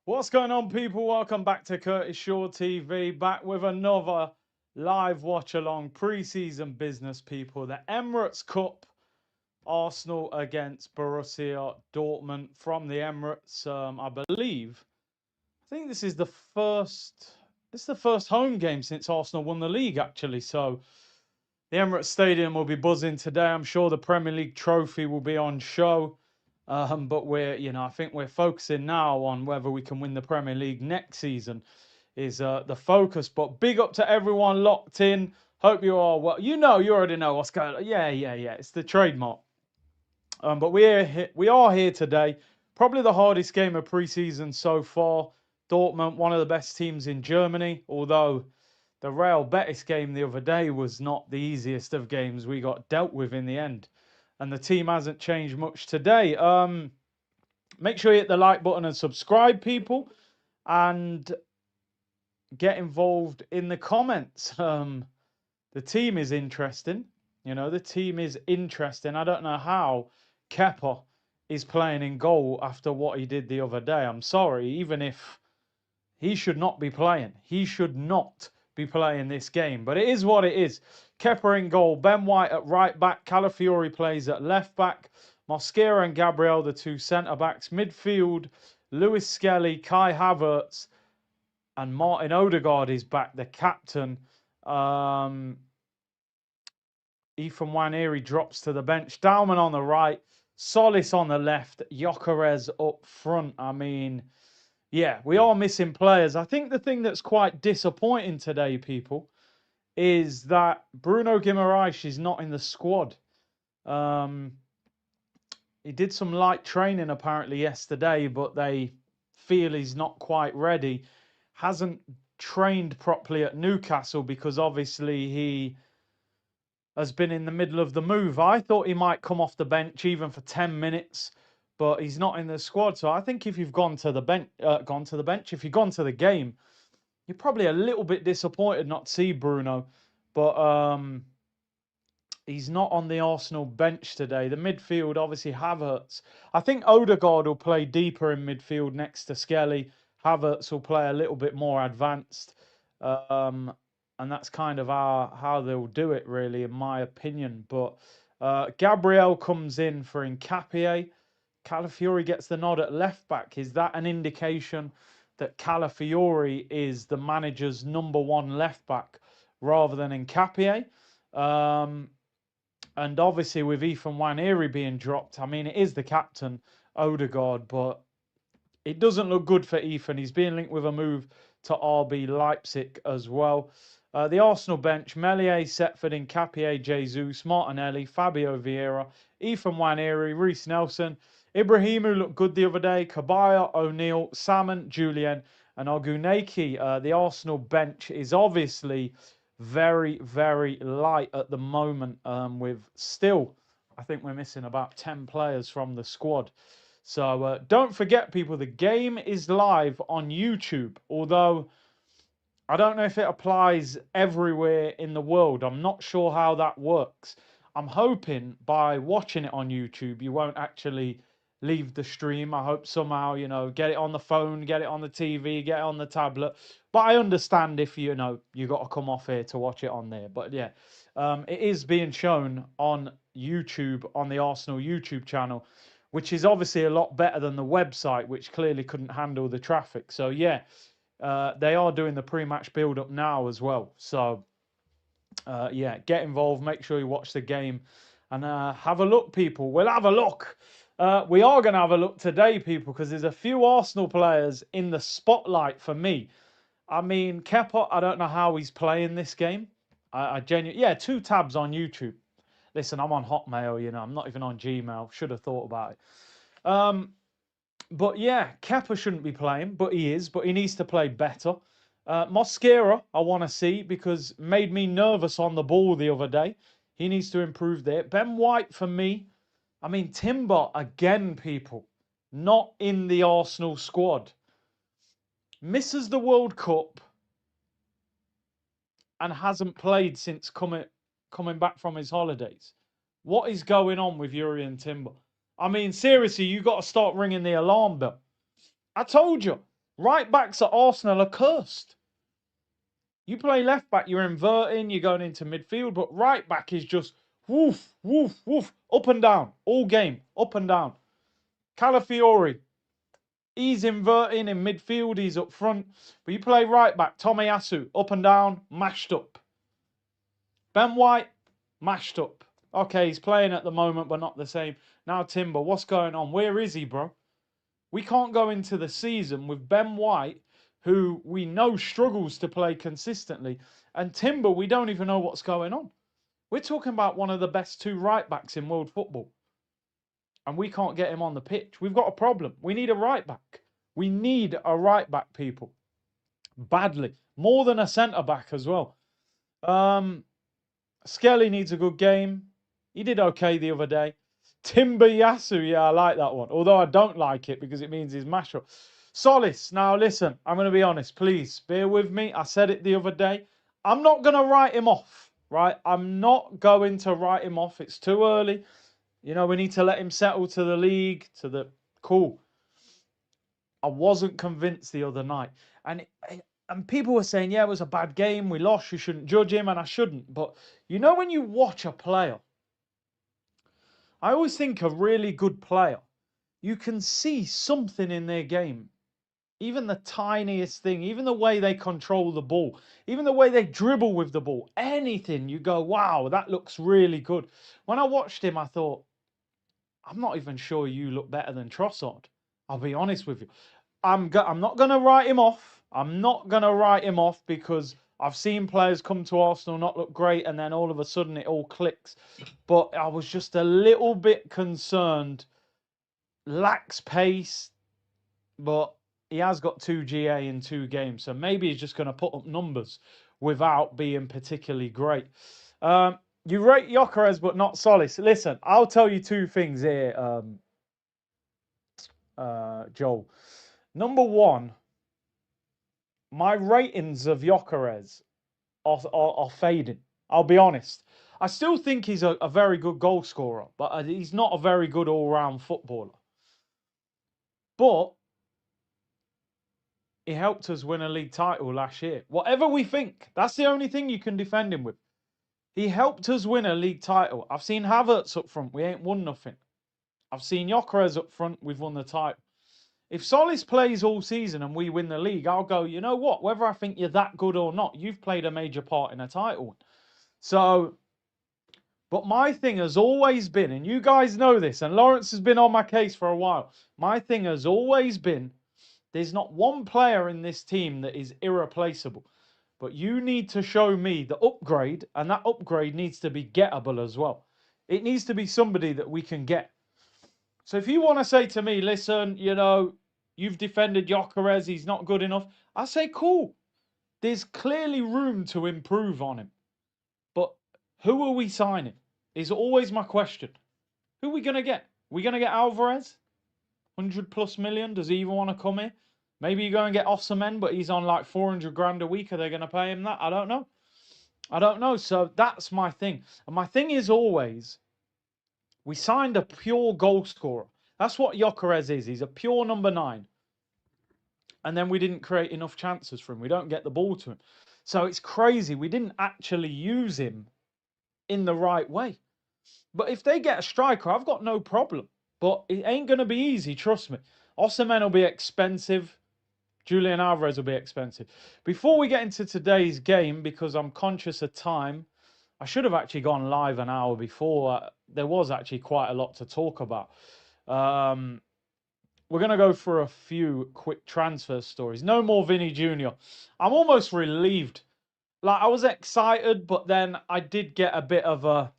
What's going on, people? Welcome back to Curtis Shaw TV, back with another live watch along pre-season business, people. The Emirates Cup, Arsenal against Borussia Dortmund from the Emirates. I believe, I think this is the first home game since Arsenal won the league, actually. So the Emirates Stadium will be buzzing today. I'm sure the Premier League trophy will be on show. But I think we're focusing now on whether we can win the Premier League next season is the focus. But big up to everyone locked in. Hope you are well. You already know what's going on. Yeah. It's the trademark. But we are here today. Probably the hardest game of preseason so far. Dortmund, one of the best teams in Germany, although the Real Betis game the other day was not the easiest of games we got dealt with in the end. And the team hasn't changed much today. Make sure you hit the like button and subscribe, people, and get involved in the comments. The team is interesting. The team is interesting. I don't know how Kepa is playing in goal after what he did the other day. I'm sorry, even if he should not be playing. He should not be playing this game. But it is what it is. Kepa in goal. Ben White at right back. Calafiori plays at left back. Mosquera and Gabriel, the two centre-backs. Midfield, Lewis Skelly, Kai Havertz, and Martin Odegaard is back, the captain. Ethan Waneri drops to the bench. Dalman on the right. Solis on the left. Gyökeres up front. I mean, yeah, we are missing players. I think the thing that's quite disappointing today, people, is that Bruno Guimaraes is not in the squad. He did some light training apparently yesterday, but they feel he's not quite ready. Hasn't trained properly at Newcastle because obviously he has been in the middle of the move. I thought he might come off the bench even for 10 minutes, but he's not in the squad. So I think if you've gone to the bench, if you've gone to the game, you're probably a little bit disappointed not to see Bruno. But he's not on the Arsenal bench today. The midfield, obviously, Havertz. I think Odegaard will play deeper in midfield next to Skelly. Havertz will play a little bit more advanced. And that's kind of how they'll do it, really, in my opinion. But Gabriel comes in for Nketiah. Calafiori gets the nod at left back. Is that an indication that Calafiori is the manager's number one left back rather than Nketiah? And obviously with Ethan Waneri being dropped, I mean, it is the captain, Odegaard, but it doesn't look good for Ethan. He's being linked with a move to RB Leipzig as well. The Arsenal bench, Meslier, Setford, Nketiah, Jesus, Martinelli, Fabio Vieira, Ethan Waneri, Reece Nelson, Ibrahim, who looked good the other day, Kabaya, O'Neill, Salmon, Julian, and Oguneki. The Arsenal bench is obviously very, very light at the moment. With still, I think we're missing about 10 players from the squad. So don't forget, people, the game is live on YouTube, although I don't know if it applies everywhere in the world. I'm not sure how that works. I'm hoping by watching it on YouTube, you won't actually leave the stream. I hope somehow, get it on the phone, get it on the TV, get it on the tablet. But I understand if, you got to come off here to watch it on there. But yeah, it is being shown on YouTube, on the Arsenal YouTube channel, which is obviously a lot better than the website, which clearly couldn't handle the traffic. So yeah, they are doing the pre-match build-up now as well. So yeah, get involved. Make sure you watch the game and have a look, people. We'll have a look. We are going to have a look today, people, because there's a few Arsenal players in the spotlight for me. I mean, Kepa, I don't know how he's playing this game. I genuinely, yeah, 2 tabs on YouTube. Listen, I'm on Hotmail, I'm not even on Gmail. Should have thought about it. But yeah, Kepa shouldn't be playing, but he is. But he needs to play better. Mosquera, I want to see because made me nervous on the ball the other day. He needs to improve there. Ben White for me. I mean, Timber again, people, not in the Arsenal squad. Misses the World Cup and hasn't played since coming back from his holidays. What is going on with Yuri and Timber? I mean, seriously, you got to start ringing the alarm bell. I told you, Right backs at Arsenal are cursed. You play left back, you're inverting, you're going into midfield, but right back is just woof, woof, woof, up and down, all game, up and down. Calafiori, he's inverting in midfield, he's up front, but you play right back, Tomiyasu, up and down, mashed up. Ben White, mashed up. Okay, he's playing at the moment, but not the same. Now Timber, what's going on? Where is he, bro? We can't go into the season with Ben White, who we know struggles to play consistently, and Timber, we don't even know what's going on. We're talking about one of the best two right backs in world football, and we can't get him on the pitch. We've got a problem. We need a right back. We need a right back, people. Badly. More than a centre back as well. Skelly needs a good game. He did okay the other day. Timber Yasu, yeah, I like that one. Although I don't like it because it means he's mashup. Solis, now listen, I'm going to be honest. Please, bear with me. I said it the other day. I'm not going to write him off, right? I'm not going to write him off. It's too early. You know, we need to let him settle to the league, to the... Cool. I wasn't convinced the other night. And people were saying, yeah, it was a bad game. We lost. You shouldn't judge him. And I shouldn't. But you know, when you watch a player, I always think a really good player, you can see something in their game. Even the tiniest thing, even the way they control the ball, even the way they dribble with the ball, anything, you go, wow, that looks really good. When I watched him, I thought, I'm not even sure you look better than Trossard. I'll be honest with you. I'm not going to write him off. I'm not going to write him off because I've seen players come to Arsenal not look great and then all of a sudden it all clicks. But I was just a little bit concerned. Lacks pace, but he has got 2 GA in 2 games. So maybe he's just going to put up numbers without being particularly great. You rate Gyökeres but not Solis. Listen, I'll tell you 2 things here, Joel. Number 1, my ratings of Gyökeres are fading. I'll be honest. I still think he's a very good goal scorer, but he's not a very good all-round footballer. But he helped us win a league title last year. Whatever we think, that's the only thing you can defend him with. He helped us win a league title. I've seen Havertz up front. We ain't won nothing. I've seen Gyökeres up front. We've won the title. If Solis plays all season and we win the league, I'll go, you know what? Whether I think you're that good or not, you've played a major part in a title. So, but my thing has always been, and you guys know this, and Lawrence has been on my case for a while. My thing has always been, there's not one player in this team that is irreplaceable. But you need to show me the upgrade, and that upgrade needs to be gettable as well. It needs to be somebody that we can get. So if you want to say to me, listen, you know, you've defended Gyökeres, he's not good enough, I say, cool. There's clearly room to improve on him. But who are we signing? Is always my question. Who are we going to get? We're going to get Alvarez? 100+ million? Does he even want to come here? Maybe you go and get Osimhen, but he's on like 400 grand a week. Are they going to pay him that? I don't know. I don't know. So that's my thing. And my thing is always, we signed a pure goal scorer. That's what Gyökeres is. He's a pure number 9. And then we didn't create enough chances for him. We don't get the ball to him. So it's crazy. We didn't actually use him in the right way. But if they get a striker, I've got no problem. But it ain't going to be easy, trust me. Osimhen will be expensive. Julian Alvarez will be expensive. Before we get into today's game, because I'm conscious of time, I should have actually gone live an hour before. There was actually quite a lot to talk about. We're going to go for a few quick transfer stories. No more Vinny Jr. I'm almost relieved. Like, I was excited, but then I did get a bit of a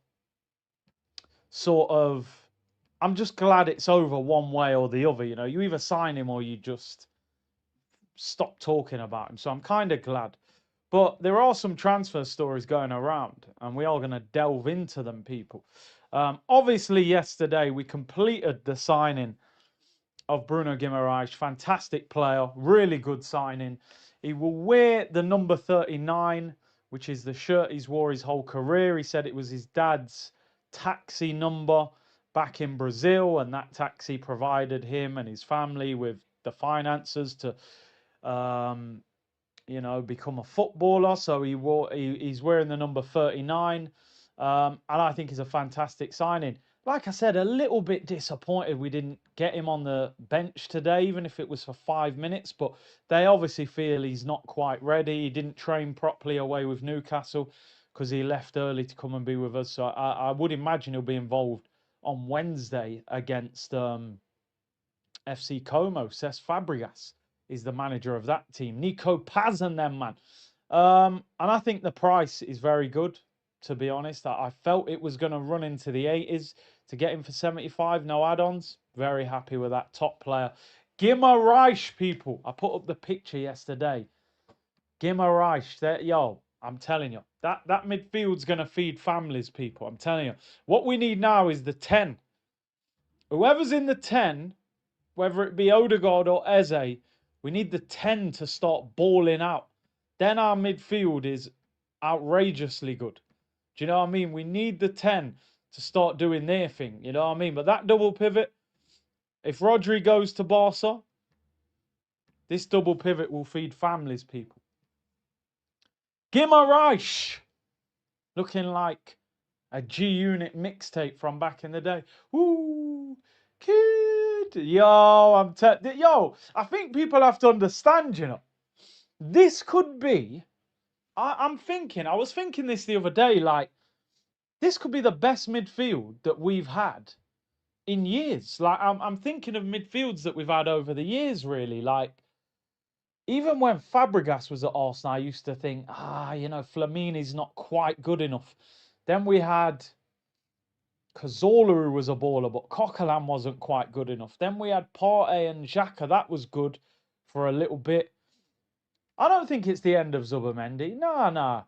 sort of... I'm just glad it's over one way or the other. You know, you either sign him or you just stop talking about him. So I'm kind of glad. But there are some transfer stories going around, and we are going to delve into them, people. Obviously, yesterday we completed the signing of Bruno Guimaraes. Fantastic player, really good signing. He will wear the number 39, which is the shirt he's wore his whole career. He said it was his dad's taxi number back in Brazil, and that taxi provided him and his family with the finances to You know, become a footballer. So he's wearing the number 39, and I think he's a fantastic signing. Like I said, a little bit disappointed we didn't get him on the bench today, even if it was for 5 minutes. But they obviously feel he's not quite ready. He didn't train properly away with Newcastle because he left early to come and be with us. So I would imagine he'll be involved on Wednesday against FC Como. Cesc Fabregas is the manager of that team. Nico Paz and them, man. And I think the price is very good, to be honest. I felt it was going to run into the 80s to get him for 75, no add-ons. Very happy with that top player. Guimaraes, people. I put up the picture yesterday. Guimaraes, yo, I'm telling you, that midfield's going to feed families, people. I'm telling you. What we need now is the 10. Whoever's in the 10, whether it be Odegaard or Eze, we need the 10 to start balling out. Then our midfield is outrageously good. Do you know what I mean? We need the 10 to start doing their thing. You know what I mean? But that double pivot, if Rodri goes to Barca, this double pivot will feed families, people. Guimaraes, looking like a G-Unit mixtape from back in the day. Ooh, kid. Yo, I think people have to understand, you know. This could be, I was thinking this the other day, like, this could be the best midfield that we've had in years. Like, I'm thinking of midfields that we've had over the years, really. Like, even when Fabregas was at Arsenal, I used to think, you know, Flamini's not quite good enough. Then we had Cazorla, who was a baller, but Coquelin wasn't quite good enough. Then we had Partey and Xhaka. That was good for a little bit. I don't think it's the end of Zubimendi. No.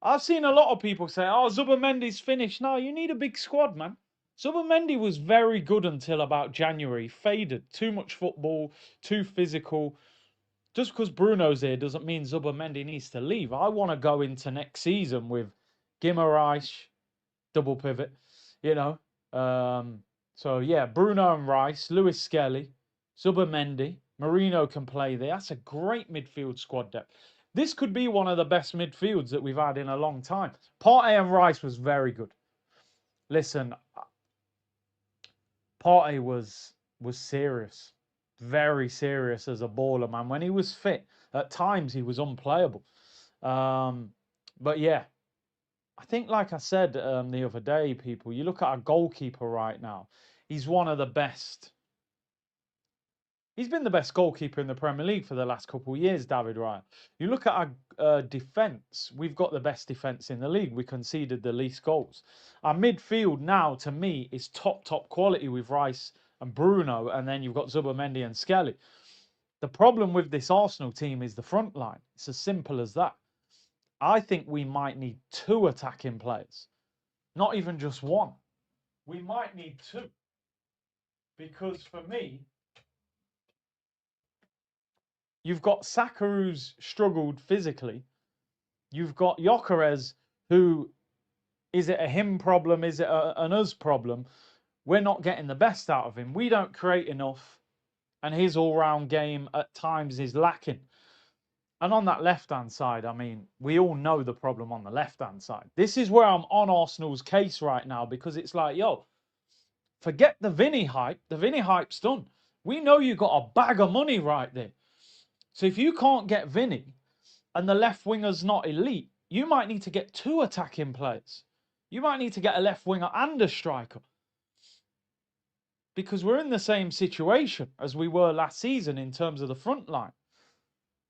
I've seen a lot of people say, Zubimendi's finished. No, you need a big squad, man. Zubimendi was very good until about January. Faded. Too much football, too physical. Just because Bruno's here doesn't mean Zubimendi needs to leave. I want to go into next season with Guimaraes, double pivot, you know. So, yeah, Bruno and Rice, Lewis Skelly, Zubimendi, Marino can play there. That's a great midfield squad depth. This could be one of the best midfields that we've had in a long time. Partey and Rice was very good. Listen, Partey was serious. Very serious as a baller, man. When he was fit, at times he was unplayable. But yeah, I think, like I said the other day, people, you look at our goalkeeper right now. He's one of the best. He's been the best goalkeeper in the Premier League for the last couple of years, David Ryan. You look at our defence. We've got the best defence in the league. We conceded the least goals. Our midfield now, to me, is top quality with Rice and Bruno, and then you've got Zubimendi and Skelly. The problem with this Arsenal team is the front line. It's as simple as that. I think we might need 2 attacking players, not even just 1. We might need 2. Because for me, you've got Saka, who's struggled physically. You've got Gyökeres, who, is it a him problem? Is it an us problem? We're not getting the best out of him. We don't create enough, and his all-round game at times is lacking. And on that left-hand side, I mean, we all know the problem on the left-hand side. This is where I'm on Arsenal's case right now, because it's like, yo, forget the Vinny hype. The Vinny hype's done. We know you got a bag of money right there. So if you can't get Vinny and the left winger's not elite, you might need to get 2 attacking players. You might need to get a left winger and a striker. Because we're in the same situation as we were last season in terms of the front line.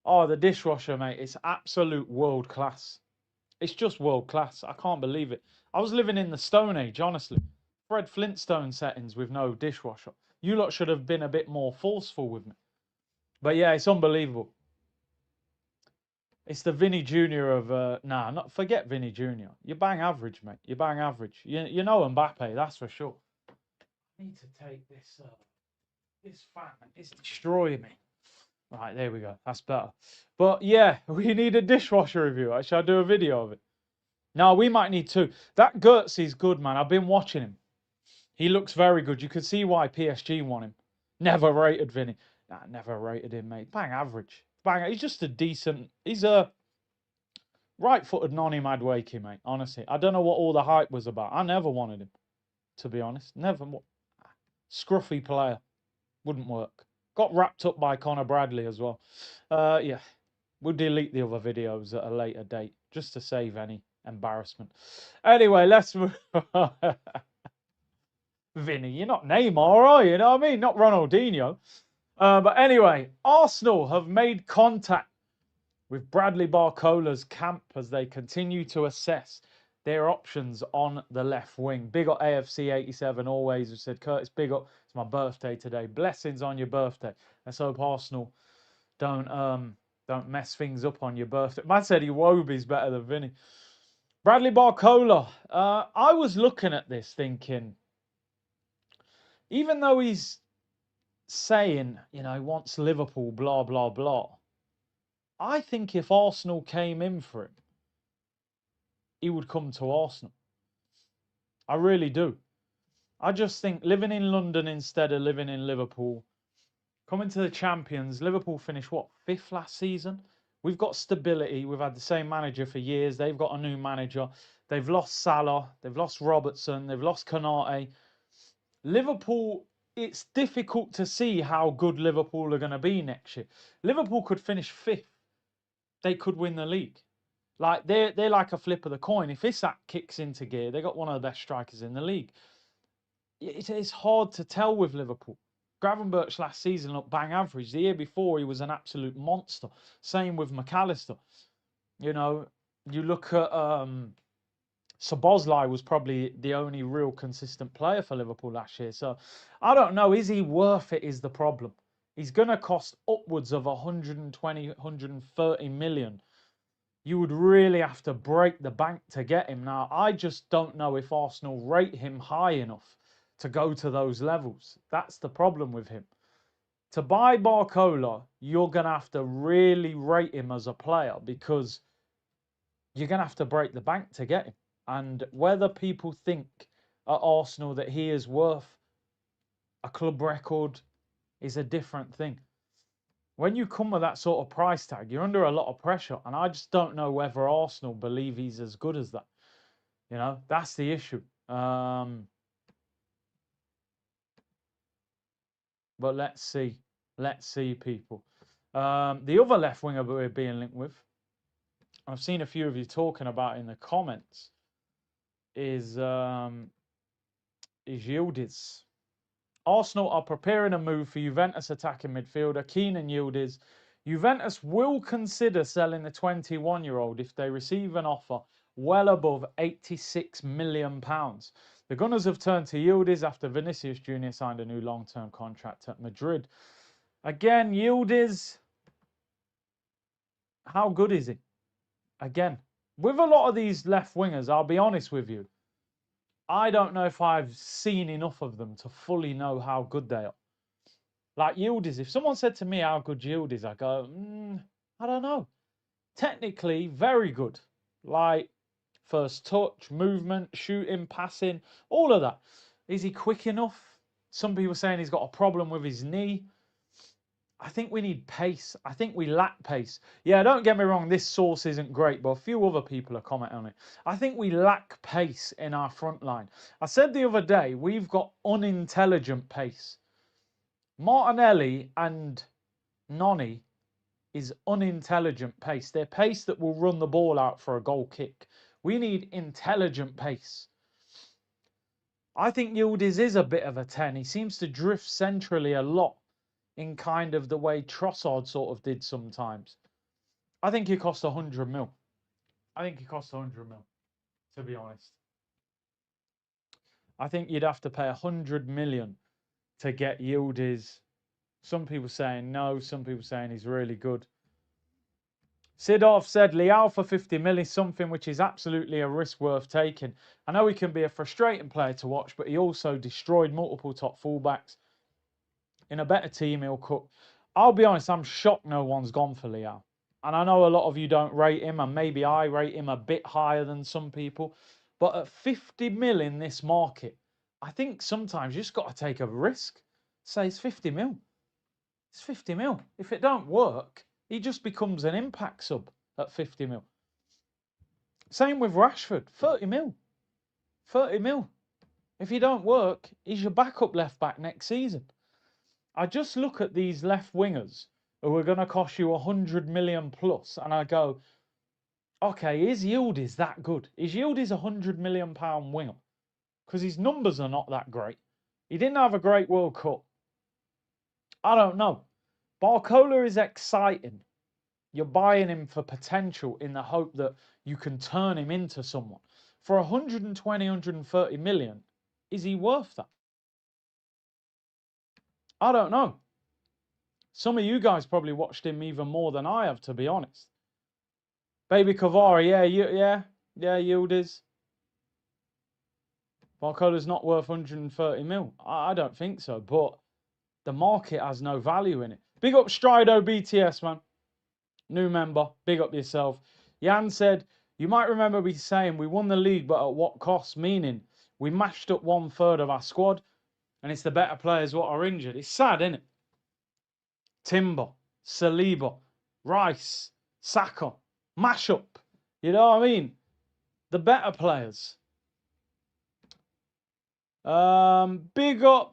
Oh, the dishwasher, mate, it's absolute world class. It's just world class. I can't believe it. I was living in the Stone Age, honestly. Fred Flintstone settings with no dishwasher. You lot should have been a bit more forceful with me. But yeah, it's unbelievable. It's the Vinny Jr. of... not forget Vinny Jr. You're bang average, mate. You're bang average. You know Mbappe, that's for sure. I need to take this fan. It's destroying me. Right, there we go. That's better. But yeah, we need a dishwasher review. Shall I do a video of it? No, we might need 2. That Gertz is good, man. I've been watching him. He looks very good. You can see why PSG want him. Never rated Vinny. Nah, never rated him, mate. Bang average. Bang. He's just a decent. He's a right-footed Nonny Madueke, mate. Honestly, I don't know what all the hype was about. I never wanted him, to be honest. Never. Scruffy player. Wouldn't work. Got wrapped up by Connor Bradley as well. Yeah, we'll delete the other videos at a later date just to save any embarrassment. Anyway, let's move on. Vinny, you're not Neymar, are you? You know what I mean? Not Ronaldinho. But anyway, Arsenal have made contact with Bradley Barcola's camp as they continue to assess their options on the left wing. Big up AFC 87 always, who said, Curtis, big up. It's my birthday today. Blessings on your birthday. Let's hope Arsenal don't mess things up on your birthday. Man said Iwobi's better than Vinny. Bradley Barcola. I was looking at this thinking, even though he's saying, you know, he wants Liverpool, blah, blah, blah, I think if Arsenal came in for him, he would come to Arsenal. I really do. I just think living in London instead of living in Liverpool, coming to the Champions, Liverpool finished, what, 5th last season? We've got stability. We've had the same manager for years. They've got a new manager. They've lost Salah. They've lost Robertson. They've lost Konate. Liverpool, it's difficult to see how good Liverpool are going to be next year. Liverpool could finish 5th. They could win the league. Like they're like a flip of the coin. If Isak kicks into gear, they got one of the best strikers in the league. It's hard to tell with Liverpool. Gravenberch last season looked bang average. The year before, he was an absolute monster. Same with McAllister. You know, you look at Szoboszlai was probably the only real consistent player for Liverpool last year. So I don't know. Is he worth it is the problem. He's going to cost upwards of 120, 130 million. You would really have to break the bank to get him. Now, I just don't know if Arsenal rate him high enough to go to those levels. That's the problem with him. To buy Barcola, you're going to have to really rate him as a player because you're going to have to break the bank to get him. And whether people think at Arsenal that he is worth a club record is a different thing. When you come with that sort of price tag, you're under a lot of pressure. And I just don't know whether Arsenal believe he's as good as that. You know, that's the issue. But let's see. Let's see, people. The other left winger we're being linked with, I've seen a few of you talking about in the comments, is Yildiz. Arsenal are preparing a move for Juventus attacking midfielder Kenan Yildiz. Juventus will consider selling the 21-year-old if they receive an offer well above £86 million. The Gunners have turned to Yildiz after Vinicius Jr. signed a new long-term contract at Madrid. Again, Yildiz, how good is he? Again, with a lot of these left wingers, I'll be honest with you, I don't know if I've seen enough of them to fully know how good they are. Like Yildiz, if someone said to me how good Yildiz is, I go, I don't know. Technically, very good. Like first touch, movement, shooting, passing, all of that. Is he quick enough? Some people saying he's got a problem with his knee. I think we need pace. I think we lack pace. Yeah, don't get me wrong, this source isn't great, but a few other people are commenting on it. I think we lack pace in our front line. I said the other day, we've got unintelligent pace. Martinelli and Noni is unintelligent pace. They're pace that will run the ball out for a goal kick. We need intelligent pace. I think Yildiz is a bit of a 10. He seems to drift centrally a lot, in kind of the way Trossard sort of did sometimes. I think he cost 100 mil. I think he cost 100 mil, to be honest. I think you'd have to pay 100 million to get Yildiz. Some people saying no, some people saying he's really good. Sidorf said Leao for 50 mil is something which is absolutely a risk worth taking. I know he can be a frustrating player to watch, but he also destroyed multiple top fullbacks. In a better team, he'll cook. I'll be honest, I'm shocked no one's gone for Leao. And I know a lot of you don't rate him, and maybe I rate him a bit higher than some people. But at 50 mil in this market, I think sometimes you just got to take a risk. Say it's 50 mil. It's 50 mil. If it don't work, He just becomes an impact sub at 50 mil. Same with Rashford, 30 mil. 30 mil. If he don't work, he's your backup left back next season. I just look at these left wingers who are going to cost you 100 million plus, and I go, okay, his yield is that good. His yield is £100 million winger because his numbers are not that great. He didn't have a great World Cup. I don't know. Barcola is exciting. You're buying him for potential in the hope that you can turn him into someone. For 120, 130 million, is he worth that? I don't know. Some of you guys probably watched him even more than I have, to be honest. Baby Cavari, yeah, yield is. Barcola's not worth 130 mil. I don't think so, but the market has no value in it. Big up Strido BTS, man. New member. Big up yourself. Jan said, you might remember me saying we won the league, but at what cost? Meaning, we mashed up 1/3 of our squad, and it's the better players what are injured. It's sad, isn't it? Timber, Saliba, Rice, Saka, mash up. You know what I mean? The better players. Big up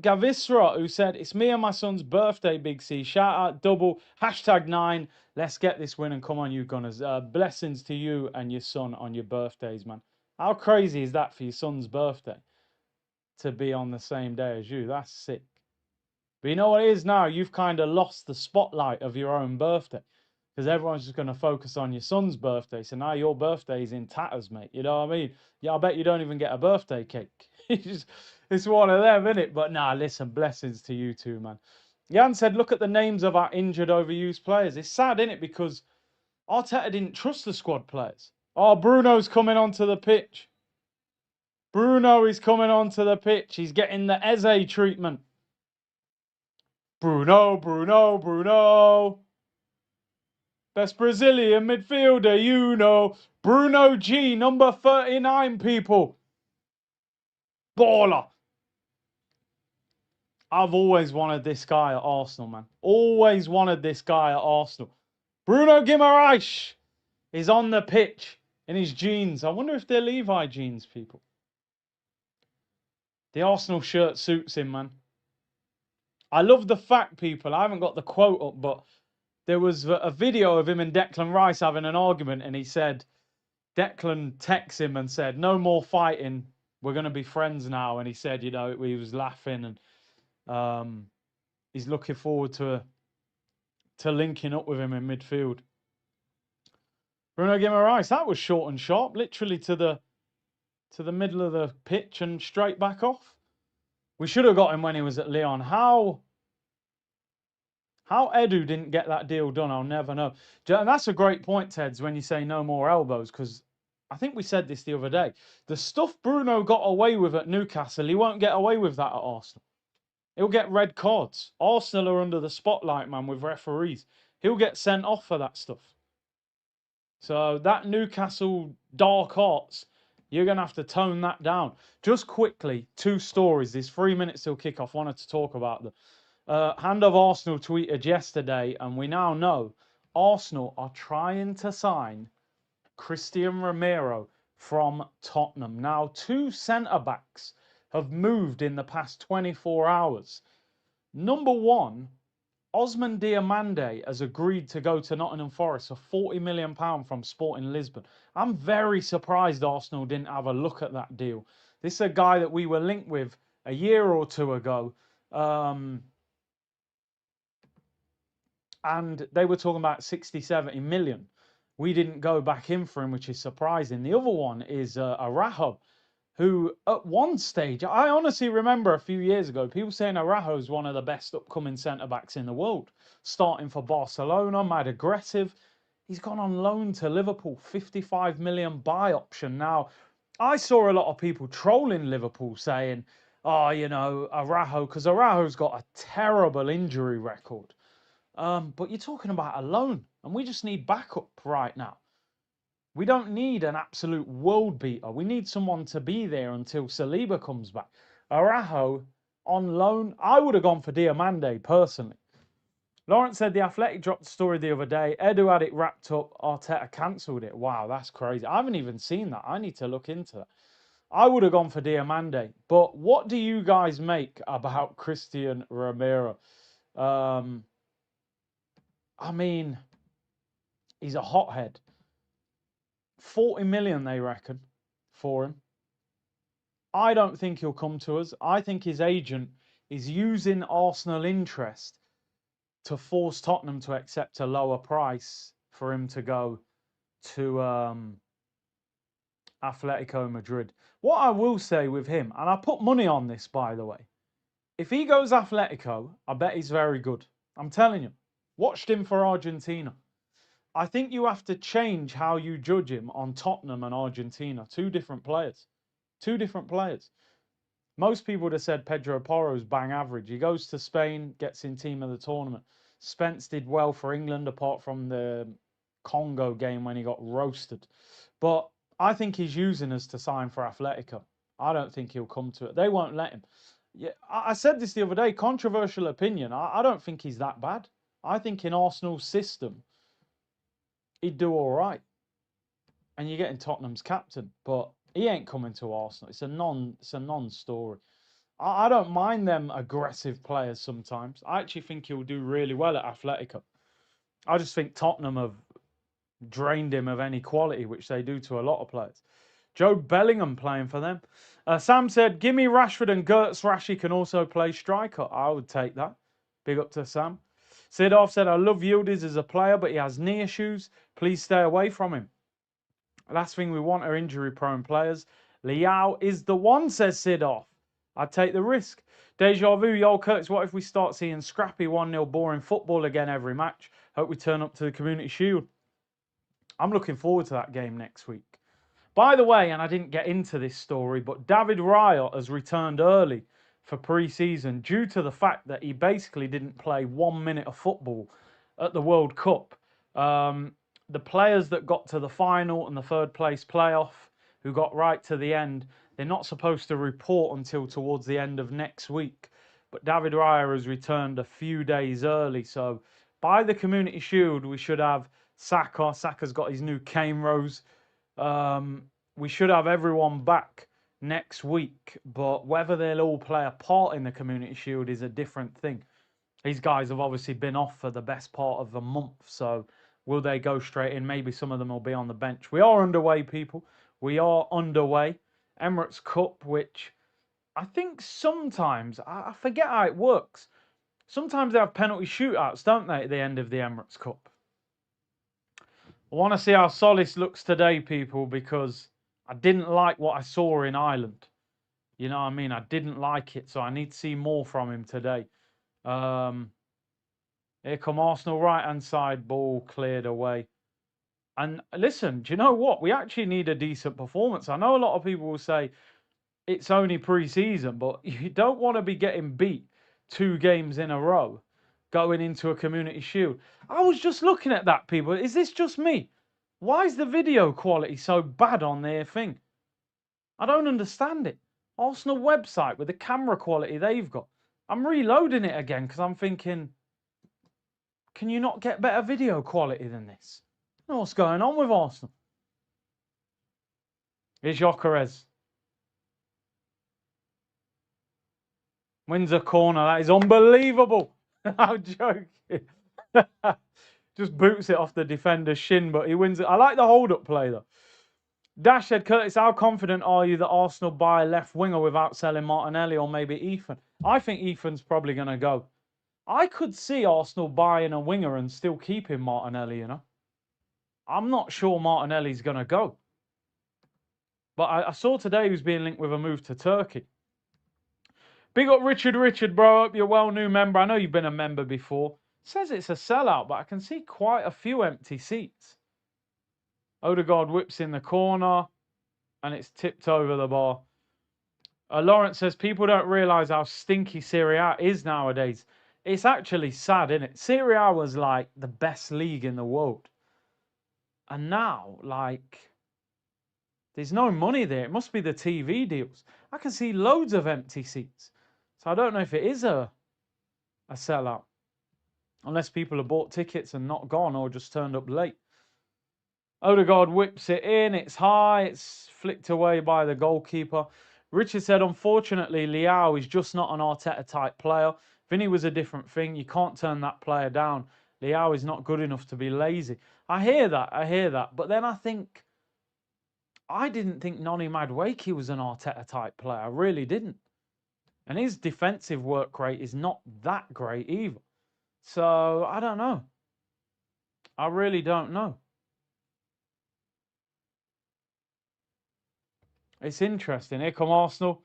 Gavisra, who said, it's me and my son's birthday, Big C. Shout out double, #9. Let's get this win and come on, you Gunners. Blessings to you and your son on your birthdays, man. How crazy is that for your son's birthday to be on the same day as you? That's sick. But you know what it is now? You've kind of lost the spotlight of your own birthday because everyone's just going to focus on your son's birthday. So now your birthday is in tatters, mate. You know what I mean? Yeah, I bet you don't even get a birthday cake. It's one of them, isn't it? But nah, listen, blessings to you too, man. Jan said, look at the names of our injured, overused players. It's sad, isn't it? Because Arteta didn't trust the squad players. Oh, Bruno's coming onto the pitch. Bruno is coming onto the pitch. He's getting the Eze treatment. Bruno. Best Brazilian midfielder, you know. Bruno G, number 39, people. Baller. I've always wanted this guy at Arsenal, man. Always wanted this guy at Arsenal. Bruno Guimaraes is on the pitch in his jeans. I wonder if they're Levi jeans, people. The Arsenal shirt suits him, man. I love the fact, people, I haven't got the quote up, but there was a video of him and Declan Rice having an argument, and he said, Declan texted him and said, no more fighting. We're going to be friends now. And he said, you know, he was laughing, and he's looking forward to linking up with him in midfield. Bruno Guimaraes, that was short and sharp, literally to the middle of the pitch and straight back off. We should have got him when he was at Lyon. How Edu didn't get that deal done, I'll never know. And that's a great point, Teds, when you say no more elbows, because I think we said this the other day. The stuff Bruno got away with at Newcastle, he won't get away with that at Arsenal. He'll get red cards. Arsenal are under the spotlight, man, with referees. He'll get sent off for that stuff. So that Newcastle dark arts, you're going to have to tone that down. Just quickly, 2 stories. There's 3 minutes till kickoff. Wanted to talk about them. Hand of Arsenal tweeted yesterday, and we now know Arsenal are trying to sign Christian Romero from Tottenham. Now, 2 centre-backs have moved in the past 24 hours. Number 1, Osman Diomande has agreed to go to Nottingham Forest for £40 million from Sporting Lisbon. I'm very surprised Arsenal didn't have a look at that deal. This is a guy that we were linked with a year or 2 ago. And they were talking about 60, 70 million. We didn't go back in for him, which is surprising. The other one is Araujo, who at one stage, I honestly remember a few years ago, people saying Araujo is one of the best upcoming centre-backs in the world. Starting for Barcelona, mad aggressive. He's gone on loan to Liverpool, 55 million buy option. Now, I saw a lot of people trolling Liverpool saying, oh, you know, Araujo, because Araujo's got a terrible injury record. But you're talking about a loan, and we just need backup right now. We don't need an absolute world beater. We need someone to be there until Saliba comes back. Araujo on loan, I would have gone for Diomande personally. Lawrence said the Athletic dropped the story the other day. Edu had it wrapped up. Arteta cancelled it. Wow, that's crazy. I haven't even seen that. I need to look into that. I would have gone for Diamande. But what do you guys make about Christian Romero? I mean, he's a hothead. 40 million, they reckon, for him. I don't think he'll come to us. I think his agent is using Arsenal interest to force Tottenham to accept a lower price for him to go to Atletico Madrid. What I will say with him, and I put money on this, by the way, if he goes Atletico, I bet he's very good. I'm telling you. Watched him for Argentina. I think you have to change how you judge him on Tottenham and Argentina. Two different players. Two different players. Most people would have said Pedro Porro's bang average. He goes to Spain, gets in team of the tournament. Spence did well for England, apart from the Congo game when he got roasted. But I think he's using us to sign for Atletico. I don't think he'll come to it. They won't let him. Yeah, I said this the other day, controversial opinion. I don't think he's that bad. I think in Arsenal's system, he'd do all right. And you're getting Tottenham's captain, but he ain't coming to Arsenal. It's a non-story. I don't mind them aggressive players sometimes. I actually think he'll do really well at Atletico. I just think Tottenham have drained him of any quality, which they do to a lot of players. Joe Bellingham playing for them. Sam said, give me Rashford and Gertz. Rashi can also play striker. I would take that. Big up to Sam. Sidorf said, I love Yildiz as a player, but he has knee issues. Please stay away from him. Last thing we want are injury-prone players. Liao is the one, says Sidorf. I'd take the risk. Deja vu, yo, Curtis, what if we start seeing scrappy 1-0 boring football again every match? Hope we turn up to the Community Shield. I'm looking forward to that game next week. By the way, and I didn't get into this story, but David Raya has returned early for pre-season due to the fact that he basically didn't play 1 minute of football at the World Cup. The players that got to the final and the third place playoff, who got right to the end, they're not supposed to report until towards the end of next week. But David Raya has returned a few days early. So by the Community Shield, we should have Saka. Saka's got his new cane rose. We should have everyone back next week. But whether they'll all play a part in the Community Shield is a different thing. These guys have obviously been off for the best part of a month. So will they go straight in? Maybe some of them will be on the bench. We are underway, people. We are underway. Emirates Cup, which I think sometimes, I forget how it works. Sometimes they have penalty shootouts, don't they, at the end of the Emirates Cup? I want to see how Solis looks today, people, because I didn't like what I saw in Ireland. You know what I mean? I didn't like it, so I need to see more from him today. Here come Arsenal, right-hand side, ball cleared away. And listen, do you know what? We actually need a decent performance. I know a lot of people will say it's only pre-season, but you don't want to be getting beat 2 games in a row going into a Community Shield. I was just looking at that, people. Is this just me? Why is the video quality so bad on their thing? I don't understand it. Arsenal website with the camera quality they've got. I'm reloading it again because I'm thinking, can you not get better video quality than this? I don't know what's going on with Arsenal. Here's Gyökeres. Wins a corner. That is unbelievable. I'm joking. Just boots it off the defender's shin, but he wins it. I like the hold-up play, though. Dash said, Curtis, how confident are you that Arsenal buy a left winger without selling Martinelli or maybe Ethan? I think Ethan's probably going to go. I could see Arsenal buying a winger and still keeping Martinelli, you know. I'm not sure Martinelli's going to go. But I saw today he was being linked with a move to Turkey. Big up Richard, bro. Hope you're a well-new member. I know you've been a member before. It says it's a sellout, but I can see quite a few empty seats. Odegaard whips in the corner, and it's tipped over the bar. Lawrence says, people don't realise how stinky Serie A is nowadays. It's actually sad, isn't it? Serie A was like the best league in the world. And now, like, there's no money there. It must be the TV deals. I can see loads of empty seats. So I don't know if it is a sellout. Unless people have bought tickets and not gone or just turned up late. Odegaard whips it in. It's high. It's flicked away by the goalkeeper. Richard said, unfortunately, Leao is just not an Arteta-type player. Vinny was a different thing. You can't turn that player down. Leao is not good enough to be lazy. I hear that. I hear that. But then I didn't think Noni Madueke was an Arteta-type player. I really didn't. And his defensive work rate is not that great either. So, I don't know. I really don't know. It's interesting. Here come Arsenal.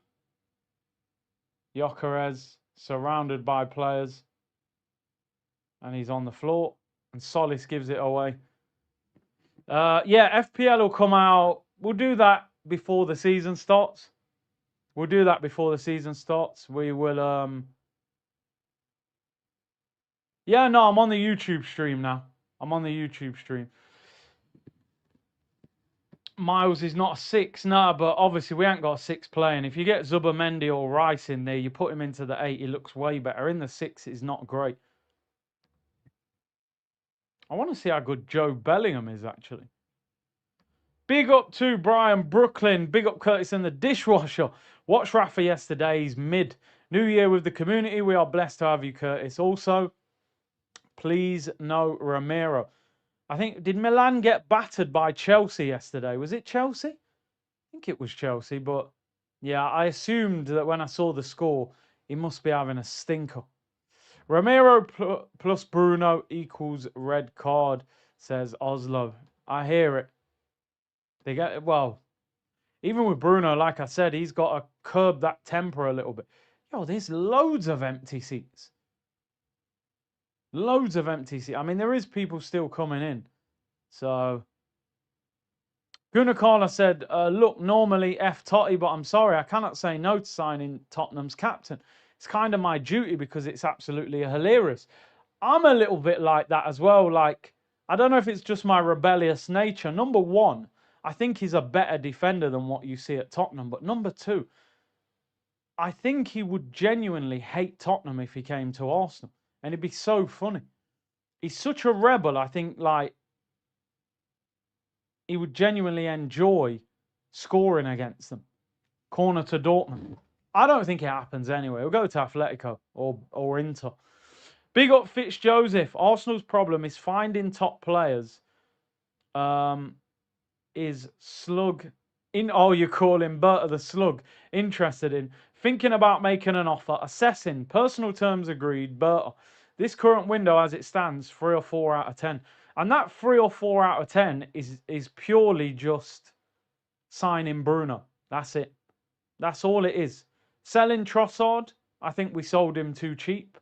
Gyökeres surrounded by players. And he's on the floor. And Solis gives it away. Yeah, FPL will come out. We'll do that before the season starts. We'll do that before the season starts. We will... Yeah, no, I'm on the YouTube stream now. I'm on the YouTube stream. Miles is not a 6, no, but obviously we ain't got a 6 playing. If you get Zubimendi or Rice in there, you put him into the 8, he looks way better. In the 6, it's not great. I want to see how good Joe Bellingham is, actually. Big up to Brian Brooklyn. Big up Curtis and the dishwasher. Watch Rafa yesterday. He's mid. New Year with the community. We are blessed to have you, Curtis. Also, please no Romero. I think, did Milan get battered by Chelsea yesterday? Was it Chelsea? I think it was Chelsea, but yeah, I assumed that when I saw the score, he must be having a stinker. Romero plus Bruno equals red card, says Oslo. I hear it. They get, well, even with Bruno, like I said, he's got to curb that temper a little bit. Yo, there's loads of empty seats. Loads of empty seats. I mean, there is people still coming in. So, Gunnar said, look, normally F Totti, but I'm sorry, I cannot say no to signing Tottenham's captain. It's kind of my duty because it's absolutely hilarious. I'm a little bit like that as well. Like, I don't know if it's just my rebellious nature. Number one, I think he's a better defender than what you see at Tottenham. But number two, I think he would genuinely hate Tottenham if he came to Arsenal. And it'd be so funny. He's such a rebel, I think, like, he would genuinely enjoy scoring against them. Corner to Dortmund. I don't think it happens anyway. We'll go to Atletico or Inter. Big up Fitzjoseph. Arsenal's problem is finding top players. Is Slug in? Oh, you call him Berta the Slug. Interested in thinking about making an offer. Assessing personal terms agreed. Berta. This current window, as it stands, 3 or 4 out of 10, and that 3 or 4 out of 10 is purely just signing Bruno. That's it. That's all it is. Selling Trossard, I think we sold him too cheap,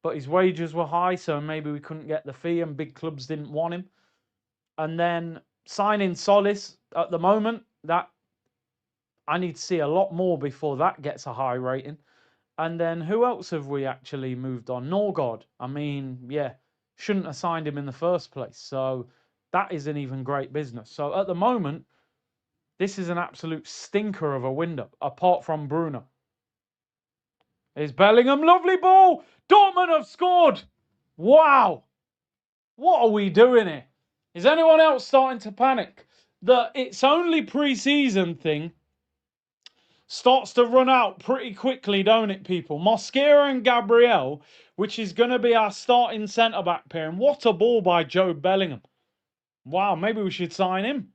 but his wages were high, so maybe we couldn't get the fee and big clubs didn't want him. And then signing Solis at the moment, that I need to see a lot more before that gets a high rating. And then who else have we actually moved on? Norgard. I mean, yeah, shouldn't have signed him in the first place. So that isn't even great business. So at the moment, this is an absolute stinker of a window, apart from Bruno. Here's Bellingham, lovely ball. Dortmund have scored. Wow. What are we doing here? Is anyone else starting to panic? The it's only pre-season thing starts to run out pretty quickly, don't it, people? Mosquera and Gabriel, which is going to be our starting centre-back pair. And what a ball by Joe Bellingham. Wow, maybe we should sign him.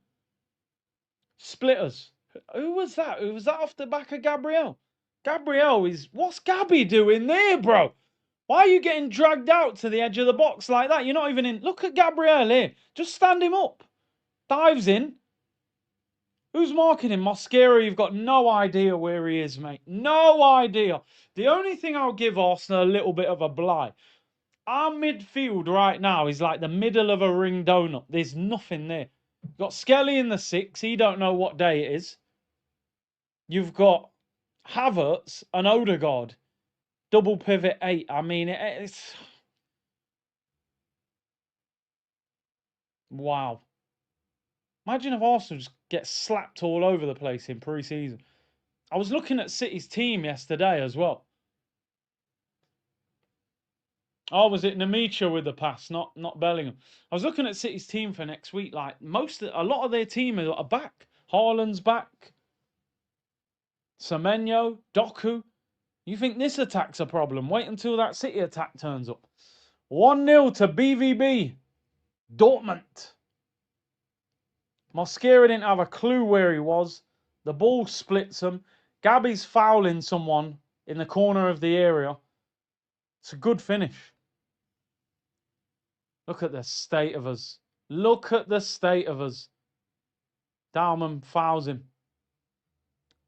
Splitters. Who was that? Who was that off the back of Gabriel? Gabriel is... What's Gabby doing there, bro? Why are you getting dragged out to the edge of the box like that? You're not even in... Look at Gabriel here. Just stand him up. Dives in. Who's marking him? Mosquera, you've got no idea where he is, mate. No idea. The only thing I'll give Arsenal a little bit of a blight. Our midfield right now is like the middle of a ring donut. There's nothing there. You've got Skelly in the 6. He don't know what day it is. You've got Havertz and Odegaard. Double pivot 8. I mean, it's... Wow. Imagine if Arsenal just get slapped all over the place in pre-season. I was looking at City's team yesterday as well. Oh, was it Namicha with the pass, not Bellingham? I was looking at City's team for next week. Like a lot of their team are back. Haaland's back. Semenyo, Doku. You think this attack's a problem? Wait until that City attack turns up. 1-0 to BVB. Dortmund. Mosquera didn't have a clue where he was. The ball splits him. Gabby's fouling someone in the corner of the area. It's a good finish. Look at the state of us. Look at the state of us. Dalman fouls him.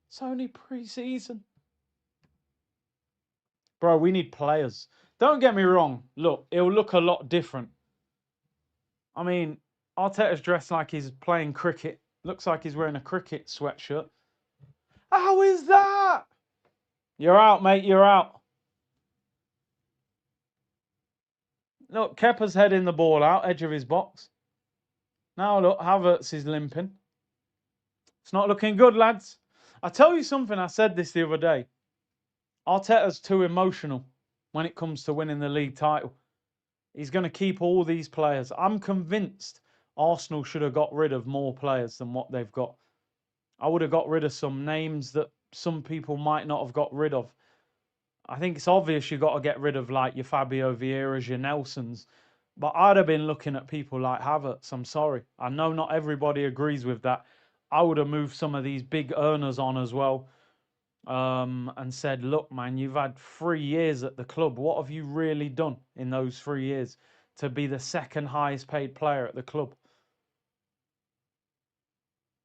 It's only pre-season. Bro, we need players. Don't get me wrong. Look, it'll look a lot different. I mean, Arteta's dressed like he's playing cricket. Looks like he's wearing a cricket sweatshirt. How is that? You're out, mate. You're out. Look, Kepa's heading the ball out, edge of his box. Now look, Havertz is limping. It's not looking good, lads. I tell you something, I said this the other day. Arteta's too emotional when it comes to winning the league title. He's going to keep all these players. I'm convinced Arsenal should have got rid of more players than what they've got. I would have got rid of some names that some people might not have got rid of. I think it's obvious you've got to get rid of like your Fabio Vieiras, your Nelsons. But I'd have been looking at people like Havertz. I'm sorry. I know not everybody agrees with that. I would have moved some of these big earners on as well. And said, look, man, you've had 3 years at the club. What have you really done in those 3 years to be the second highest paid player at the club?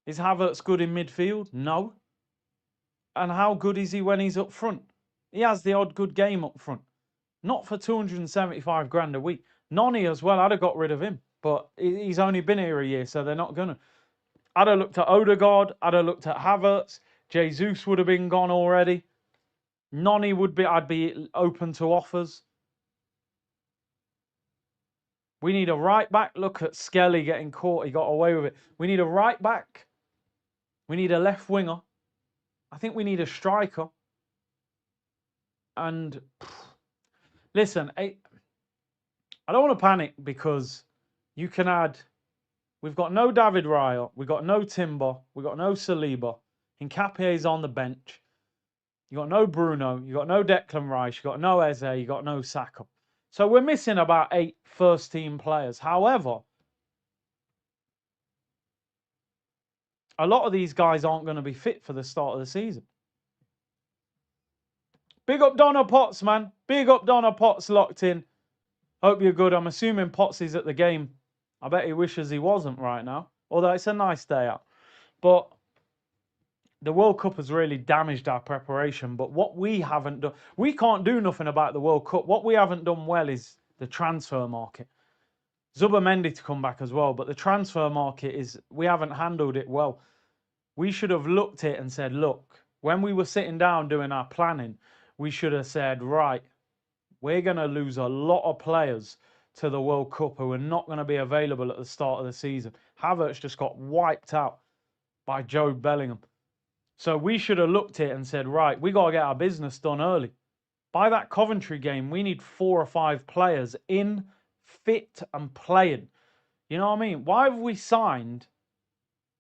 Is Havertz good in midfield? No. And how good is he when he's up front? He has the odd good game up front. Not for 275 grand a week. Noni as well, I'd have got rid of him. But he's only been here a year, so they're not going to. I'd have looked at Odegaard. I'd have looked at Havertz. Jesus would have been gone already. Noni would be, I'd be open to offers. We need a right back. Look at Skelly getting caught. He got away with it. We need a right back. We need a left winger. I think we need a striker. And listen, I don't want to panic because you can add. We've got no David Raya. We've got no Timber. We've got no Saliba. Nkapie's on the bench. You got no Bruno. You got no Declan Rice. You got no Eze. You got no Saka. So we're missing about 8 first-team players. However, a lot of these guys aren't going to be fit for the start of the season. Big up Donna Potts, man. Big up Donna Potts locked in. Hope you're good. I'm assuming Potts is at the game. I bet he wishes he wasn't right now. Although it's a nice day out. But the World Cup has really damaged our preparation. But what we haven't done, we can't do nothing about the World Cup. What we haven't done well is the transfer market. Zubimendi to come back as well. But the transfer market is, we haven't handled it well. We should have looked at it and said, look, when we were sitting down doing our planning, we should have said, right, we're going to lose a lot of players to the World Cup who are not going to be available at the start of the season. Havertz just got wiped out by Joe Bellingham. So we should have looked at it and said, right, we got to get our business done early. By that Coventry game, we need 4 or 5 players in, fit and playing. You know what I mean? Why have we signed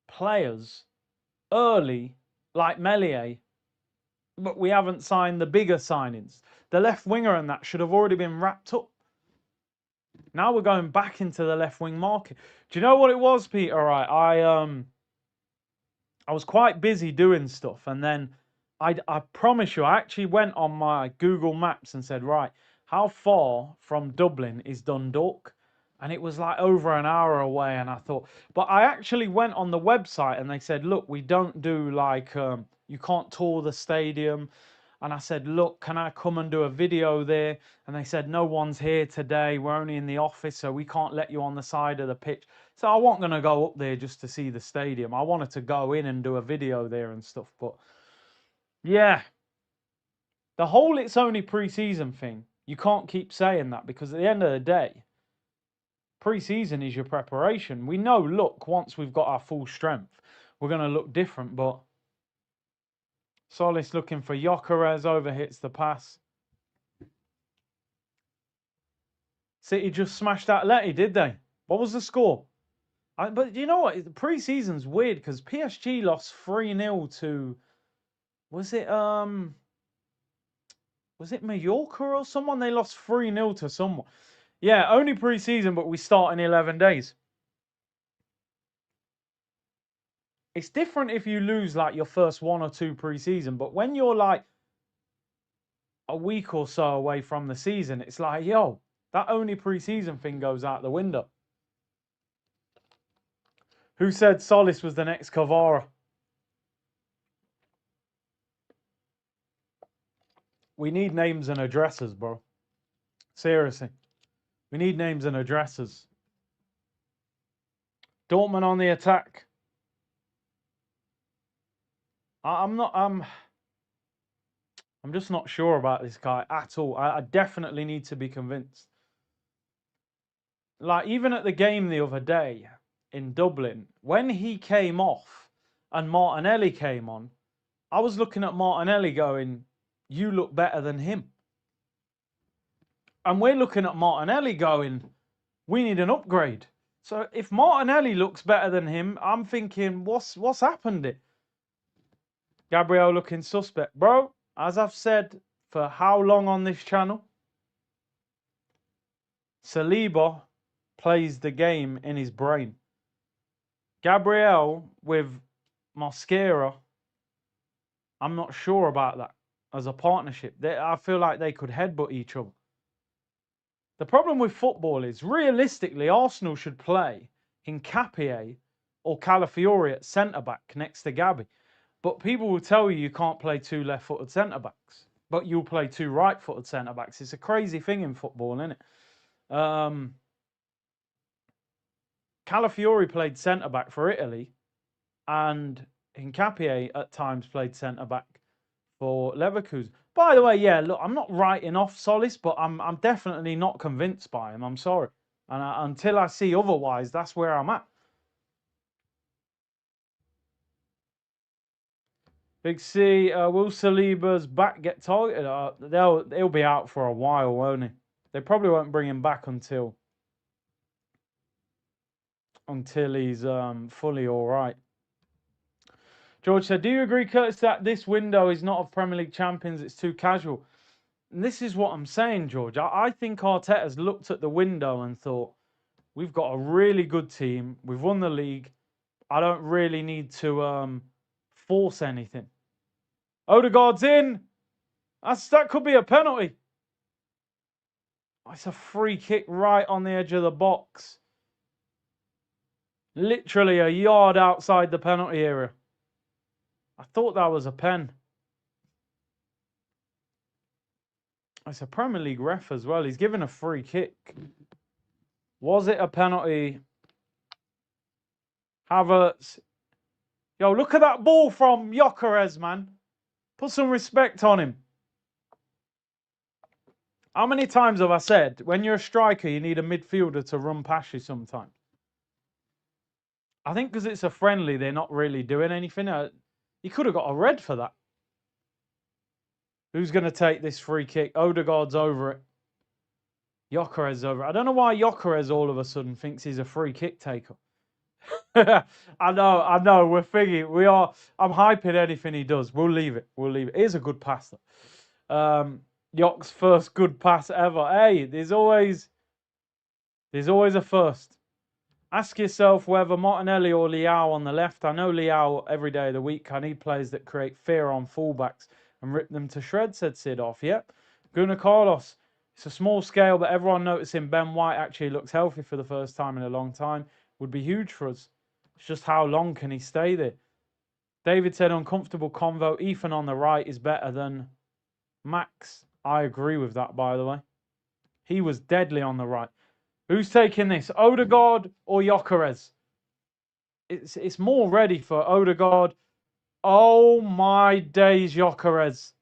players early like Melier, but we haven't signed the bigger signings? The left winger and that should have already been wrapped up. Now we're going back into the left wing market. Do you know what it was, Peter? Right, I was quite busy doing stuff, and then I promise you, I actually went on my Google Maps and said, right, how far from Dublin is Dundalk? And it was like over an hour away, and I thought, but I actually went on the website and they said, look, we don't do like, you can't tour the stadium. And I said, look, can I come and do a video there? And they said, no one's here today. We're only in the office, so we can't let you on the side of the pitch. So I wasn't going to go up there just to see the stadium. I wanted to go in and do a video there and stuff. But yeah, the whole it's only pre-season thing, you can't keep saying that because at the end of the day, pre-season is your preparation. We know, look, once we've got our full strength, we're going to look different, but Solis looking for Gyökeres, overhits the pass. City just smashed Atleti, did they? What was the score? But you know what? The pre-season's weird because PSG lost 3-0 to was it Mallorca or someone? They lost 3-0 to someone. Yeah, only pre-season, but we start in 11 days. It's different if you lose like your first 1 or 2 pre-season, but when you're like a week or so away from the season, it's like, yo, that only pre-season thing goes out the window. Who said Solis was the next Kvara? We need names and addresses, bro. Seriously. We need names and addresses. Dortmund on the attack. I'm just not sure about this guy at all. I definitely need to be convinced. Like, even at the game the other day in Dublin, when he came off and Martinelli came on, I was looking at Martinelli going, you look better than him. And we're looking at Martinelli going, we need an upgrade. So if Martinelli looks better than him, I'm thinking, what's happened here? Gabriel looking suspect. Bro, as I've said for how long on this channel, Saliba plays the game in his brain. Gabriel with Mosquera, I'm not sure about that as a partnership. I feel like they could headbutt each other. The problem with football is, realistically, Arsenal should play Hincapié or Calafiori at centre-back next to Gabby. But people will tell you can't play 2 left-footed centre-backs. But you'll play 2 right-footed centre-backs. It's a crazy thing in football, isn't it? Calafiori played centre-back for Italy. And Hincapié at times played centre-back for Leverkusen. By the way, yeah, look, I'm not writing off Solis, but I'm definitely not convinced by him. I'm sorry. And until I see otherwise, that's where I'm at. Big C, will Saliba's back get targeted? He'll be out for a while, won't he? They probably won't bring him back until he's fully all right. George said, do you agree, Curtis, that this window is not of Premier League champions, it's too casual? And this is what I'm saying, George. I think Arteta's looked at the window and thought, we've got a really good team. We've won the league. I don't really need to force anything. Odegaard's in. That could be a penalty. It's a free kick right on the edge of the box. Literally a yard outside the penalty area. I thought that was a pen. It's a Premier League ref as well. He's given a free kick. Was it a penalty? Havertz. Yo, look at that ball from Gyökeres, man. Put some respect on him. How many times have I said, when you're a striker, you need a midfielder to run past you sometimes? I think because it's a friendly, they're not really doing anything. He could have got a red for that. Who's going to take this free kick? Odegaard's over it. Gyökeres over it. I don't know why Gyökeres all of a sudden thinks he's a free kick taker. I know. We're thinking, I'm hyping anything he does. We'll leave it. Here's a good pass, though. Yock's first good pass ever. Hey, there's always a first. Ask yourself whether Martinelli or Leao on the left. I know Leao every day of the week. I need players that create fear on fullbacks and rip them to shreds, said Sidoff. Yep. Gunnar Carlos. It's a small scale, but everyone noticing Ben White actually looks healthy for the first time in a long time would be huge for us. It's just how long can he stay there? David said uncomfortable convo. Ethan on the right is better than Max. I agree with that, by the way. He was deadly on the right. Who's taking this? Odegaard or Gyökeres? It's more ready for Odegaard. Oh my days, Gyökeres.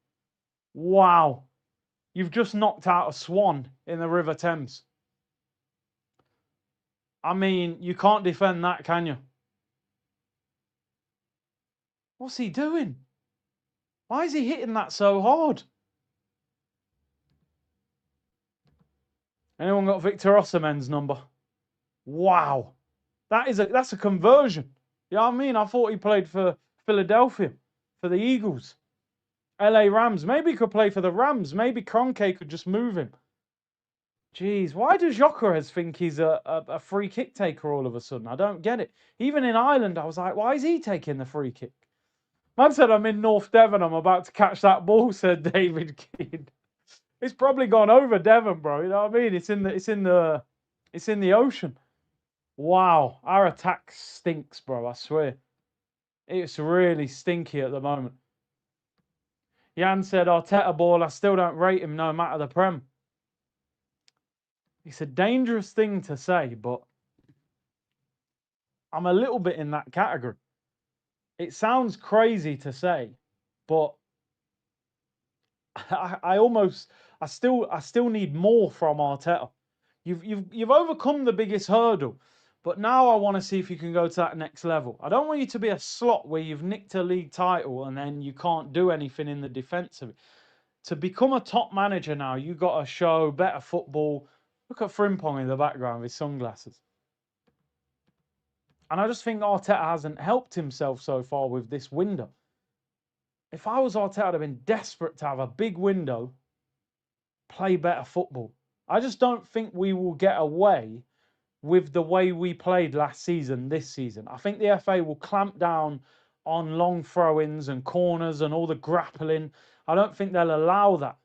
Wow. You've just knocked out a swan in the River Thames. I mean, you can't defend that, can you? What's he doing? Why is he hitting that so hard? Anyone got Victor Osimhen's number? Wow. That's a conversion. You know what I mean? I thought he played for Philadelphia, for the Eagles. LA Rams. Maybe he could play for the Rams. Maybe Kroenke could just move him. Jeez, why does Gyökeres think he's a free kick taker all of a sudden? I don't get it. Even in Ireland, I was like, why is he taking the free kick? Man said, I'm in North Devon. I'm about to catch that ball, said David Keane. It's probably gone over Devon, bro. You know what I mean? It's in the ocean. Wow, our attack stinks, bro. I swear. It's really stinky at the moment. Jan said, Arteta ball, I still don't rate him no matter the Prem. It's a dangerous thing to say, but I'm a little bit in that category. It sounds crazy to say, but I still need more from Arteta. You've overcome the biggest hurdle, but now I want to see if you can go to that next level. I don't want you to be a slot where you've nicked a league title and then you can't do anything in the defence of it. To become a top manager now, you got to show better football. Look at Frimpong in the background with sunglasses. And I just think Arteta hasn't helped himself so far with this window. If I was Arteta, I'd have been desperate to have a big window, play better football. I just don't think we will get away with the way we played last season, this season. I think the FA will clamp down on long throw-ins and corners and all the grappling. I don't think they'll allow that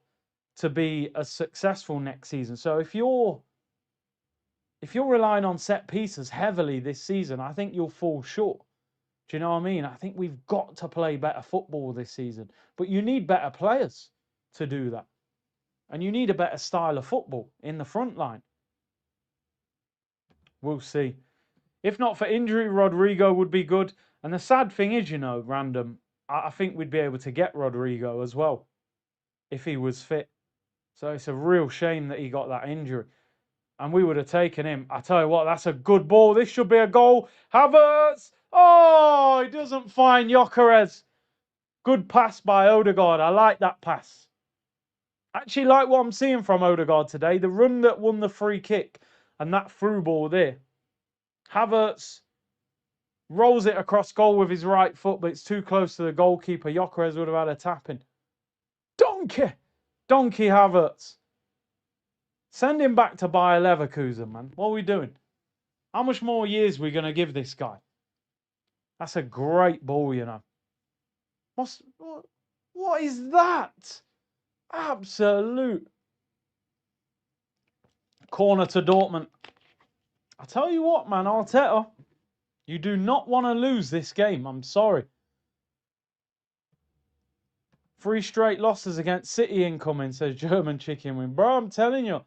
to be as successful next season. So if you're relying on set pieces heavily this season, I think you'll fall short. Do you know what I mean? I think we've got to play better football this season. But you need better players to do that. And you need a better style of football in the front line. We'll see. If not for injury, Rodrigo would be good. And the sad thing is, you know, random, I think we'd be able to get Rodrigo as well if he was fit. So it's a real shame that he got that injury. And we would have taken him. I tell you what, that's a good ball. This should be a goal. Havertz! Oh, he doesn't find Gyökeres. Good pass by Odegaard. I like that pass. Actually like what I'm seeing from Odegaard today. The run that won the free kick and that through ball there. Havertz rolls it across goal with his right foot, but it's too close to the goalkeeper. Gyökeres would have had a tap-in. Donkey Havertz. Send him back to Bayer Leverkusen, man. What are we doing? How much more years are we going to give this guy? That's a great ball, you know. What is that? Absolute. Corner to Dortmund. I tell you what, man, Arteta, you do not want to lose this game. I'm sorry. 3 straight losses against City incoming, says German Chicken Wing. Bro, I'm telling you,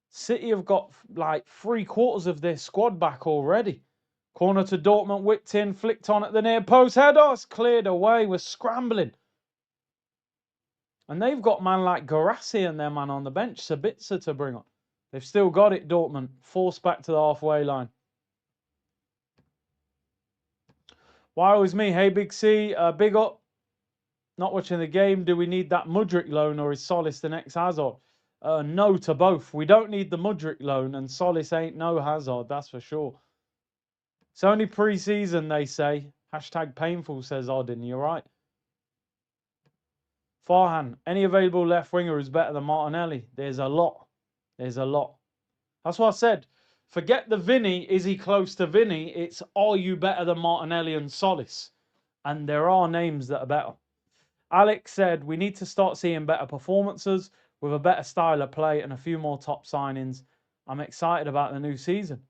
City have got like 3/4 of their squad back already. Corner to Dortmund, whipped in, flicked on at the near post. Header, it's cleared away. We're scrambling. And they've got man like Guirassy and their man on the bench, Sabitzer, to bring on. They've still got it, Dortmund. Forced back to the halfway line. Why always me? Hey, Big C, big up. Not watching the game. Do we need that Mudryk loan or is Solis the next Hazard? No to both. We don't need the Mudryk loan and Solis ain't no Hazard, that's for sure. It's only pre-season, they say. Hashtag painful, says Odin. You're right. Farhan, any available left winger is better than Martinelli. There's a lot. There's a lot. That's what I said. Forget the Vinny, is he close to Vinny? It's, are you better than Martinelli and Solis? And there are names that are better. Alex said, we need to start seeing better performances with a better style of play and a few more top signings. I'm excited about the new season.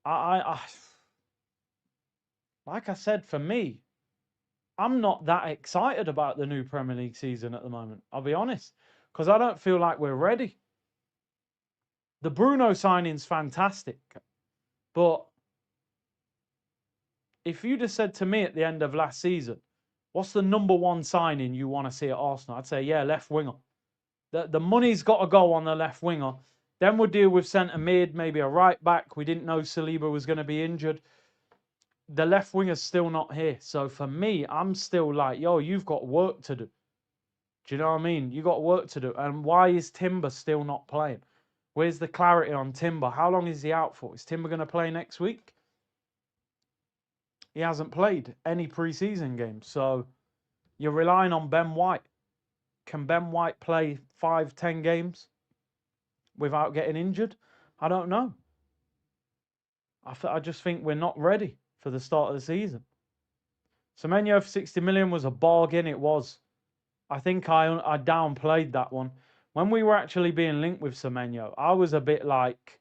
Like I said, for me, I'm not that excited about the new Premier League season at the moment. I'll be honest, because I don't feel like we're ready. The Bruno signing's fantastic, but if you'd have said to me at the end of last season, what's the #1 signing you want to see at Arsenal? I'd say, yeah, left winger. The money's got to go on the left winger. Then we'll deal with centre mid, maybe a right back. We didn't know Saliba was going to be injured. The left winger's still not here. So for me, I'm still like, yo, you've got work to do. Do you know what I mean? You got work to do. And why is Timber still not playing? Where's the clarity on Timber? How long is he out for? Is Timber going to play next week? He hasn't played any preseason games. So you're relying on Ben White. Can Ben White play 5-10 games without getting injured? I don't know. I just think we're not ready for the start of the season. Semenyo for 60 million was a bargain. It was. I think I downplayed that one. When we were actually being linked with Semenyo, I was a bit like,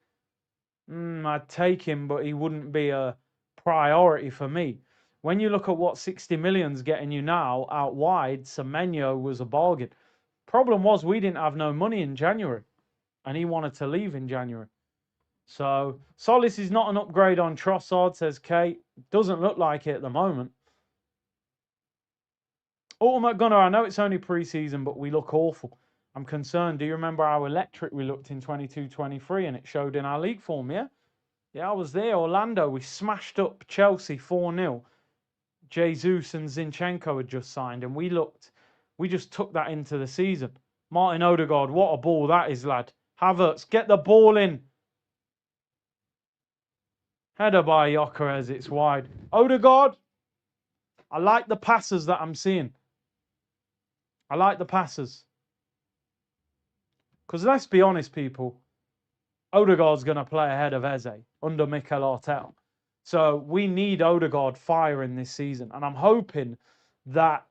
I'd take him, but he wouldn't be a priority for me. When you look at what 60 million's getting you now out wide, Semenyo was a bargain. Problem was we didn't have no money in January, and he wanted to leave in January. So Solis is not an upgrade on Trossard, says Kate. Doesn't look like it at the moment. Ultimate Gunner, I know it's only pre-season, but we look awful. I'm concerned. Do you remember how electric we looked in 22-23 and it showed in our league form, yeah? Yeah, I was there. Orlando, we smashed up Chelsea 4-0. Jesus and Zinchenko had just signed and we just took that into the season. Martin Odegaard, what a ball that is, lad. Havertz, get the ball in. Header by Gyökeres, it's wide. Odegaard, I like the passes that I'm seeing. I like the passes. Because let's be honest, people, Odegaard's going to play ahead of Eze under Mikel Arteta. So we need Odegaard firing this season. And I'm hoping that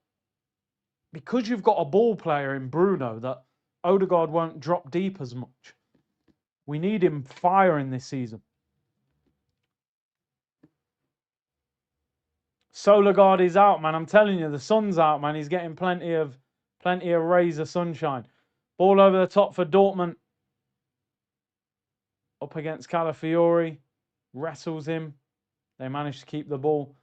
because you've got a ball player in Bruno, that Odegaard won't drop deep as much. We need him firing this season. Solarguard is out, man. I'm telling you, the sun's out, man. He's getting plenty of rays of sunshine. Ball over the top for Dortmund. Up against Calafiori. Wrestles him. They manage to keep the ball.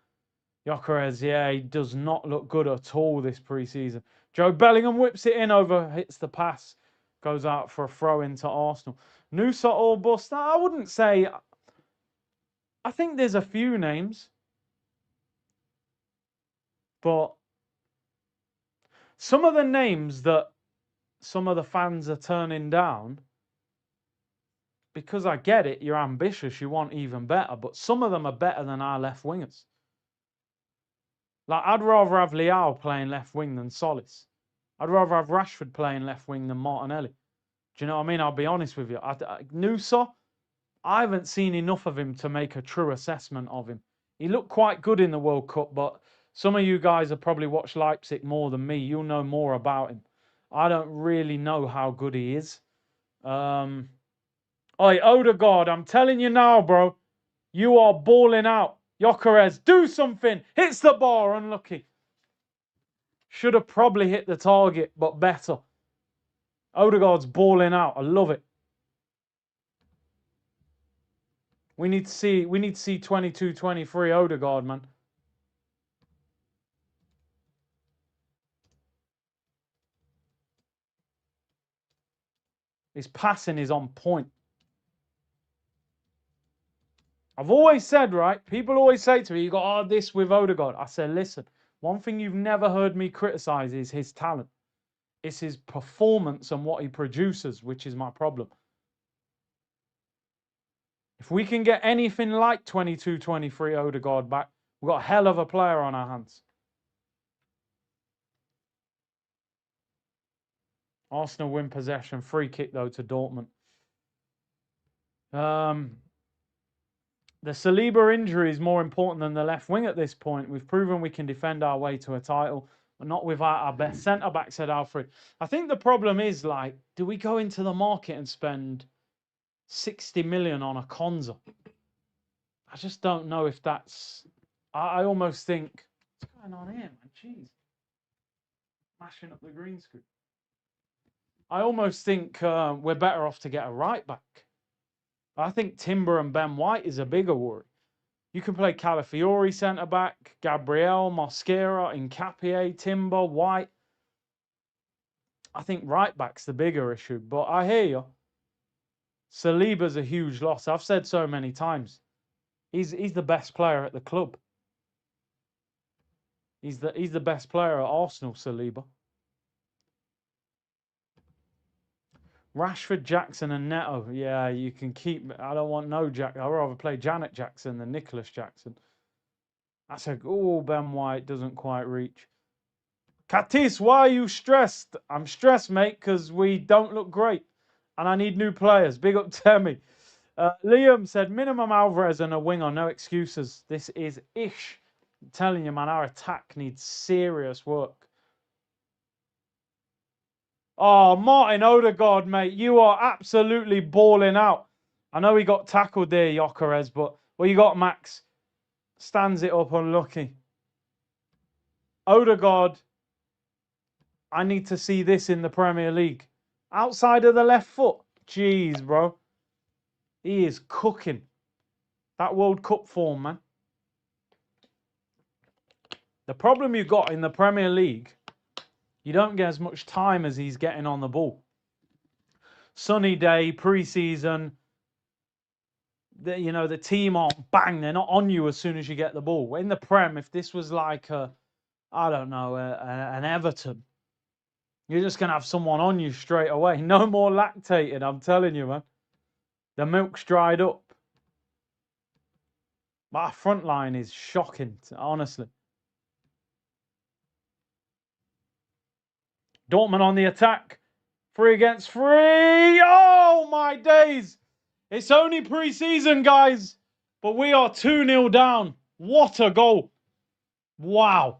Gyökeres, yeah, he does not look good at all this preseason. Joe Bellingham whips it in over, hits the pass. Goes out for a throw into Arsenal. Nusa or bust? I wouldn't say. I think there's a few names. But some of the names that some of the fans are turning down, because I get it, you're ambitious, you want even better, but some of them are better than our left wingers. Like, I'd rather have Leao playing left wing than Solis. I'd rather have Rashford playing left wing than Martinelli. Do you know what I mean? I'll be honest with you. Nusa, I haven't seen enough of him to make a true assessment of him. He looked quite good in the World Cup, but some of you guys have probably watched Leipzig more than me. You'll know more about him. I don't really know how good he is. Oi, Odegaard, I'm telling you now, bro. You are balling out. Gyökeres, do something. Hits the bar, unlucky. Should have probably hit the target, but better. Odegaard's balling out. I love it. We need to see 22-23 Odegaard, man. His passing is on point. I've always said, right, people always say to me, you got this with Odegaard. I said, listen, one thing you've never heard me criticize is his talent. It's his performance and what he produces, which is my problem. If we can get anything like 22-23 Odegaard back, we've got a hell of a player on our hands. Arsenal win possession. Free kick, though, to Dortmund. The Saliba injury is more important than the left wing at this point. We've proven we can defend our way to a title, but not without our best centre-back, said Alfred. I think the problem is, like, do we go into the market and spend 60 million on a Konza? I just don't know if that's... I almost think... What's going on here, man? Jeez. Mashing up the green screen. I almost think we're better off to get a right-back. I think Timber and Ben White is a bigger worry. You can play Calafiori centre-back, Gabriel, Mosquera, Nkapie, Timber, White. I think right-back's the bigger issue, but I hear you. Saliba's a huge loss. I've said so many times. He's the best player at the club. He's the best player at Arsenal, Saliba. Rashford, Jackson, and Neto. Yeah, you can keep. I don't want no Jack. I'd rather play Janet Jackson than Nicholas Jackson. That's a. Oh, Ben White doesn't quite reach. Katis, why are you stressed? I'm stressed, mate, because we don't look great. And I need new players. Big up Temi. Liam said, minimum Alvarez and a winger, no excuses. This is ish. I'm telling you, man, our attack needs serious work. Oh, Martin Odegaard, mate, you are absolutely balling out. I know he got tackled there, Jokeres, but well, you got Max. Stands it up unlucky. Odegaard, I need to see this in the Premier League. Outside of the left foot. Jeez, bro. He is cooking. That World Cup form, man. The problem you've got in the Premier League, you don't get as much time as he's getting on the ball. Sunny day, pre-season, the team aren't bang, they're not on you as soon as you get the ball. In the Prem, if this was like I don't know, an Everton, you're just gonna have someone on you straight away. No more lactating, I'm telling you, man. The milk's dried up. Our front line is shocking, honestly. Dortmund on the attack. 3 against 3. Oh, my days. It's only pre-season, guys. But we are 2-0 down. What a goal. Wow.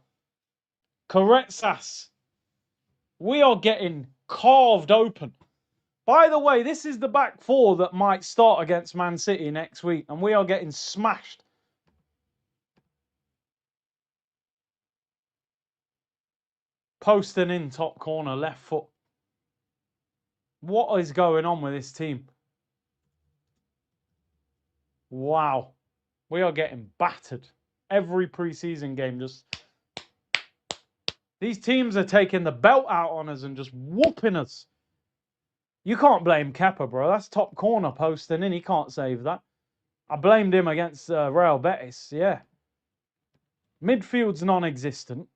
Corretsas. We are getting carved open. By the way, this is the back four that might start against Man City next week. And we are getting smashed. Posting in top corner, left foot. What is going on with this team? Wow. We are getting battered. Every preseason game just... These teams are taking the belt out on us and just whooping us. You can't blame Kepa, bro. That's top corner posting in. He can't save that. I blamed him against Real Betis, yeah. Midfield's non-existent.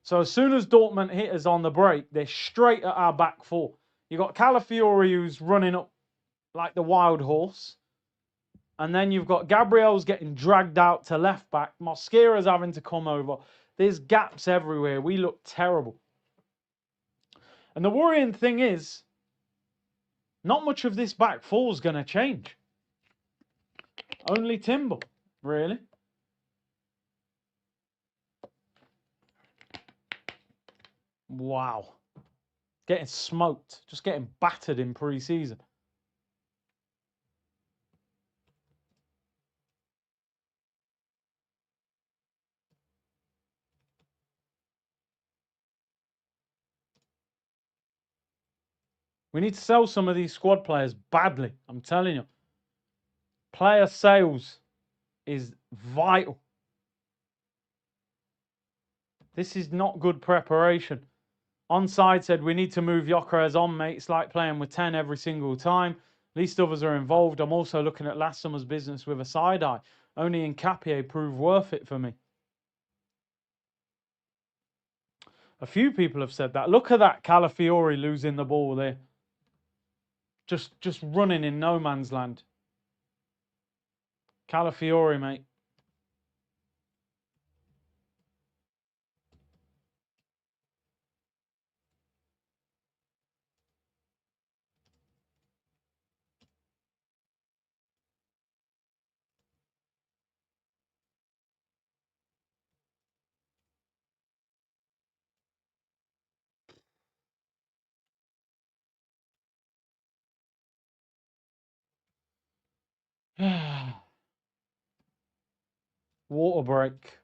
So as soon as Dortmund hit us on the break, they're straight at our back four. You got Calafiori who's running up like the wild horse. And then you've got Gabriel's getting dragged out to left back. Mosquera's having to come over. There's gaps everywhere. We look terrible. And the worrying thing is, not much of this back four is going to change. Only Timber, really. Wow. Getting smoked. Just getting battered in pre-season. We need to sell some of these squad players badly. I'm telling you. Player sales is vital. This is not good preparation. Onside said, we need to move Jokeres on, mate. It's like playing with 10 every single time. Least others are involved. I'm also looking at last summer's business with a side eye. Only Nkapie proved worth it for me. A few people have said that. Look at that Calafiori losing the ball there. Just running in no man's land. Calafiori, mate. Water break.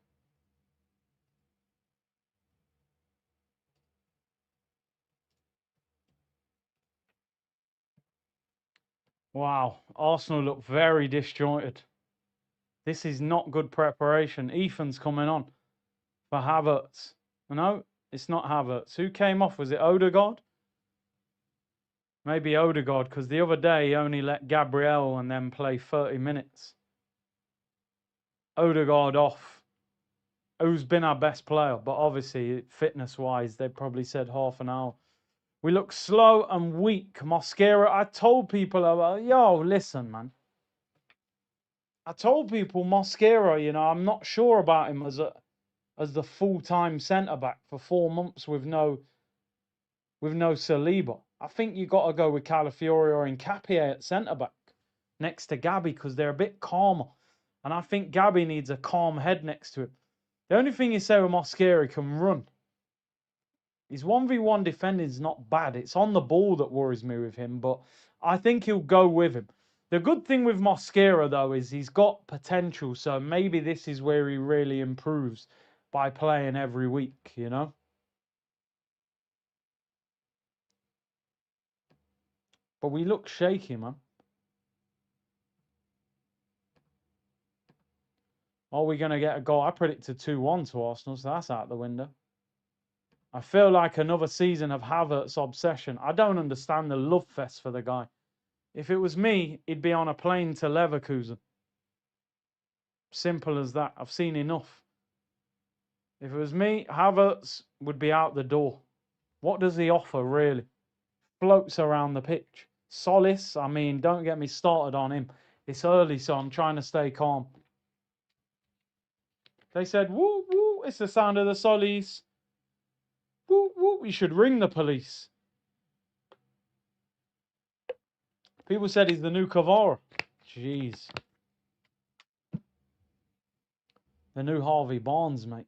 Wow. Arsenal look very disjointed. This is not good preparation. Ethan's coming on for Havertz. No, it's not Havertz. Who came off? Was it Odegaard? Maybe Odegaard, because the other day he only let Gabriel and then play 30 minutes. Odegaard off. Who's been our best player? But obviously, fitness-wise, they probably said half an hour. We look slow and weak. Mosquera, I told people, yo, listen, man. I told people Mosquera, you know, I'm not sure about him as the full-time centre-back for 4 months with no Saliba. I think you got to go with Calafiori or Nkapie at centre-back next to Gabby because they're a bit calmer. And I think Gabby needs a calm head next to him. The only thing you say with Mosquera, he can run. His 1v1 defending is not bad. It's on the ball that worries me with him, but I think he'll go with him. The good thing with Mosquera, though, is he's got potential, so maybe this is where he really improves by playing every week, you know? But we look shaky, man. Are we going to get a goal? I predicted 2-1 to Arsenal, so that's out the window. I feel like another season of Havertz's obsession. I don't understand the love fest for the guy. If it was me, he'd be on a plane to Leverkusen. Simple as that. I've seen enough. If it was me, Havertz would be out the door. What does he offer, really? Floats around the pitch. Solace, I mean, don't get me started on him. It's early, so I'm trying to stay calm. They said, woo, woo, it's the sound of the Solis. Woo, woo, we should ring the police. People said he's the new Kvara. Jeez. The new Harvey Barnes, mate.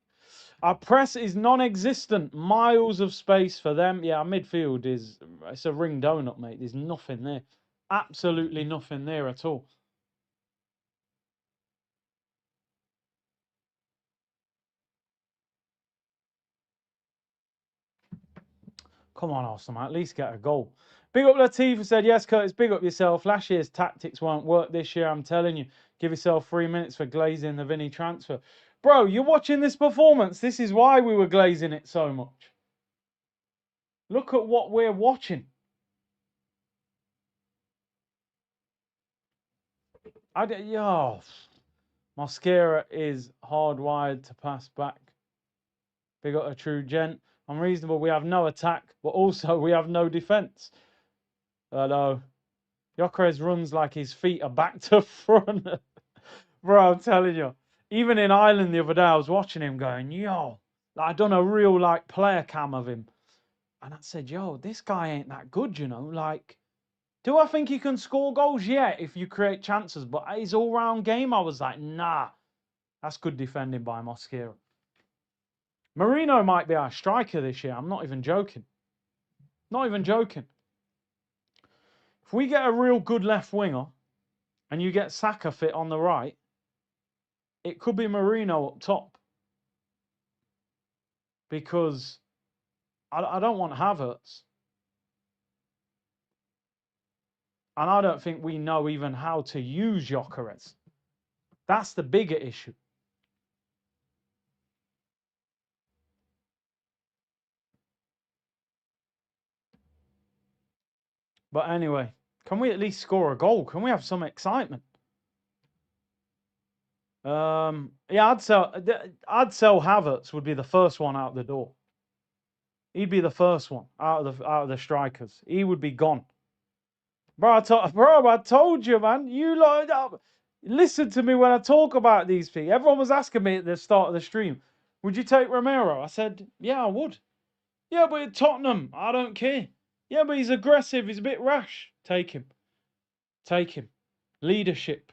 Our press is non-existent. Miles of space for them. Yeah, our midfield it's a ring donut, mate. There's nothing there. Absolutely nothing there at all. Come on, Arsenal, at least get a goal. Big up Latif who said, yes, Curtis, big up yourself. Last year's tactics won't work this year, I'm telling you. Give yourself 3 minutes for glazing the Vinny transfer. Bro, you're watching this performance. This is why we were glazing it so much. Look at what we're watching. Yo, Mosquera is hardwired to pass back. Big up a true gent. Unreasonable, we have no attack, but also we have no defence. Hello. Gyökeres runs like his feet are back to front. Bro, I'm telling you. Even in Ireland the other day, I was watching him going, yo. I done a real, player cam of him. And I said, yo, this guy ain't that good, you know. Do I think he can score goals? Yeah, if you create chances. But his all-round game, I was like, nah. That's good defending by Mosquera. Marino might be our striker this year. I'm not even joking. Not even joking. If we get a real good left winger and you get Saka fit on the right, it could be Marino up top. Because I don't want Havertz. And I don't think we know even how to use Gyökeres. That's the bigger issue. But anyway, can we at least score a goal? Can we have some excitement? Yeah, I'd sell Havertz would be the first one out the door. He'd be the first one out of the strikers. He would be gone. Bro, I told you, man. Listen to me when I talk about these things. Everyone was asking me at the start of the stream, would you take Romero? I said, yeah, I would. Yeah, but at Tottenham, I don't care. Yeah, but he's aggressive. He's a bit rash. Take him. Take him. Leadership.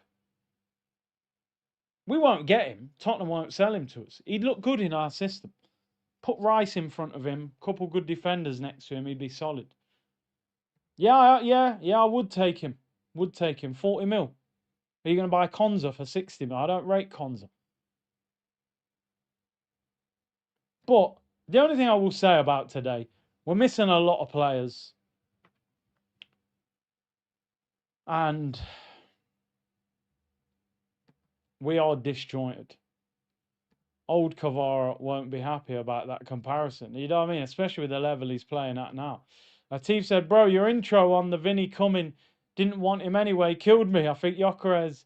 We won't get him. Tottenham won't sell him to us. He'd look good in our system. Put Rice in front of him. Couple good defenders next to him. He'd be solid. Yeah, I would take him. Would take him. 40 mil. Are you going to buy Konza for 60 mil? I don't rate Konza. But the only thing I will say about today, we're missing a lot of players. And we are disjointed. Old Kvara won't be happy about that comparison. You know what I mean? Especially with the level he's playing at now. Latif said, bro, your intro on the Vinny coming, didn't want him anyway, killed me. I think Gyökeres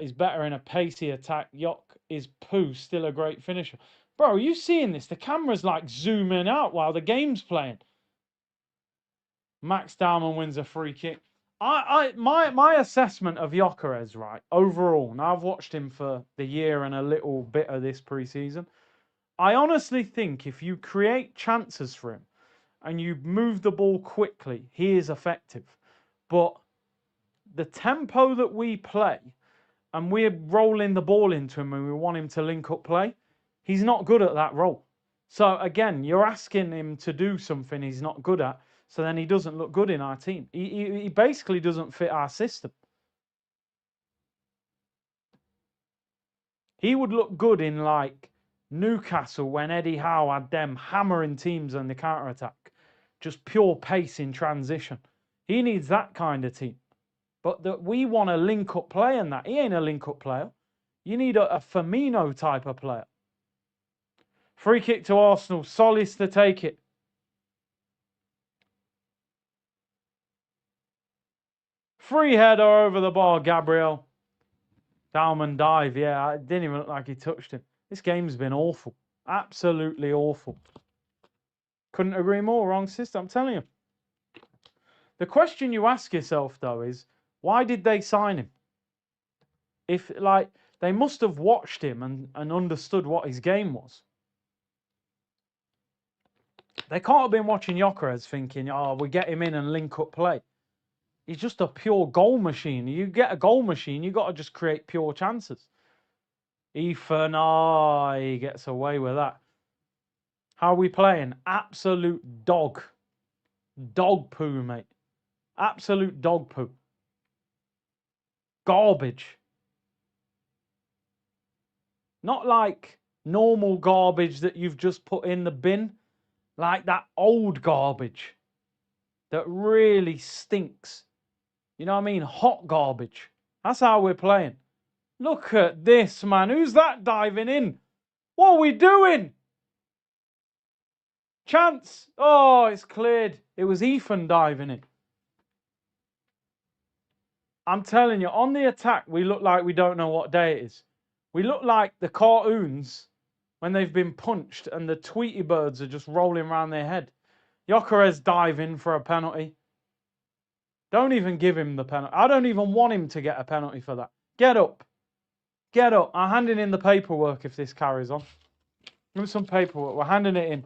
is better in a pacey attack. Yok is poo, still a great finisher. Bro, are you seeing this? The camera's like zooming out while the game's playing. Max Dalman wins a free kick. My assessment of Gyökeres, right, overall, now I've watched him for the year and a little bit of this pre-season. I honestly think if you create chances for him and you move the ball quickly, he is effective. But the tempo that we play, and we're rolling the ball into him and we want him to link up play, he's not good at that role. So again, you're asking him to do something he's not good at, so then he doesn't look good in our team. He basically doesn't fit our system. He would look good in like Newcastle when Eddie Howe had them hammering teams on the counter-attack. Just pure pace in transition. He needs that kind of team. But that we want a link-up player and that. He ain't a link-up player. You need a Firmino type of player. Free kick to Arsenal. Solis to take it. Free header over the bar, Gabriel. Dalman dive. Yeah, it didn't even look like he touched him. This game's been awful. Absolutely awful. Couldn't agree more. Wrong system, I'm telling you. The question you ask yourself, though, is why did they sign him? If, like, they must have watched him and understood what his game was. They can't have been watching Gyökeres thinking, oh, we get him in and link up play. He's just a pure goal machine. You get a goal machine, you got to just create pure chances. Ethan, he gets away with that. How are we playing? Absolute dog. Dog poo, mate. Absolute dog poo. Garbage. Not like normal garbage that you've just put in the bin. Like that old garbage that really stinks. You know what I mean? Hot garbage. That's how we're playing. Look at this, man. Who's that diving in? What are we doing? Chance. Oh, it's cleared. It was Ethan diving in. I'm telling you, on the attack, we look like we don't know what day it is. We look like the cartoons when they've been punched and the Tweety birds are just rolling around their head. Gyökeres diving for a penalty. Don't even give him the penalty. I don't even want him to get a penalty for that. Get up. Get up. I'm handing in the paperwork if this carries on. Give me some paperwork. We're handing it in.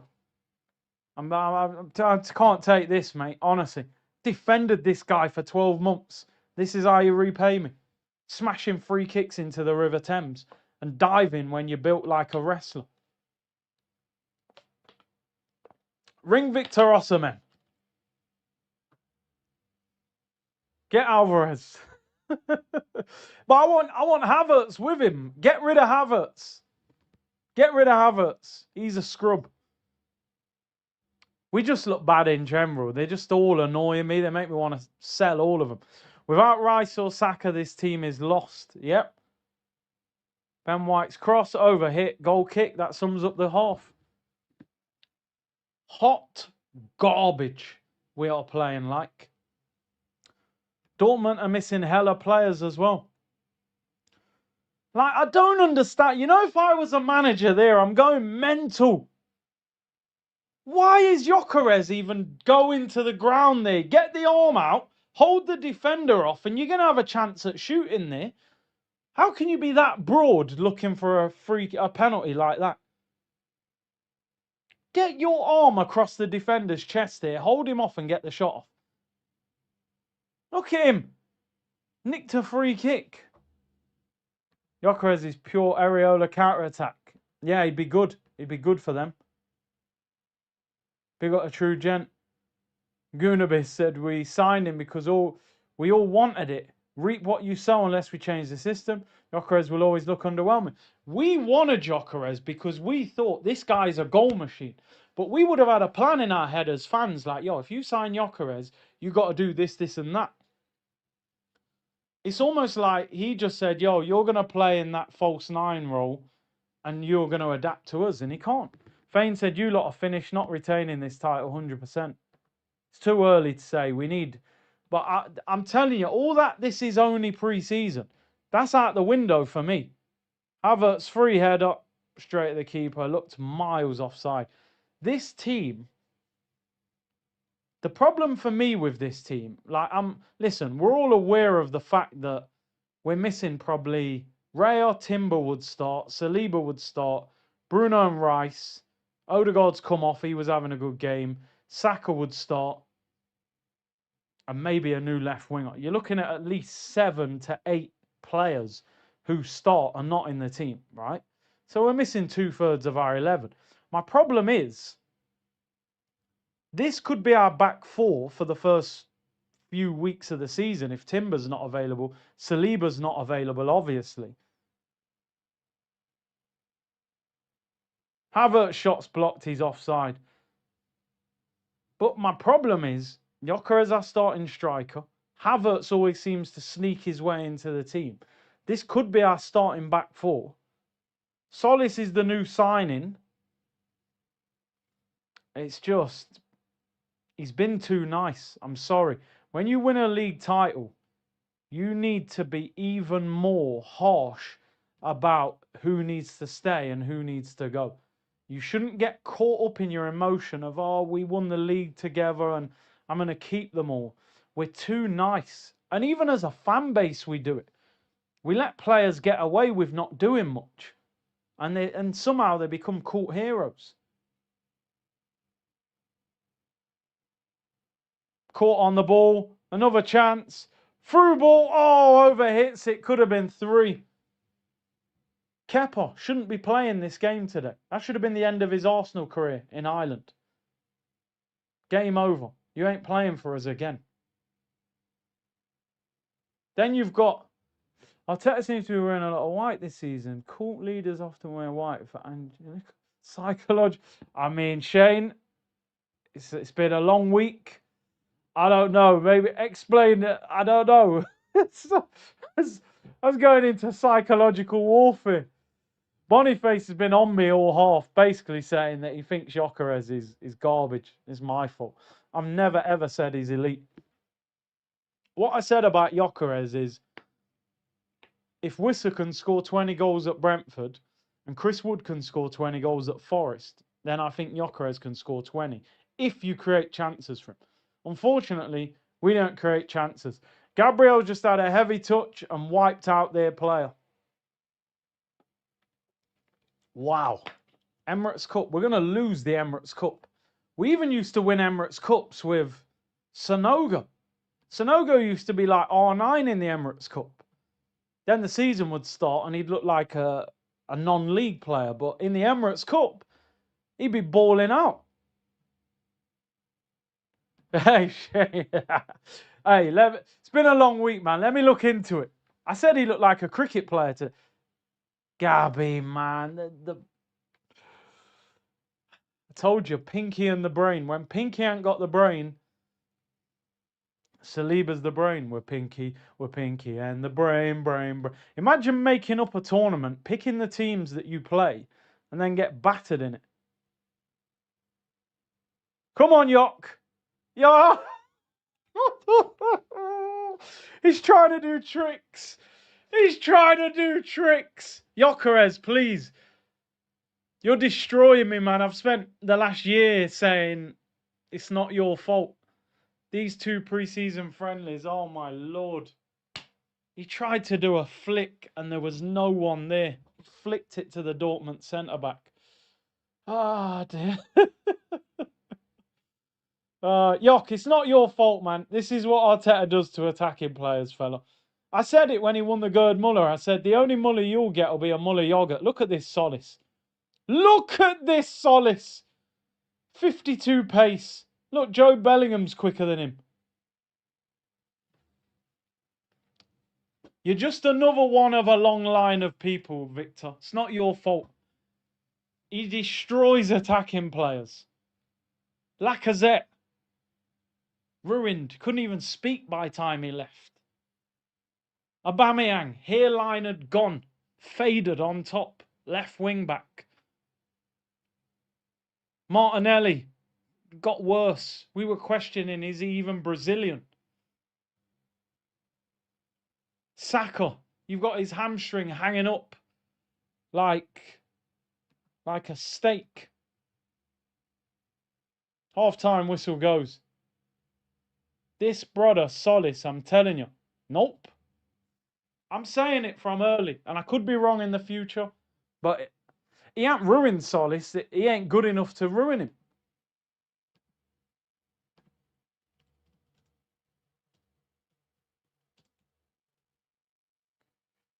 I can't take this, mate. Honestly. Defended this guy for 12 months. This is how you repay me. Smashing free kicks into the River Thames and diving when you're built like a wrestler. Ring Victor Osimhen. Get Alvarez. But I want Havertz with him. Get rid of Havertz. Get rid of Havertz. He's a scrub. We just look bad in general. They just all annoy me. They make me want to sell all of them. Without Rice or Saka, this team is lost. Yep. Ben White's cross, over hit, goal kick. That sums up the half. Hot garbage we are playing like. Dortmund are missing hella players as well. Like, I don't understand. You know, if I was a manager there, I'm going mental. Why is Gyökeres even going to the ground there? Get the arm out, hold the defender off, and you're going to have a chance at shooting there. How can you be that broad looking for a penalty like that? Get your arm across the defender's chest here, hold him off and get the shot off. Look at him. Nicked a free kick. Gyökeres is pure Areola counter-attack. Yeah, he'd be good. He'd be good for them. Big up a true gent. Gunabis said we signed him because we all wanted it. Reap what you sow unless we change the system. Gyökeres will always look underwhelming. We wanted Gyökeres because we thought this guy's a goal machine. But we would have had a plan in our head as fans like, yo, if you sign Gyökeres, you got to do this, this and that. It's almost like he just said, yo, you're going to play in that false nine role and you're going to adapt to us. And he can't. Fane said, you lot are finished not retaining this title 100%. It's too early to say. We need... But I'm telling you, all that, this is only pre-season. That's out the window for me. Havertz, free header, straight at the keeper. Looked miles offside. This team The problem for me with this team, like listen, we're all aware of the fact that we're missing probably Raya, Timber would start, Saliba would start, Bruno and Rice, Odegaard's come off, he was having a good game, Saka would start, and maybe a new left winger. You're looking at least 7 to 8 players who start and not in the team, right? So we're missing 2/3 of our 11. My problem is, this could be our back four for the first few weeks of the season if Timber's not available, Saliba's not available, obviously. Havertz shot's blocked, he's offside. But my problem is, Gyökeres our starting striker. Havertz always seems to sneak his way into the team. This could be our starting back four. Solis is the new signing. It's just, he's been too nice. I'm sorry. When you win a league title, you need to be even more harsh about who needs to stay and who needs to go. You shouldn't get caught up in your emotion of, oh, we won the league together and I'm going to keep them all. We're too nice. And even as a fan base, we do it. We let players get away with not doing much. And somehow they become cult heroes. Caught on the ball. Another chance. Through ball. Oh, overhits. It could have been 3. Kepa shouldn't be playing this game today. That should have been the end of his Arsenal career in Ireland. Game over. You ain't playing for us again. Then you've got... Arteta seems to be wearing a lot of white this season. Cult leaders often wear white for psychology. I mean, Shane, it's been a long week. I don't know. Maybe explain it. I don't know. I was going into psychological warfare. Boniface has been on me all half, basically saying that he thinks Gyökeres is garbage. It's my fault. I've never, ever said he's elite. What I said about Gyökeres is, if Wissa can score 20 goals at Brentford and Chris Wood can score 20 goals at Forest, then I think Gyökeres can score 20 if you create chances for him. Unfortunately, we don't create chances. Gabriel just had a heavy touch and wiped out their player. Wow. Emirates Cup. We're going to lose the Emirates Cup. We even used to win Emirates Cups with Sonogo. Sonogo used to be like R9 in the Emirates Cup. Then the season would start and he'd look like a non-league player. But in the Emirates Cup, he'd be balling out. Hey, hey, it's been a long week, man. Let me look into it. I said he looked like a cricket player to Gabby, man. I told you, Pinky and the brain. When Pinky ain't got the brain, Saliba's the brain. We're Pinky and the brain. Imagine making up a tournament, picking the teams that you play, and then get battered in it. Come on, Yok. Yeah. He's trying to do tricks. He's trying to do tricks. Gyökeres, please. You're destroying me, man. I've spent the last year saying it's not your fault. These 2 pre-season friendlies, oh my lord. He tried to do a flick and there was no one there. Flicked it to the Dortmund centre-back. Ah, dear. Yok, it's not your fault, man. This is what Arteta does to attacking players, fella. I said it when he won the Gerd Muller. I said, the only Muller you'll get will be a Muller yogurt. Look at this Solis. Look at this Solis. 52 pace. Look, Joe Bellingham's quicker than him. You're just another one of a long line of people, Victor. It's not your fault. He destroys attacking players. Lacazette. Ruined. Couldn't even speak by the time he left. Aubameyang. Hairline had gone. Faded on top. Left wing back. Martinelli. Got worse. We were questioning, is he even Brazilian? Saka. You've got his hamstring hanging up like a steak. Half-time whistle goes. This brother Solis, I'm telling you. Nope. I'm saying it from early, and I could be wrong in the future, but he ain't ruined Solis. He ain't good enough to ruin him.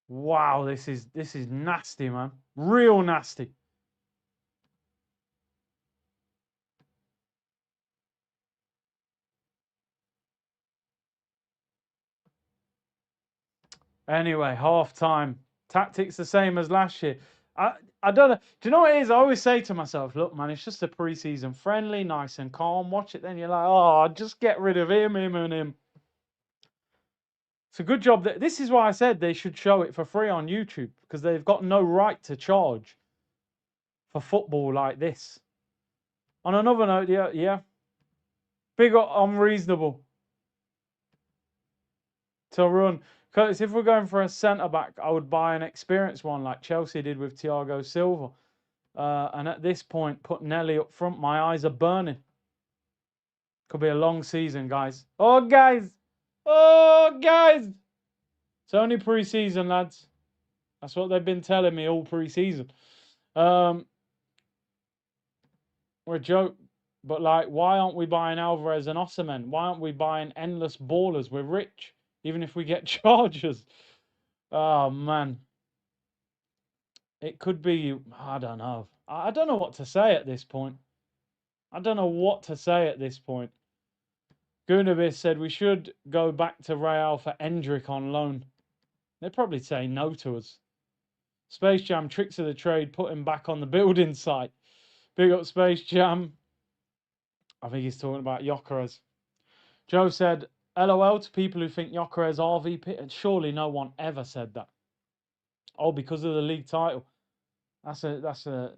Wow, this is nasty, man. Real nasty. Anyway, half time. Tactics the same as last year. I don't know. Do you know what it is? I always say to myself, look, man, it's just a pre-season friendly, nice and calm. Watch it, then you're like, oh, just get rid of him, and him. It's a good job that this is why I said they should show it for free on YouTube, because they've got no right to charge for football like this. On another note, yeah. Big unreasonable to run. Curtis, if we're going for a centre back, I would buy an experienced one like Chelsea did with Thiago Silva. And at this point, put Nelly up front. My eyes are burning. Could be a long season, guys. Oh, guys. Oh, guys. It's only pre-season, lads. That's what they've been telling me all pre-season. We're a joke. But, like, why aren't we buying Alvarez and Osimhen? Why aren't we buying endless ballers? We're rich, even if we get charges. Oh, man. It could be, I don't know. I don't know what to say at this point. I don't know what to say at this point. Gunabis said we should go back to Real for Endrick on loan. They'd probably say no to us. Space Jam, tricks of the trade, put him back on the building site. Big up Space Jam. I think he's talking about Gyökeres. Joe said, LOL to people who think Gyökeres RVP. And surely no one ever said that. Oh, because of the league title. That's a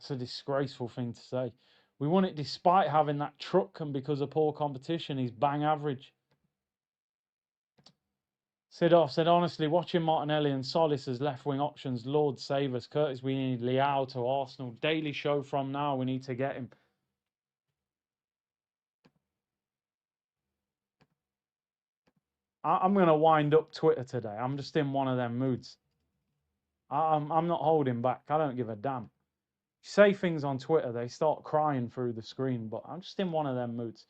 disgraceful thing to say. We won it despite having that truck, and because of poor competition, he's bang average. Sidoff said, honestly, watching Martinelli and Solis as left-wing options, Lord save us. Curtis, we need Leao to Arsenal. Daily show from now, we need to get him. I'm going to wind up Twitter today. I'm just in one of them moods. I'm not holding back. I don't give a damn. You say things on Twitter, they start crying through the screen, but I'm just in one of them moods.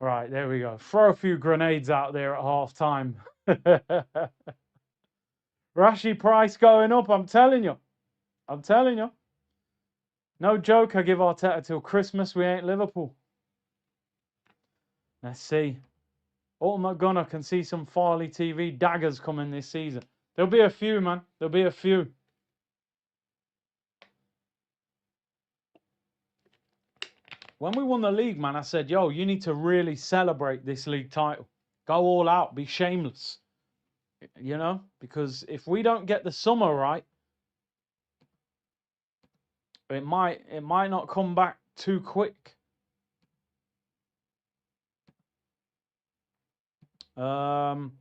Right, there we go. Throw a few grenades out there at half time. Rashi price going up, I'm telling you. I'm telling you. No joke, I give Arteta till Christmas. We ain't Liverpool. Let's see. Ultimate Gunner can see some Farley TV daggers coming this season. There'll be a few, man. There'll be a few. When we won the league, man, I said, yo, you need to really celebrate this league title. Go all out. Be shameless. You know? Because if we don't get the summer right, it might not come back too quick. Wanting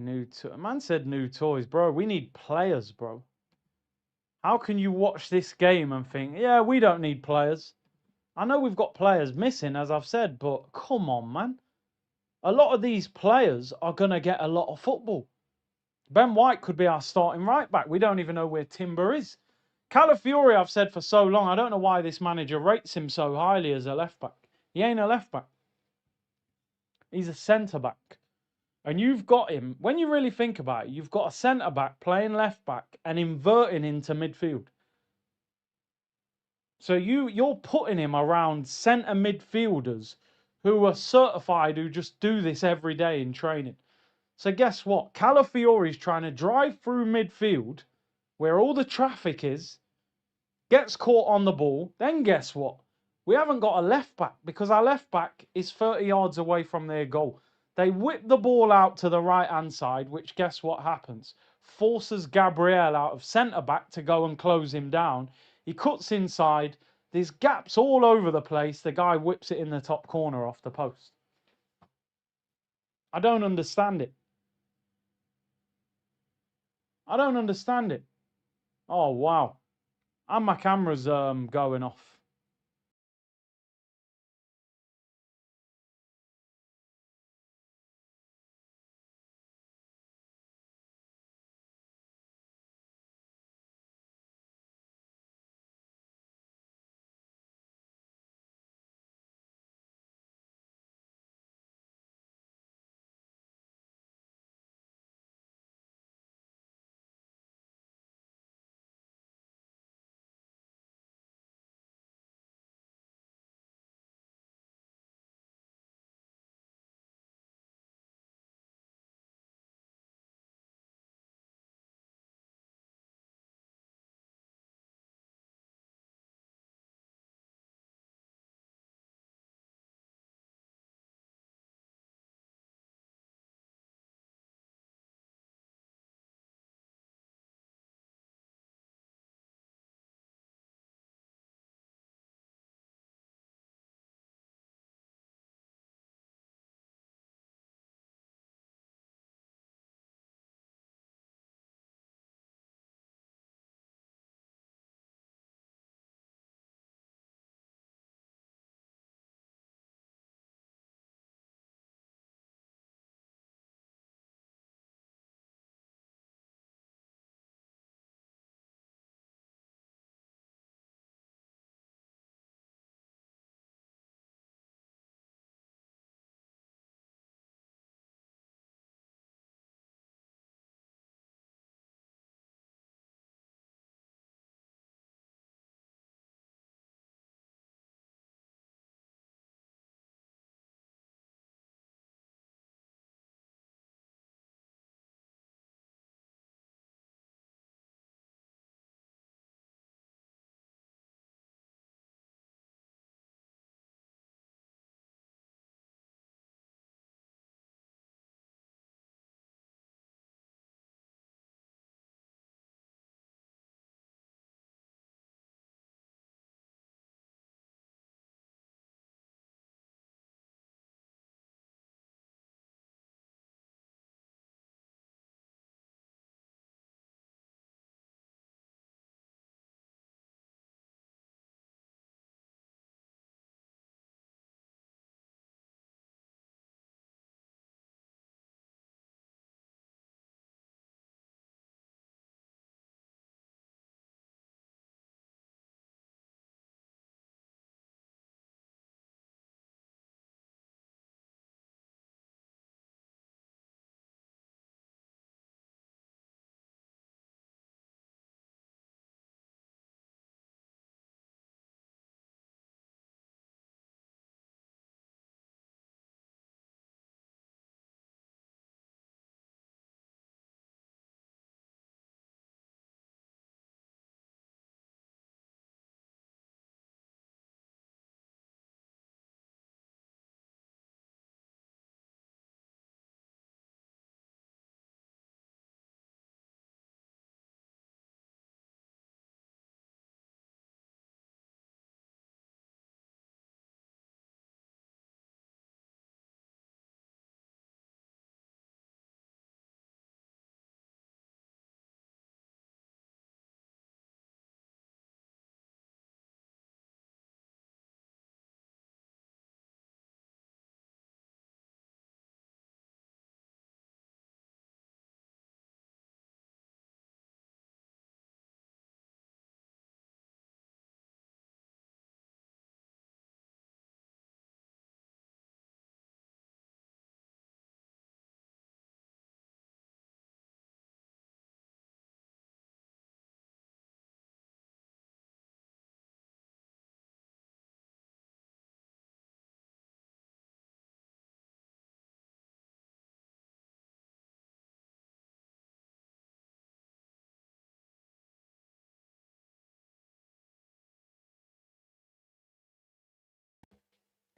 new toys. Man said new toys, bro. We need players, bro. How can you watch this game and think, yeah, we don't need players? I know we've got players missing, as I've said, but come on, man. A lot of these players are going to get a lot of football. Ben White could be our starting right back. We don't even know where Timber is. Calafiori, I've said for so long, I don't know why this manager rates him so highly as a left back. He ain't a left back. He's a centre back. And you've got him, when you really think about it, you've got a centre back playing left back and inverting into midfield. So you're putting him around centre midfielders who are certified, who just do this every day in training. So guess what? Calafiori's trying to drive through midfield where all the traffic is, gets caught on the ball. Then guess what? We haven't got a left back because our left back is 30 yards away from their goal. They whip the ball out to the right-hand side, which guess what happens? Forces Gabriel out of centre-back to go and close him down. He cuts inside. There's gaps all over the place. The guy whips it in the top corner off the post. I don't understand it. I don't understand it. Oh, wow. And my camera's going off.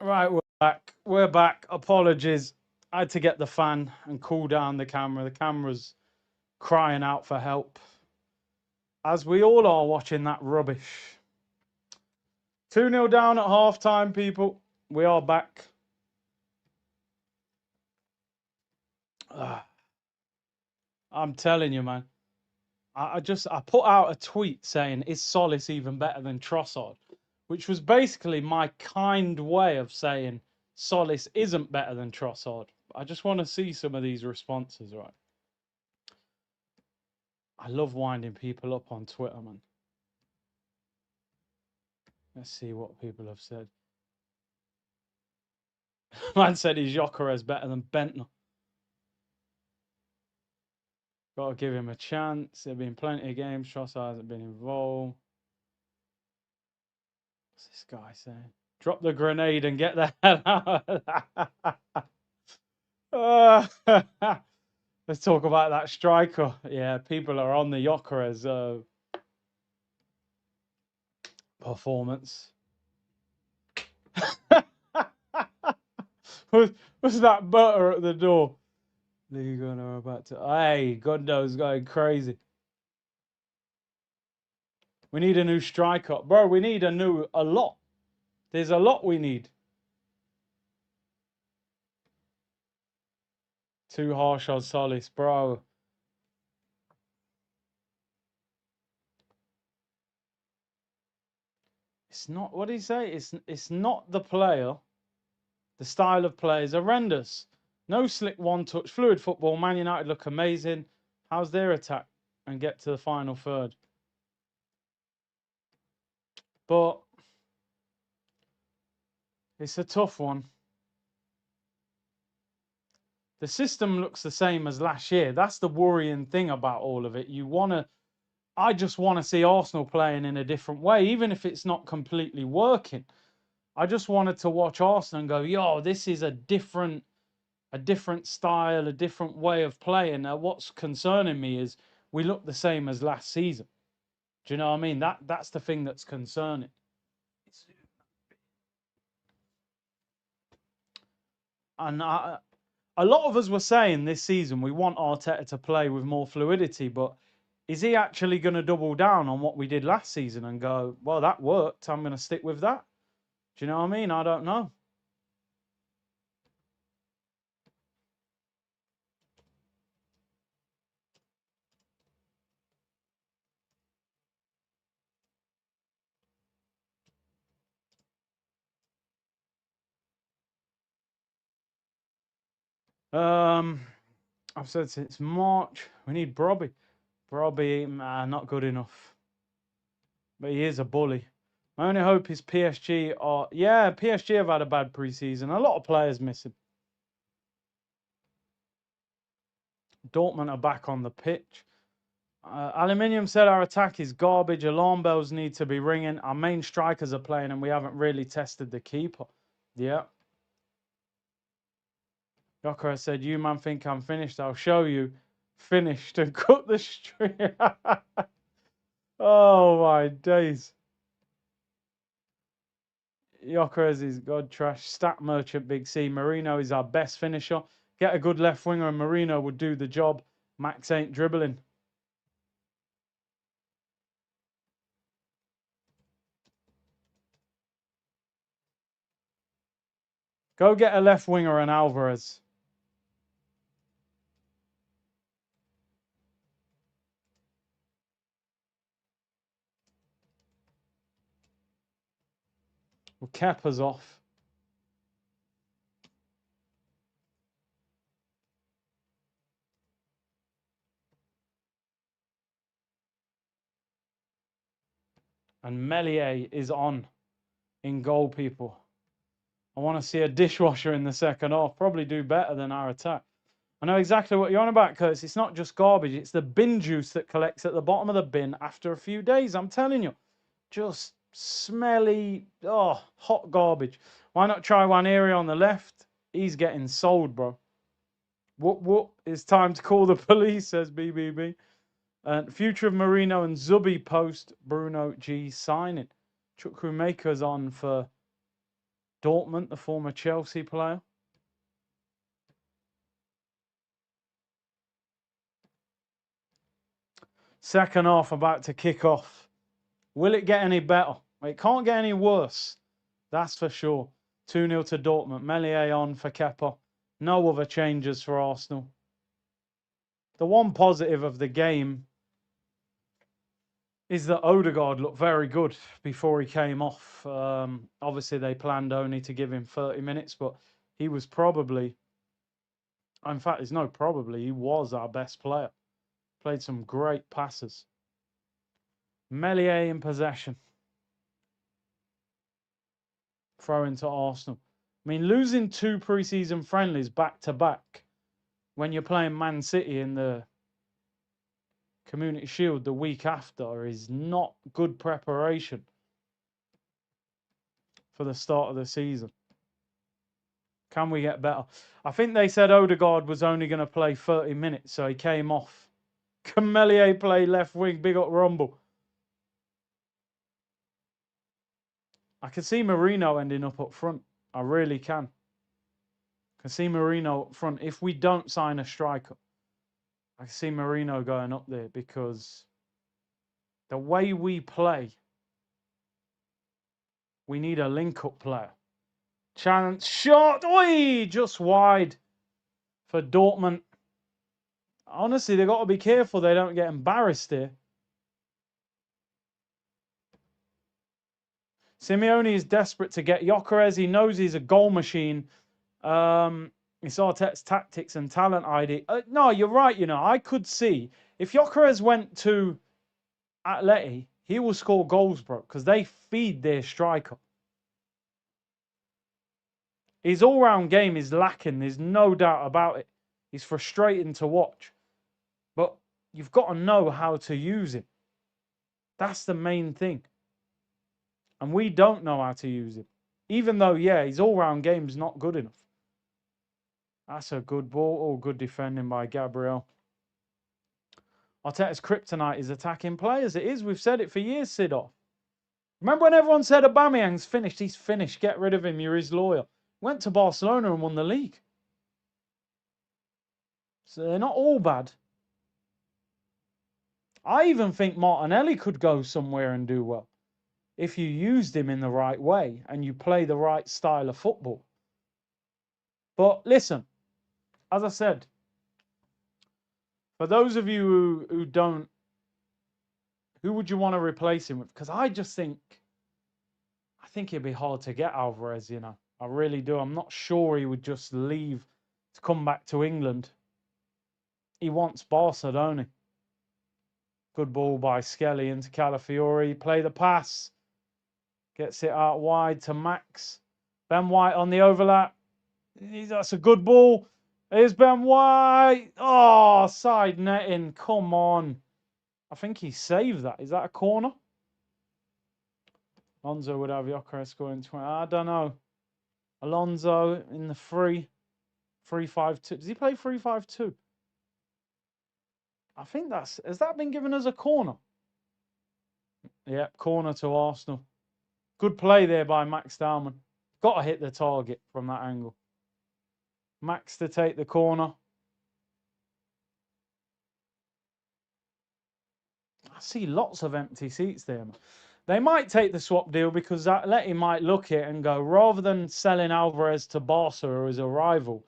Right, we're back. We're back. Apologies. I had to get the fan and cool down the camera. The camera's crying out for help. As we all are watching that rubbish. 2-0 down at half-time, people. We are back. I'm telling you, man. I put out a tweet saying, is Solis even better than Trossard? Which was basically my kind way of saying Solis isn't better than Trossard. I just want to see some of these responses, right? I love winding people up on Twitter, man. Let's see what people have said. Man said his Gyökeres better than Bentner. Got to give him a chance. There have been plenty of games. Trossard hasn't been involved. What's this guy saying? Drop the grenade and get the hell out. Let's talk about that striker. Yeah, people are on the Gyökeres performance. was that butter at the door? Liga are about to. Hey, Gundo's going crazy. We need a new striker, bro. We need a lot. There's a lot we need. Too harsh on Solis, bro. It's not. What did he say? It's not the player. The style of play is horrendous. No slick one-touch, fluid football. Man United look amazing. How's their attack and get to the final third? But it's a tough one. The system looks the same as last year. That's the worrying thing about all of it. I just want to see Arsenal playing in a different way, even if it's not completely working. I just wanted to watch Arsenal and go, yo, this is a different style, a different way of playing. Now, what's concerning me is we look the same as last season. Do you know what I mean? That's the thing that's concerning. And a lot of us were saying this season we want Arteta to play with more fluidity, but is he actually going to double down on what we did last season and go, well, that worked, I'm going to stick with that? Do you know what I mean? I don't know. I've said since March, we need Brobby. Brobby, not good enough. But he is a bully. My only hope is PSG are... Yeah, PSG have had a bad pre-season. A lot of players missing. Dortmund are back on the pitch. Aluminium said our attack is garbage. Alarm bells need to be ringing. Our main strikers are playing and we haven't really tested the keeper. Yeah. Gyökeres said, you man think I'm finished. I'll show you. Finished and cut the string. Oh my days. Gyökeres is god trash. Stat merchant Big C. Marino is our best finisher. Get a good left winger and Marino would do the job. Max ain't dribbling. Go get a left winger and Alvarez. Well, Kepa's off. And Melier is on in goal, people. I want to see a dishwasher in the second half. Probably do better than our attack. I know exactly what you're on about, Curtis. It's not just garbage. It's the bin juice that collects at the bottom of the bin after a few days. I'm telling you. Just smelly, hot garbage. Why not try Waneri on the left? He's getting sold, bro. Whoop. It's time to call the police, says BBB. Future of Marino and Zubi post Bruno G signing. Chukwuemeka's on for Dortmund, the former Chelsea player. Second half about to kick off. Will it get any better? It can't get any worse. That's for sure. 2-0 to Dortmund. Meslier on for Kepa. No other changes for Arsenal. The one positive of the game is that Odegaard looked very good before he came off. Obviously, they planned only to give him 30 minutes, but he was probably, in fact, there's no probably, he was our best player. Played some great passes. Meslier in possession. Throw into Arsenal. I mean, losing 2 pre-season friendlies back to back when you're playing Man City in the Community Shield the week after is not good preparation for the start of the season. Can we get better? I think they said Odegaard was only going to play 30 minutes, so he came off. Can Meslier play left wing? Big up Rumble. I can see Marino ending up front. I really can. I can see Marino up front. If we don't sign a striker, I can see Marino going up there because the way we play, we need a link-up player. Chance shot. Oi! Just wide for Dortmund. Honestly, they've got to be careful they don't get embarrassed here. Simeone is desperate to get Gyökeres. He knows he's a goal machine. It's Arteta's tactics and talent ID. No, you're right. You know, I could see if Gyökeres went to Atleti, he will score goals, bro, because they feed their striker. His all-round game is lacking. There's no doubt about it. He's frustrating to watch. But you've got to know how to use him. That's the main thing. And we don't know how to use him. Even though, yeah, his all-round game's not good enough. That's a good ball. All good defending by Gabriel. Arteta's kryptonite is attacking players. It is. We've said it for years, Sidorf. Remember when everyone said Aubameyang's finished? He's finished. Get rid of him. You're his lawyer. Went to Barcelona and won the league. So they're not all bad. I even think Martinelli could go somewhere and do well if you used him in the right way and you play the right style of football. But listen, as I said, for those of you who don't, who would you want to replace him with? Because I think it'd be hard to get Alvarez, you know. I really do. I'm not sure he would just leave to come back to England. He wants Barca, don't he? Good ball by Skelly into Calafiori. Play the pass. Gets it out wide to Max. Ben White on the overlap. That's a good ball. Here's Ben White. Oh, side netting. Come on. I think he saved that. Is that a corner? Alonso would have Gyökeres scoring 20. I don't know. Alonso in the 3-5-2. Does he play 3-5-2? I think has that been given as a corner? Yep, corner to Arsenal. Good play there by Max Dalman. Got to hit the target from that angle. Max to take the corner. I see lots of empty seats there. They might take the swap deal because Atleti might look at it and go, rather than selling Alvarez to Barca as a rival,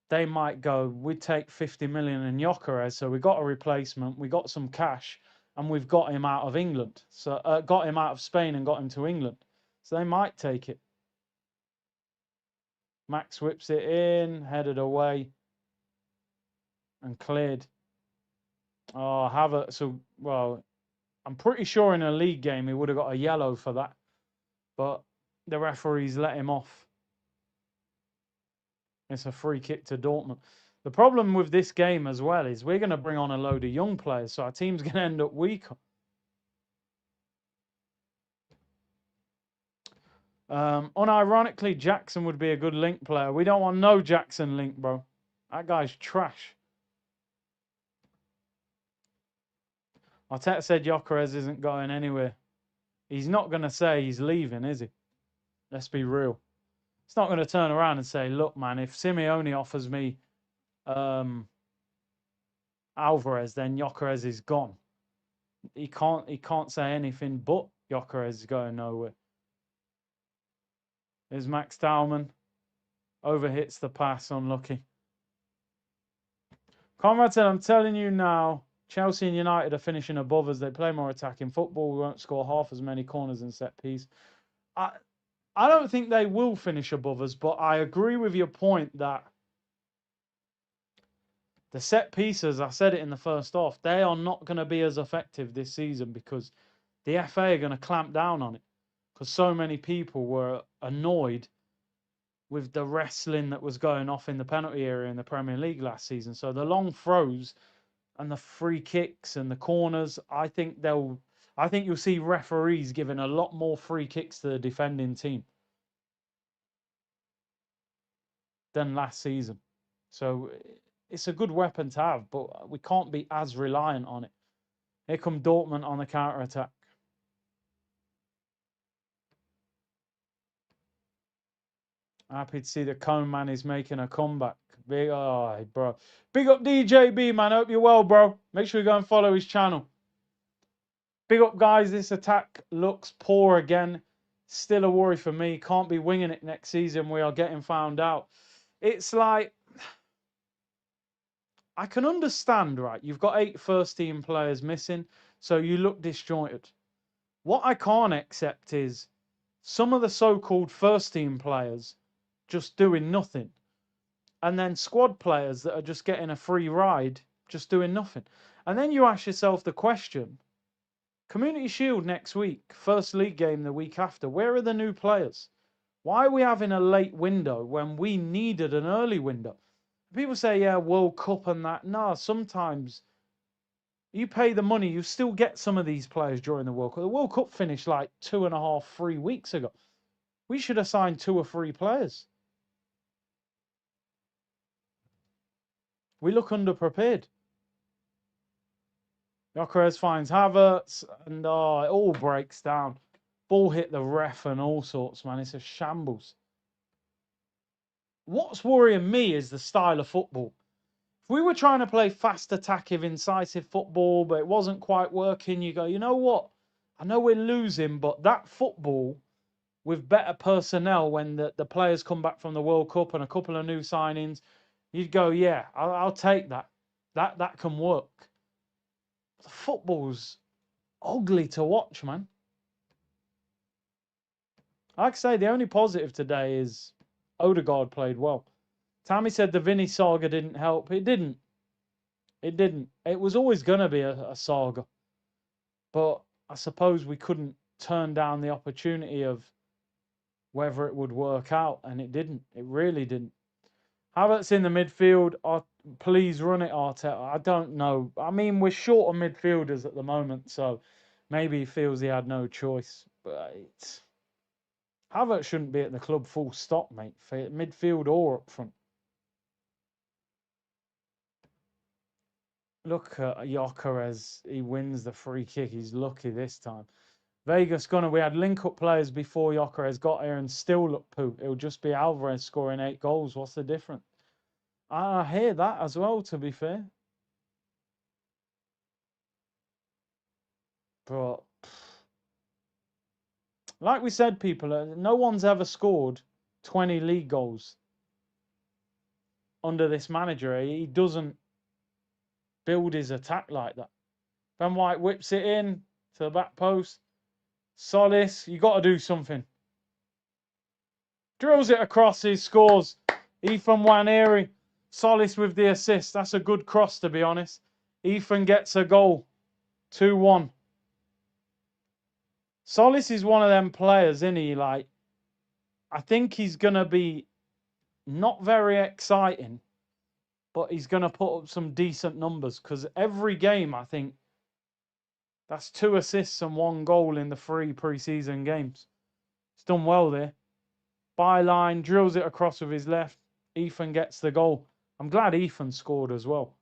they might go, we take 50 million in Gyökeres, so we got a replacement, we got some cash, and we've got him out of England. So got him out of Spain and got him to England. So they might take it. Max whips it in, headed away, and cleared. Oh, Havertz. So, well, I'm pretty sure in a league game he would have got a yellow for that. But the referees let him off. It's a free kick to Dortmund. The problem with this game as well is we're going to bring on a load of young players, so our team's going to end up weaker. Unironically, Jackson would be a good link player. We don't want no Jackson link, bro. That guy's trash. Arteta said Gyökeres isn't going anywhere. He's not going to say he's leaving, is he? Let's be real. It's not going to turn around and say, look, man, if Simeone offers me Alvarez, then Gyökeres is gone. He can't say anything but Gyökeres is going nowhere. There's Max Dowman. Overhits the pass, unlucky. Conrad said, I'm telling you now, Chelsea and United are finishing above us. They play more attacking football. We won't score half as many corners and set piece. I don't think they will finish above us, but I agree with your point that the set pieces, I said it in the first half, they are not going to be as effective this season because the FA are going to clamp down on it because so many people were annoyed with the wrestling that was going off in the penalty area in the Premier League last season. So the long throws and the free kicks and the corners, I think you'll see referees giving a lot more free kicks to the defending team than last season. So it's a good weapon to have, but we can't be as reliant on it. Here come Dortmund on the counter attack. Happy to see the Cone Man is making a comeback. Big, oh, bro. Big up DJB, man. Hope you're well, bro. Make sure you go and follow his channel. Big up, guys. This attack looks poor again. Still a worry for me. Can't be winging it next season. We are getting found out. It's like, I can understand, right? You've got 8 first-team players missing, so you look disjointed. What I can't accept is some of the so-called first-team players just doing nothing. And then squad players that are just getting a free ride, just doing nothing. And then you ask yourself the question, Community Shield next week, first league game the week after, where are the new players? Why are we having a late window when we needed an early window? People say, yeah, World Cup and that. No, sometimes you pay the money, you still get some of these players during the World Cup. The World Cup finished like 2.5, 3 weeks ago. We should have signed 2 or 3 players. We look underprepared. Gyökeres finds Havertz, and it all breaks down. Ball hit the ref and all sorts, man. It's a shambles. What's worrying me is the style of football. If we were trying to play fast, attacking, incisive football, but it wasn't quite working, you go, you know what? I know we're losing, but that football with better personnel when the players come back from the World Cup and a couple of new signings, you'd go, yeah, I'll take that. That can work. The football's ugly to watch, man. Like I say, the only positive today is Odegaard played well. Tammy said the Vinny saga didn't help. It didn't. It didn't. It was always going to be a saga. But I suppose we couldn't turn down the opportunity of whether it would work out, and it didn't. It really didn't. Havertz in the midfield. Please run it, Arteta. I don't know. I mean, we're short of midfielders at the moment, so maybe he feels he had no choice. But Havertz shouldn't be at the club full stop, mate. For midfield or up front. Look at Gyökeres. He wins the free kick. He's lucky this time. Vegas Gunner, we had link-up players before Gyökeres got here and still look poo. It'll just be Alvarez scoring 8 goals. What's the difference? I hear that as well, to be fair. But, like we said, people, no one's ever scored 20 league goals under this manager. He doesn't build his attack like that. Ben White whips it in to the back post. Solis, you got to do something. Drills it across, he scores. Ethan Nwaneri. Solis with the assist. That's a good cross, to be honest. Ethan gets a goal. 2-1. Solis is one of them players, isn't he? Like, I think he's going to be not very exciting, but he's going to put up some decent numbers because every game, I think, that's 2 assists and 1 goal in the 3 pre-season games. He's done well there. Byline, drills it across with his left. Ethan gets the goal. I'm glad Ethan scored as well.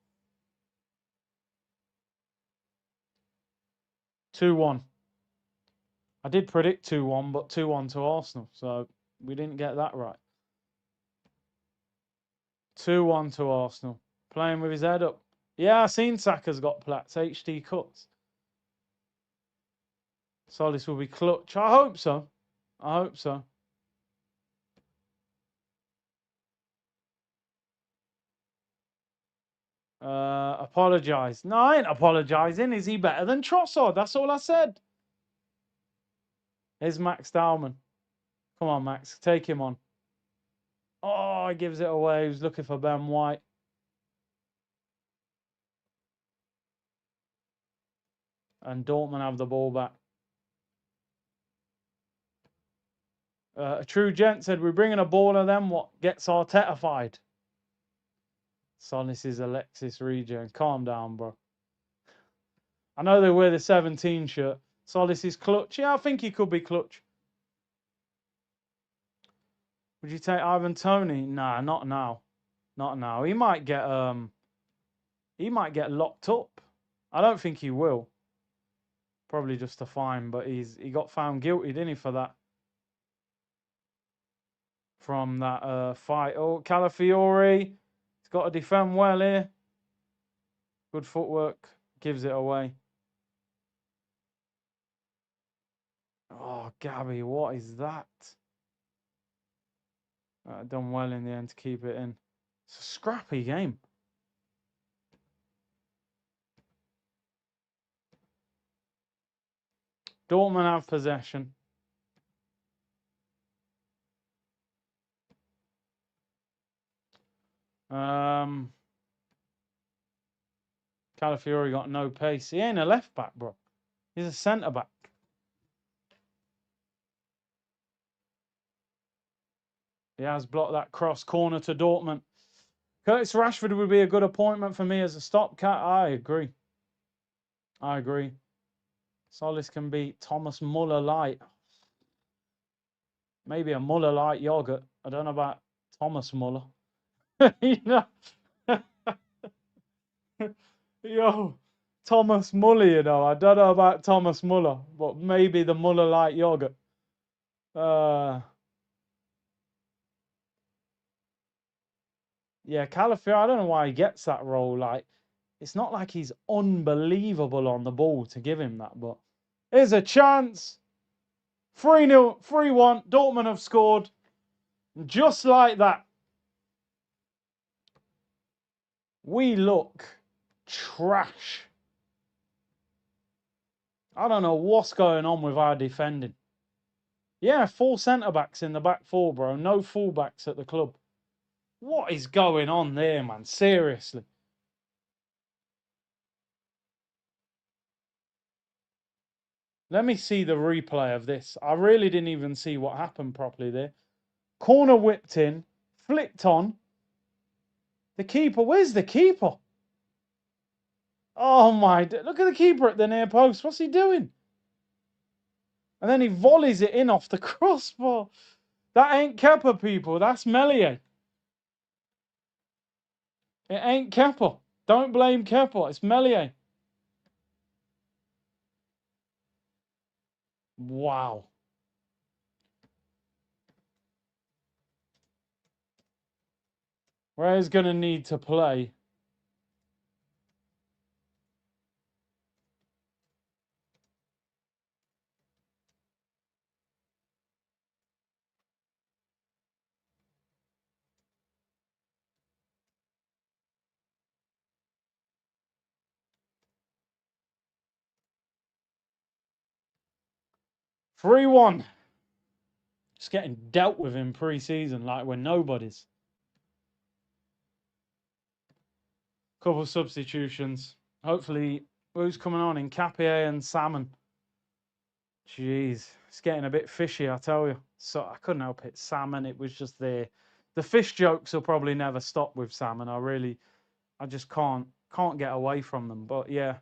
2-1. I did predict 2-1, but 2-1 to Arsenal, so we didn't get that right. 2-1 to Arsenal. Playing with his head up. Yeah, I seen Saka's got plats, HD cuts. Solis will be clutch. I hope so. I hope so. Apologise. No, I ain't apologising. Is he better than Trossard? That's all I said. Here's Max Dowman. Come on, Max. Take him on. Oh, he gives it away. He was looking for Ben White. And Dortmund have the ball back. A true gent said, we're bringing a baller then. What gets Arteta-fied? Solis is Alexis Regen. Calm down, bro. I know they wear the 17 shirt. Solis is clutch. Yeah, I think he could be clutch. Would you take Ivan Toney? Nah, not now. Not now. He might get locked up. I don't think he will. Probably just a fine, but he got found guilty, didn't he, for that? From that fight. Oh, Calafiori. He's got to defend well here. Good footwork. Gives it away. Oh, Gabby, what is that? Done well in the end to keep it in. It's a scrappy game. Dortmund have possession. Calafiori got no pace. He ain't a left back, bro. He's a centre back. He has blocked that cross corner to Dortmund. Curtis Rashford would be a good appointment for me as a stopcat. I agree. I agree. Solis can be Thomas Muller light. Maybe a Muller light yogurt. I don't know about Thomas Muller. You know? Yo, Thomas Muller, you know. I don't know about Thomas Muller, but maybe the Muller light yogurt. Yeah, Calafiori, I don't know why he gets that role. Like, it's not like he's unbelievable on the ball to give him that, but here's a chance. 3-0, 3-1. Dortmund have scored. Just like that. We look trash. I don't know what's going on with our defending. Yeah, 4 centre-backs in the back 4, bro. No full-backs at the club. What is going on there, man? Seriously. Let me see the replay of this. I really didn't even see what happened properly there. Corner whipped in, flicked on. The keeper, where's the keeper? Oh my, look at the keeper at the near post. What's he doing? And then he volleys it in off the crossbar. That ain't Kepa, people. That's Meslier. It ain't Kepa. Don't blame Kepa. It's Meslier. Wow. Ray's going to need to play. Three-one. Just getting dealt with in pre-season like we're nobodies. Couple of substitutions. Hopefully, who's coming on? Nkapie and Salmon. Jeez, it's getting a bit fishy, I tell you. So I couldn't help it. Salmon, it was just there. The fish jokes will probably never stop with Salmon. I just can't get away from them. But yeah,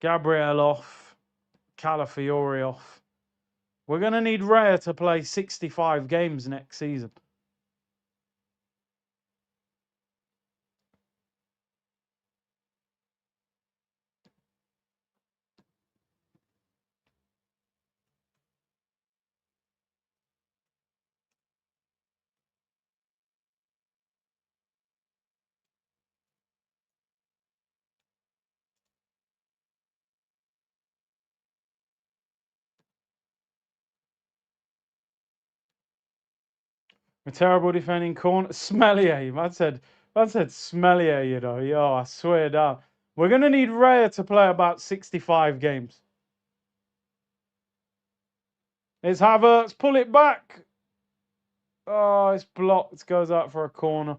Gabriel off, Calafiori off. We're gonna need Raya to play 65 games next season. A terrible defending corner. Smellier. Man said Smellier, you know. Yo, I swear down. We're going to need Raya to play about 65 games. It's Havertz. Pull it back. Oh, it's blocked. It goes out for a corner.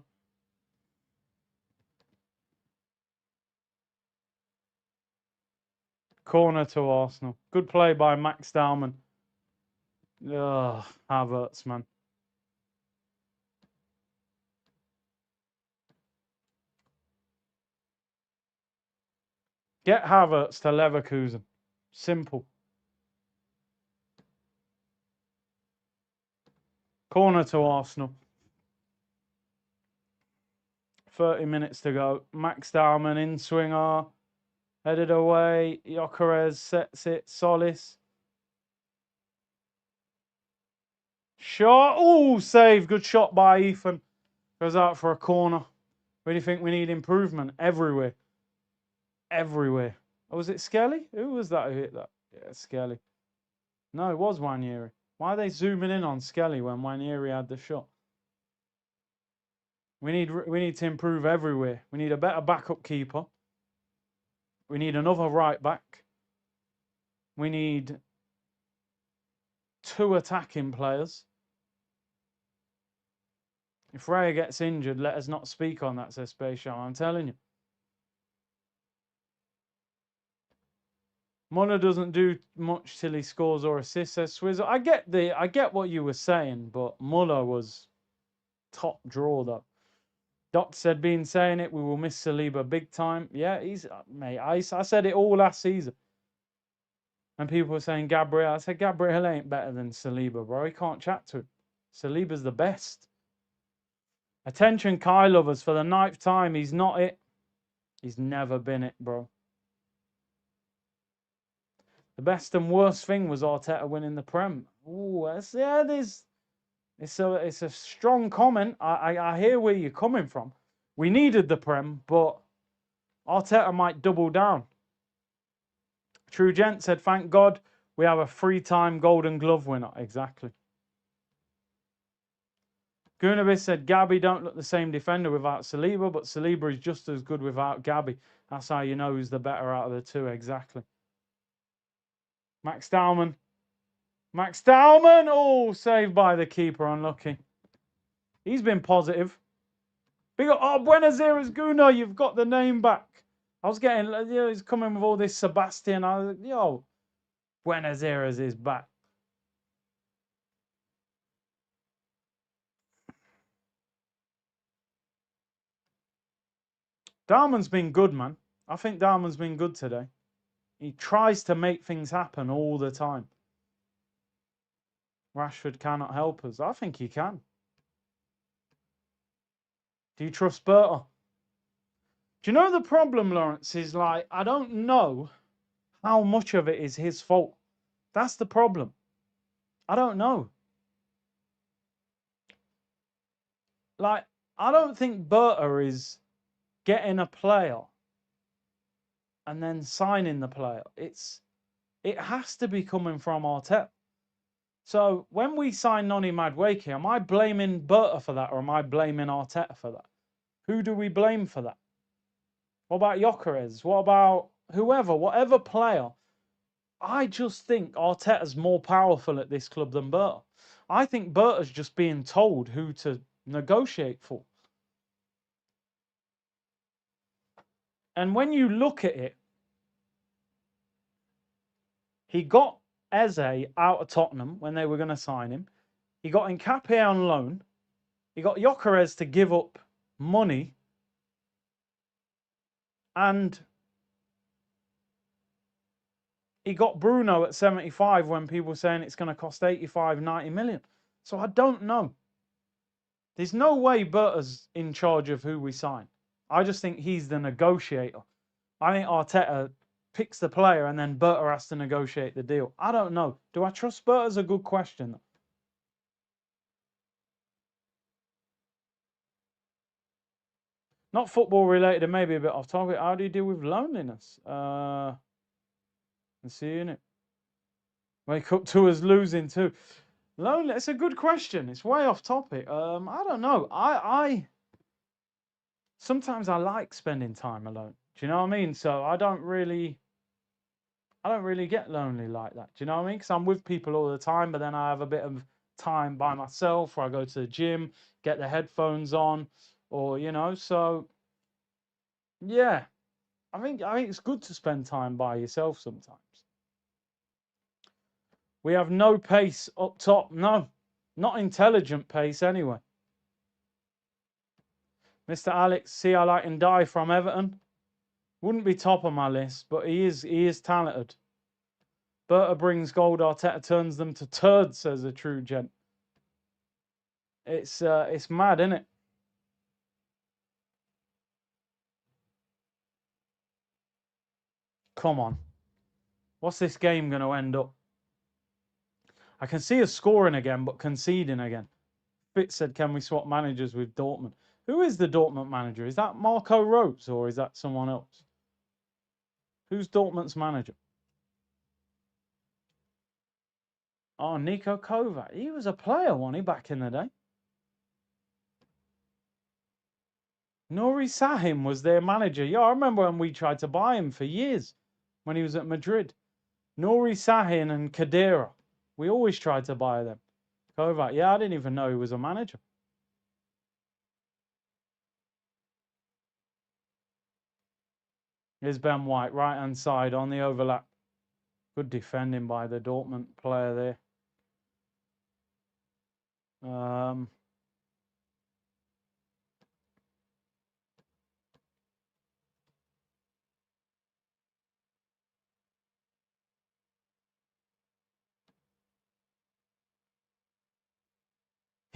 Corner to Arsenal. Good play by Max Dalman. Ugh, Havertz, man. Get Havertz to Leverkusen. Simple. Corner to Arsenal. 30 minutes to go. Max Dalman in swinger. Headed away. Gyökeres sets it. Solis. Shot. Oh, save. Good shot by Ethan. Goes out for a corner. Really think we need improvement everywhere. Everywhere. Oh, was it Skelly? Who was that who hit that? Yeah, Skelly. No, it was Wanyeri. Why are they zooming in on Skelly when Wanyeri had the shot? We need to improve everywhere. We need a better backup keeper. We need another right back. We need 2 attacking players. If Raya gets injured, let us not speak on that, says Space I'm telling you. Muller doesn't do much till he scores or assists, says Swizzle. I get what you were saying, but Muller was top draw though. Dot said, been saying it, we will miss Saliba big time. Yeah, he's mate. I said it all last season. And people were saying Gabriel. I said Gabriel ain't better than Saliba, bro. He can't chat to him. Saliba's the best. Attention, Kai lovers, for the 9th time. He's not it. He's never been it, bro. The best and worst thing was Arteta winning the Prem. Ooh, it's a strong comment. I hear where you're coming from. We needed the Prem, but Arteta might double down. True Gent said, thank God we have a 3-time Golden Glove winner. Exactly. Gunabis said, Gabby don't look the same defender without Saliba, but Saliba is just as good without Gabby. That's how you know who's the better out of the two. Exactly. Max Dalman. Max Dalman! Oh, saved by the keeper. Unlucky. He's been positive. Big up. Oh, Buenos Aires Guna, you've got the name back. I was getting, you know, he's coming with all this Sebastian. I was like, yo, Buenos Aires is back. Dalman's been good, man. I think Dalman's been good today. He tries to make things happen all the time. Rashford cannot help us. I think he can. Do you trust Berta? Do you know the problem, Lawrence, is like, I don't know how much of it is his fault. That's the problem. I don't know. Like, I don't think Berta is getting a player and then signing the player. It has to be coming from Arteta. So when we sign Noni Madueke, am I blaming Berta for that or am I blaming Arteta for that? Who do we blame for that? What about Gyökeres? What about whoever, whatever player? I just think Arteta's more powerful at this club than Berta. I think Berta's just being told who to negotiate for. And when you look at it, he got Eze out of Tottenham when they were going to sign him. He got Nkapé on loan. He got Gyökeres to give up money. And he got Bruno at 75 when people were saying it's going to cost 85, 90 million. So I don't know. There's no way Berta's in charge of who we sign. I just think he's the negotiator. I think Arteta picks the player and then Berta has to negotiate the deal. I don't know. Do I trust Berta's a good question? Not football related and maybe a bit off topic. How do you deal with loneliness? And seeing it. Wake up to us losing too. Lonely. It's a good question. It's way off topic. I don't know. I sometimes I like spending time alone. Do you know what I mean? So I don't really get lonely like that. Do you know what I mean? Because I'm with people all the time, but then I have a bit of time by myself, or I go to the gym, get the headphones on, or So yeah, I think it's good to spend time by yourself sometimes. We have no pace up top. No, not intelligent pace anyway. Mr. Alex, see I like and die from Everton. Wouldn't be top of my list, but he is talented. Berta brings gold, Arteta turns them to turds, says a true gent. It's mad, isn't it? Come on. What's this game going to end up? I can see us scoring again, but conceding again. Fitz said, can we swap managers with Dortmund? Who is the Dortmund manager? Is that Marco Rose or is that someone else? Who's Dortmund's manager? Oh, Niko Kovac. He was a player, wasn't he, back in the day? Nuri Sahin was their manager. Yeah, I remember when we tried to buy him for years when he was at Madrid. Nuri Sahin and Kadira. We always tried to buy them. Kovac. Yeah, I didn't even know he was a manager. Here's Ben White, right-hand side on the overlap. Good defending by the Dortmund player there.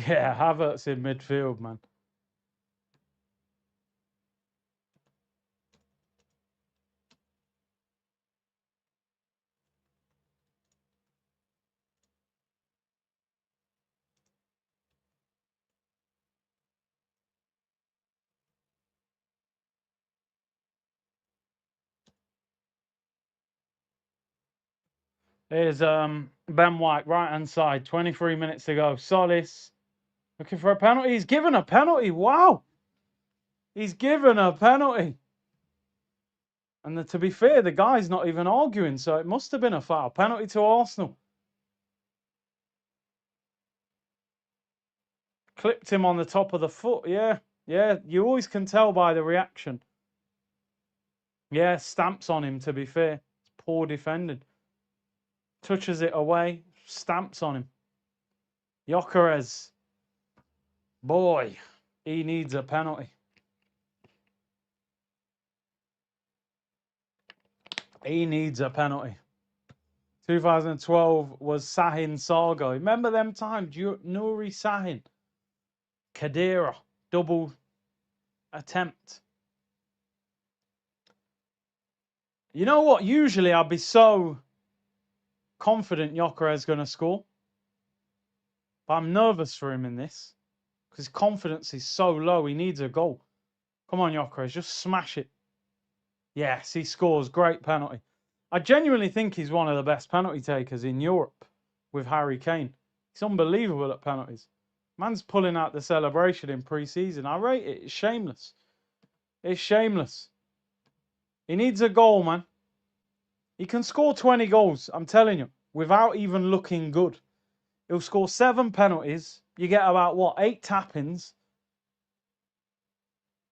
Yeah, Havertz in midfield, man. Here's Ben White, right-hand side, 23 minutes to go. Solis looking for a penalty. He's given a penalty. Wow. He's given a penalty. And to be fair, the guy's not even arguing, so it must have been a foul. Penalty to Arsenal. Clipped him on the top of the foot. Yeah, yeah. You always can tell by the reaction. Yeah, stamps on him, to be fair. It's poor defending. Touches it away, stamps on him. Gyökeres. Boy, he needs a penalty. He needs a penalty. 2012 was Sahin Saga. Remember them times? Nuri Sahin. Kadira. Double attempt. You know what? Usually I'd be so confident Gyökeres is going to score. But I'm nervous for him in this. Because his confidence is so low. He needs a goal. Come on, Gyökeres. Just smash it. Yes, he scores. Great penalty. I genuinely think he's one of the best penalty takers in Europe with Harry Kane. He's unbelievable at penalties. Man's pulling out the celebration in pre-season. I rate it. It's shameless. It's shameless. He needs a goal, man. He can score 20 goals, I'm telling you, without even looking good. He'll score 7 penalties. You get about, what, 8 tap-ins?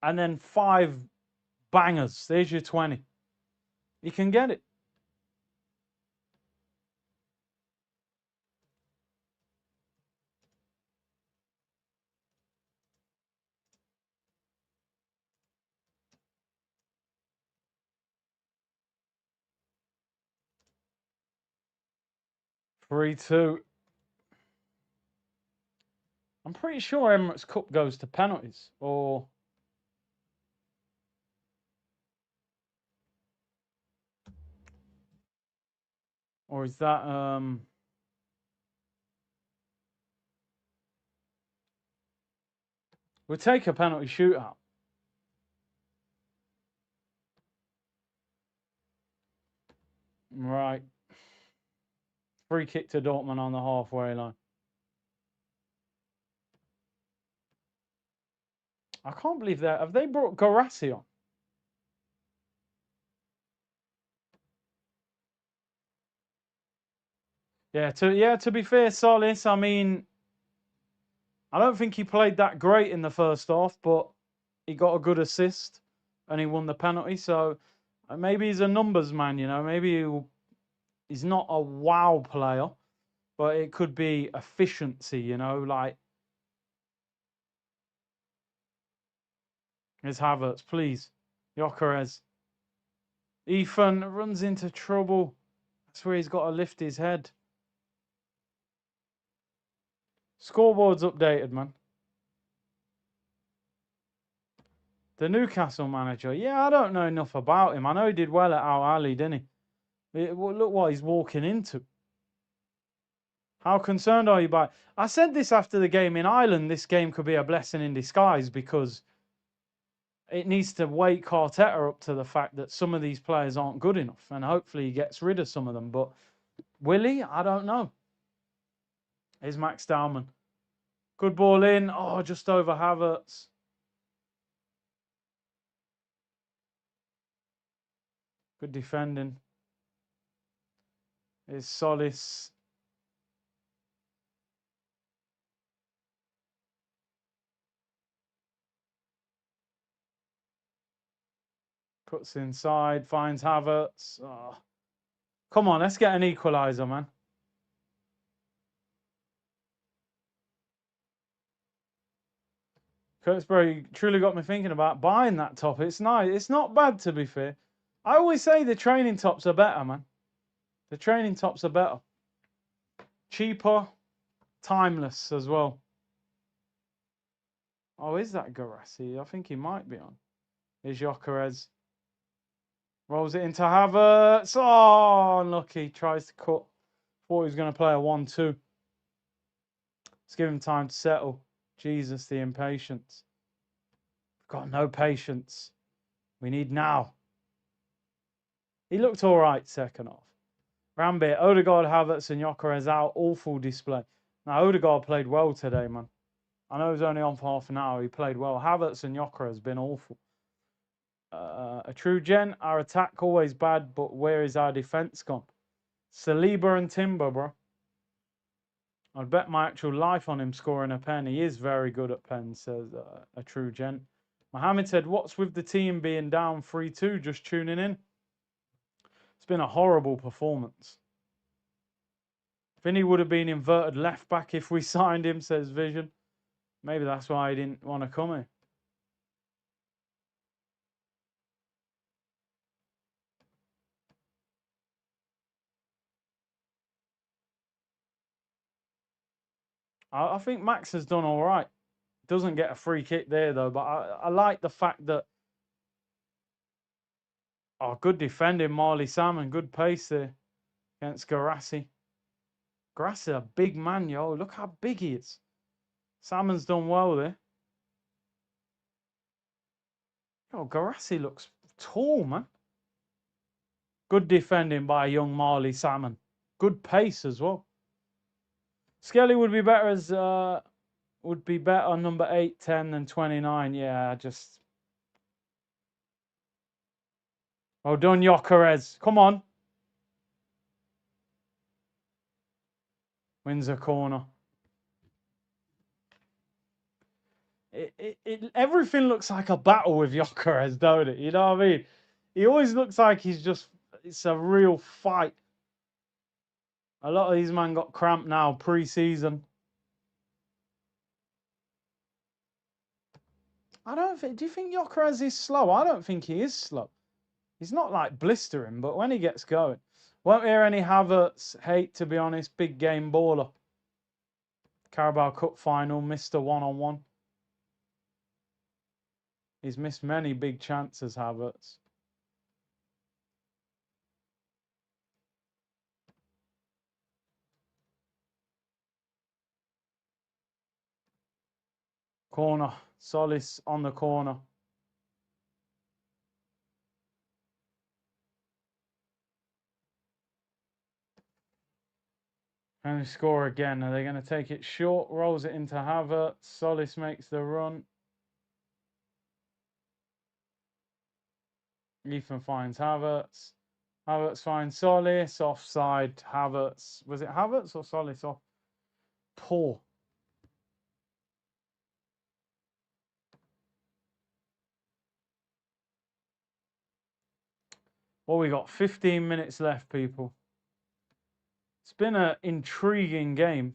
And then 5 bangers. There's your 20. He can get it. Three, 2. I'm pretty sure Emirates Cup goes to penalties. Or is that... We'll take a penalty shootout. Right. Free kick to Dortmund on the halfway line. I can't believe that. Have they brought Garassi on? To be fair, Solis, I mean, I don't think he played that great in the first half, but he got a good assist and he won the penalty. So maybe he's a numbers man, Maybe he's not a wow player, but it could be efficiency, Like, here's Havertz, please. Gyökeres. Ethan runs into trouble. That's where he's got to lift his head. Scoreboard's updated, man. The Newcastle manager. Yeah, I don't know enough about him. I know he did well at Al Ali, didn't he? Look what he's walking into. How concerned are you by? I said this after the game in Ireland. This game could be a blessing in disguise because it needs to wake Arteta up to the fact that some of these players aren't good enough, and hopefully he gets rid of some of them. But will he? I don't know. Here's Max Dowman. Good ball in. Oh, just over Havertz. Good defending. Here's Solis. Cuts inside, finds Havertz. Oh. Come on, let's get an equaliser, man. Kurtzbury truly got me thinking about buying that top. It's nice. It's not bad, to be fair. I always say the training tops are better, man. The training tops are better. Cheaper, timeless as well. Oh, is that Garassi? I think he might be on. Here's Gyökeres. Rolls it into Havertz. Oh, unlucky. Tries to cut. Thought he was going to play a 1-2. Let's give him time to settle. Jesus, the impatience. We've got no patience. We need now. He looked all right second half. Rambit, Odegaard, Havertz and Gyökeres out. Awful display. Now, Odegaard played well today, man. I know he was only on for half an hour. He played well. Havertz and Gyökeres has been awful. A true gent. Our attack always bad, but where is our defence gone? Saliba and Timber, bro. I'd bet my actual life on him scoring a pen. He is very good at pens, says a true gent. Mohammed said, what's with the team being down 3-2? Just tuning in. It's been a horrible performance. Vinny would have been inverted left back if we signed him, says Vision. Maybe that's why he didn't want to come here. I think Max has done all right. Doesn't get a free kick there, though. But I like the fact that... Oh, good defending, Marley Salmon. Good pace there against Garassi. Garassi, a big man, yo. Look how big he is. Salmon's done well there. Yo, Garassi looks tall, man. Good defending by young Marley Salmon. Good pace as well. Skelly would be better as would be better on number 8, 10 than 29. Yeah, just... Oh, done, Gyökeres. Come on. Wins a corner. Everything looks like a battle with Gyökeres, don't it? You know what I mean? He always looks like he's just... It's a real fight. A lot of these men got cramped now, pre-season. I don't think... Do you think Gyökeres is slow? I don't think he is slow. He's not like blistering, but when he gets going... Won't hear any Havertz hate, to be honest. Big game baller. Carabao Cup final, Mr. One-on-one. He's missed many big chances, Havertz. Corner. Solis on the corner. And score again. Are they going to take it short? Rolls it into Havertz. Solis makes the run. Ethan finds Havertz. Havertz finds Solis. Offside. Havertz. Was it Havertz or Solis off? Poor. Well, we got 15 minutes left, people. It's been an intriguing game.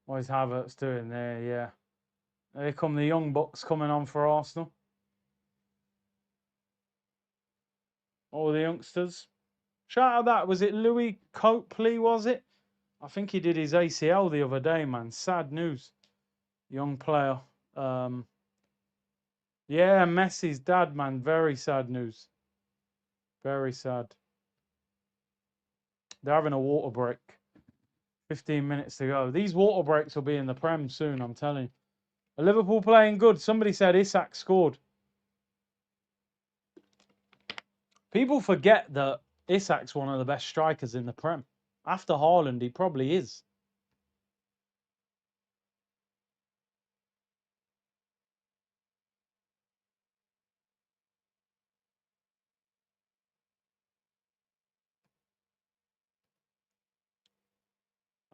What is Havertz doing there? Yeah. Here come the young bucks coming on for Arsenal. All the youngsters. Shout out that. Was it Louis Copley, was it? I think he did his ACL the other day, man. Sad news. Young player. Yeah, Messi's dad, man. Very sad news. Very sad. They're having a water break. 15 minutes to go. These water breaks will be in the Prem soon, I'm telling you. Are Liverpool playing good? Somebody said Isak scored. People forget that Isak's one of the best strikers in the Prem. After Haaland, he probably is.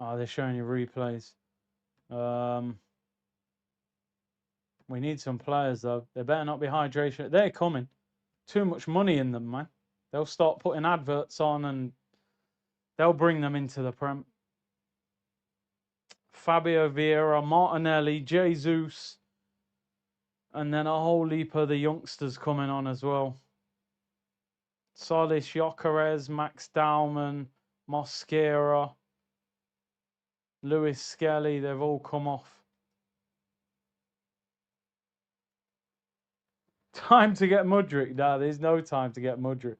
Oh, they're showing you replays. We need some players, though. They better not be hydration. They're coming. Too much money in them, man. They'll start putting adverts on and they'll bring them into the Prem. Fabio Vieira, Martinelli, Jesus, and then a whole heap of the youngsters coming on as well. Solis, Gyökeres, Max Dowman, Mosquera, Lewis Skelly, they've all come off. Time to get Mudryk. No, there's no time to get Mudryk.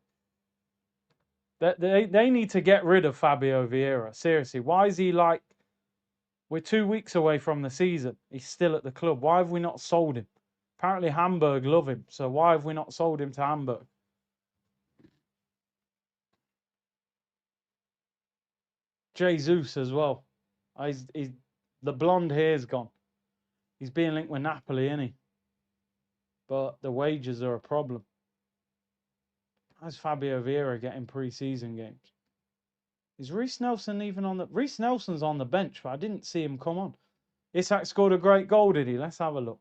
They need to get rid of Fabio Vieira. Seriously, why is he like... We're 2 weeks away from the season. He's still at the club. Why have we not sold him? Apparently Hamburg love him. So why have we not sold him to Hamburg? Jesus as well. The blonde hair's gone. He's being linked with Napoli, isn't he? But the wages are a problem. How's Fabio Vieira getting pre-season games? Is Reece Nelson even on the... Reece Nelson's on the bench, but I didn't see him come on. Isak scored a great goal, did he? Let's have a look.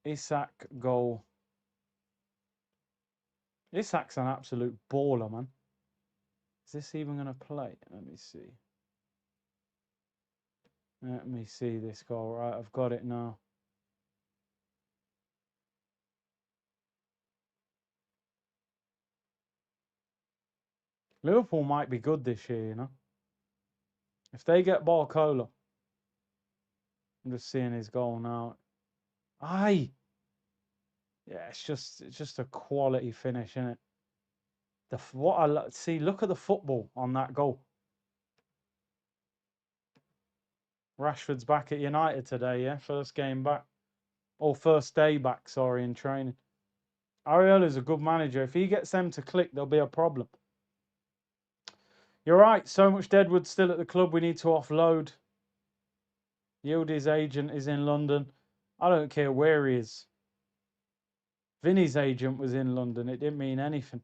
Isak goal. Isak's an absolute baller, man. Is this even going to play? Let me see. Let me see this goal. Right, I've got it now. Liverpool might be good this year, you know. If they get Barcola. I'm just seeing his goal now. Aye. Yeah, it's just a quality finish, isn't it? See, look at the football on that goal. Rashford's back at United today, yeah? First game back. Or first day back, sorry, in training. Ariola's a good manager. If he gets them to click, there'll be a problem. You're right. So much deadwood still at the club. We need to offload. Yildiz agent is in London. I don't care where he is. Vinny's agent was in London. It didn't mean anything.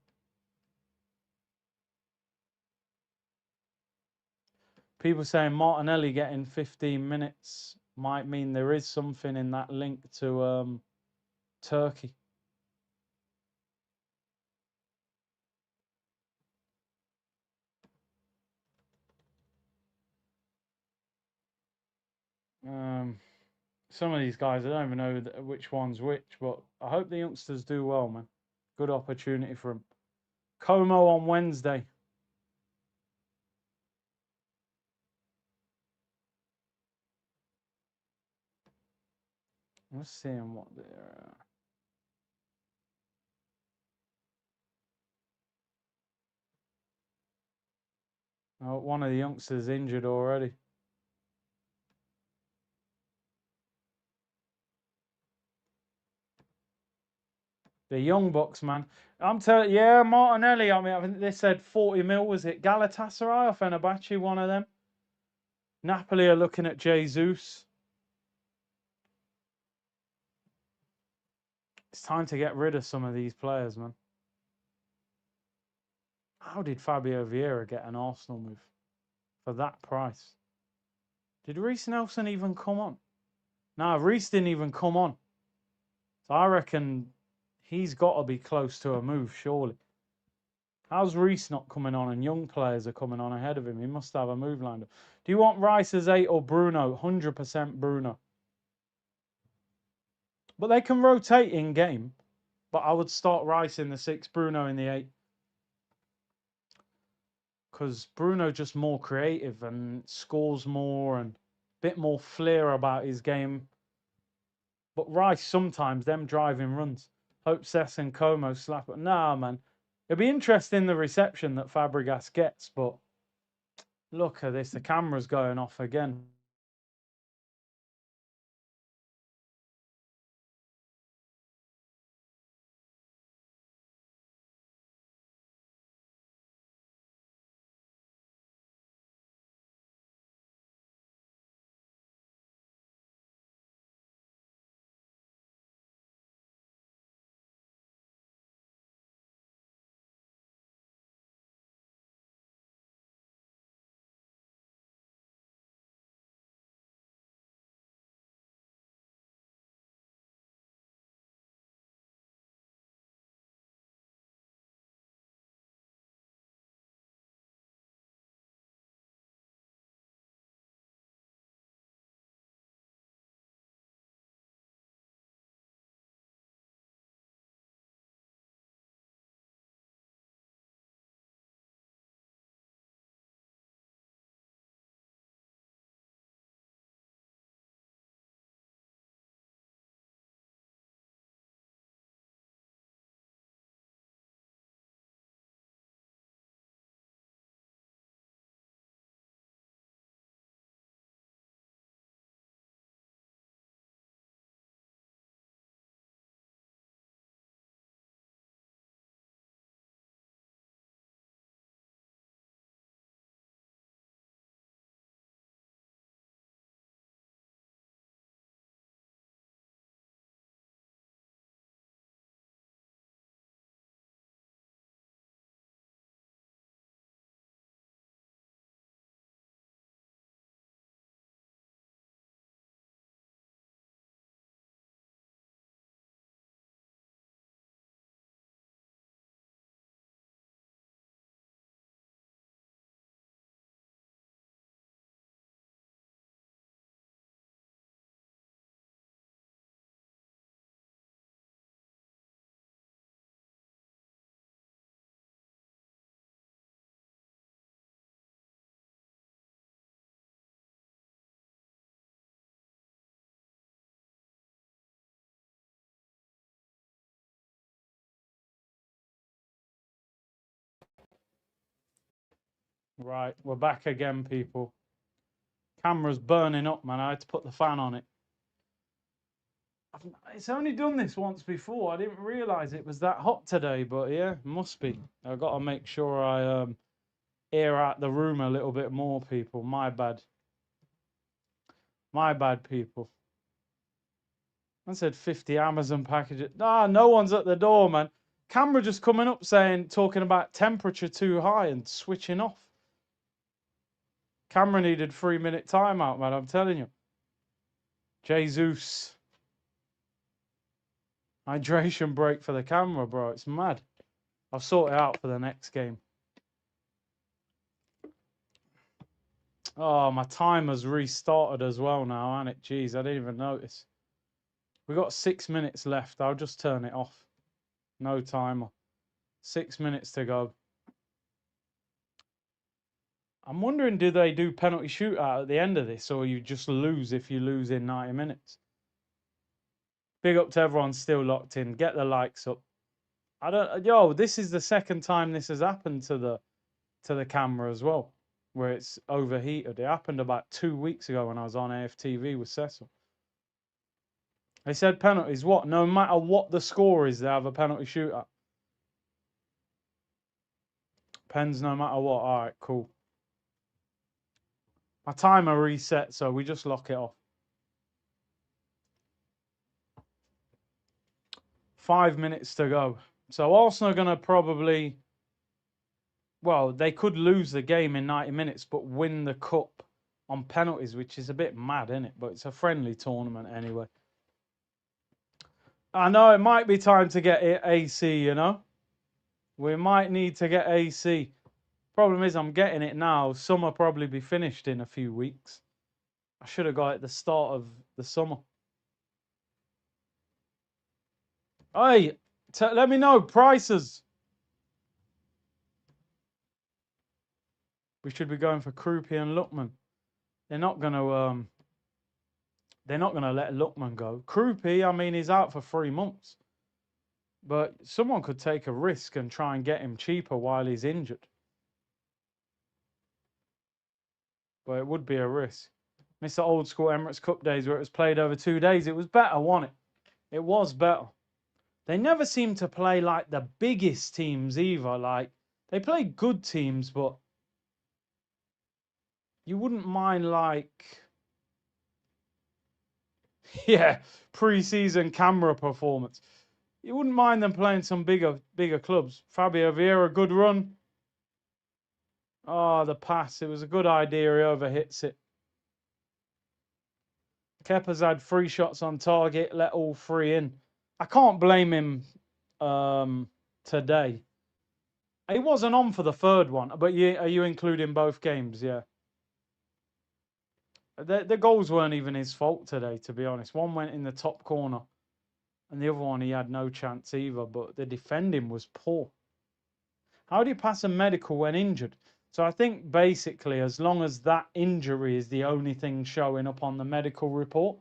People saying Martinelli getting 15 minutes might mean there is something in that link to Turkey. Some of these guys, I don't even know which one's which, but I hope the youngsters do well, man. Good opportunity for them. Como on Wednesday. Let's see what they're... Oh, one of the youngsters injured already. The young bucks, man. I'm telling you, yeah, Martinelli. I mean, I think they said 40 mil. Was it Galatasaray or Fenerbahce? One of them. Napoli are looking at Jesus. It's time to get rid of some of these players, man. How did Fabio Vieira get an Arsenal move for that price? Did Reece Nelson even come on? No, Reece didn't even come on. So I reckon he's got to be close to a move, surely. How's Reece not coming on and young players are coming on ahead of him? He must have a move lined up. Do you want Rice as 8 or Bruno? 100% Bruno. But they can rotate in game. But I would start Rice in the 6, Bruno in the 8. Because Bruno just more creative and scores more and a bit more flair about his game. But Rice sometimes, them driving runs. Hope Cess and Como slap it. Nah, man. It'll be interesting the reception that Fabregas gets, but look at this. The camera's going off again. Right, we're back again, people. Camera's burning up, man. I had to put the fan on it. It's only done this once before. I didn't realise it was that hot today, but yeah, must be. I've got to make sure I air out the room a little bit more, people. My bad. My bad, people. I said 50 Amazon packages. Ah, no one's at the door, man. Camera just coming up talking about temperature too high and switching off. Camera needed 3-minute timeout, man. I'm telling you. Jesus. Hydration break for the camera, bro. It's mad. I'll sort it out for the next game. Oh, my timer's restarted as well now, hasn't it? Jeez, I didn't even notice. We got 6 minutes left. I'll just turn it off. No timer. 6 minutes to go. I'm wondering, do they do penalty shootout at the end of this, or you just lose if you lose in 90 minutes? Big up to everyone still locked in. Get the likes up. Yo, this is the second time this has happened to the camera as well, where it's overheated. It happened about 2 weeks ago when I was on AFTV with Cecil. They said penalties. What? No matter what the score is, they have a penalty shootout. Pens no matter what. All right, cool. My timer reset, so we just lock it off. 5 minutes to go. So Arsenal are going to probably, well, they could lose the game in 90 minutes, but win the cup on penalties, which is a bit mad, isn't it? But it's a friendly tournament anyway. I know it might be time to get AC, you know? We might need to get AC. Problem is, I'm getting it now. Summer probably be finished in a few weeks. I should have got it at the start of the summer. Hey, let me know prices. We should be going for Krupi and Lookman. They're not going to let Lookman go. Krupi, I mean, he's out for 3 months. But someone could take a risk and try and get him cheaper while he's injured. But it would be a risk. Miss the old school Emirates Cup days where it was played over 2 days. It was better, wasn't it? It was better. They never seem to play like the biggest teams either. Like, they play good teams, but you wouldn't mind, like, yeah, pre-season camera performance. You wouldn't mind them playing some bigger clubs. Fabio Vieira, good run. Oh, the pass. It was a good idea. He overhits it. Kepa's had 3 shots on target, let all 3 in. I can't blame him today. He wasn't on for the 3rd one, but are you including both games? Yeah. The goals weren't even his fault today, to be honest. One went in the top corner, and the other one he had no chance either, but the defending was poor. How do you pass a medical when injured? So I think basically as long as that injury is the only thing showing up on the medical report,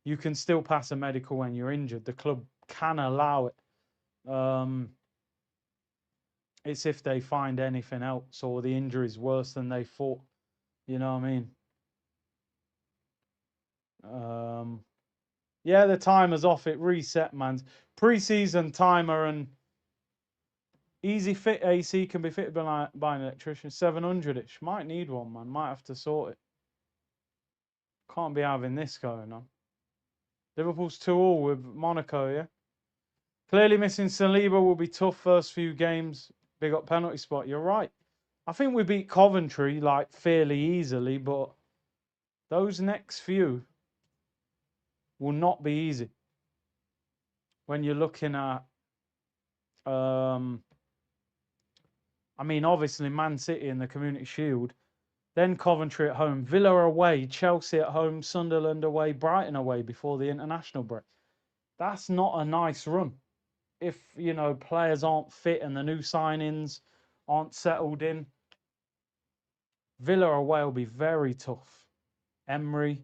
you can still pass a medical when you're injured. The club can allow it. It's if they find anything else or the injury is worse than they thought. You know what I mean? Yeah, the timer's off. It reset, man. Pre-season timer and easy fit AC can be fitted by an electrician. 700-ish. Might need one, man. Might have to sort it. Can't be having this going on. Liverpool's 2-2 with Monaco, yeah? Clearly missing Saliba will be tough first few games. Big up penalty spot. You're right. I think we beat Coventry, like, fairly easily, but those next few will not be easy. When you're looking at, I mean, obviously Man City in the Community Shield, then Coventry at home, Villa away, Chelsea at home, Sunderland away, Brighton away before the international break. That's not a nice run. If, you know, players aren't fit and the new signings aren't settled in. Villa away will be very tough. Emery.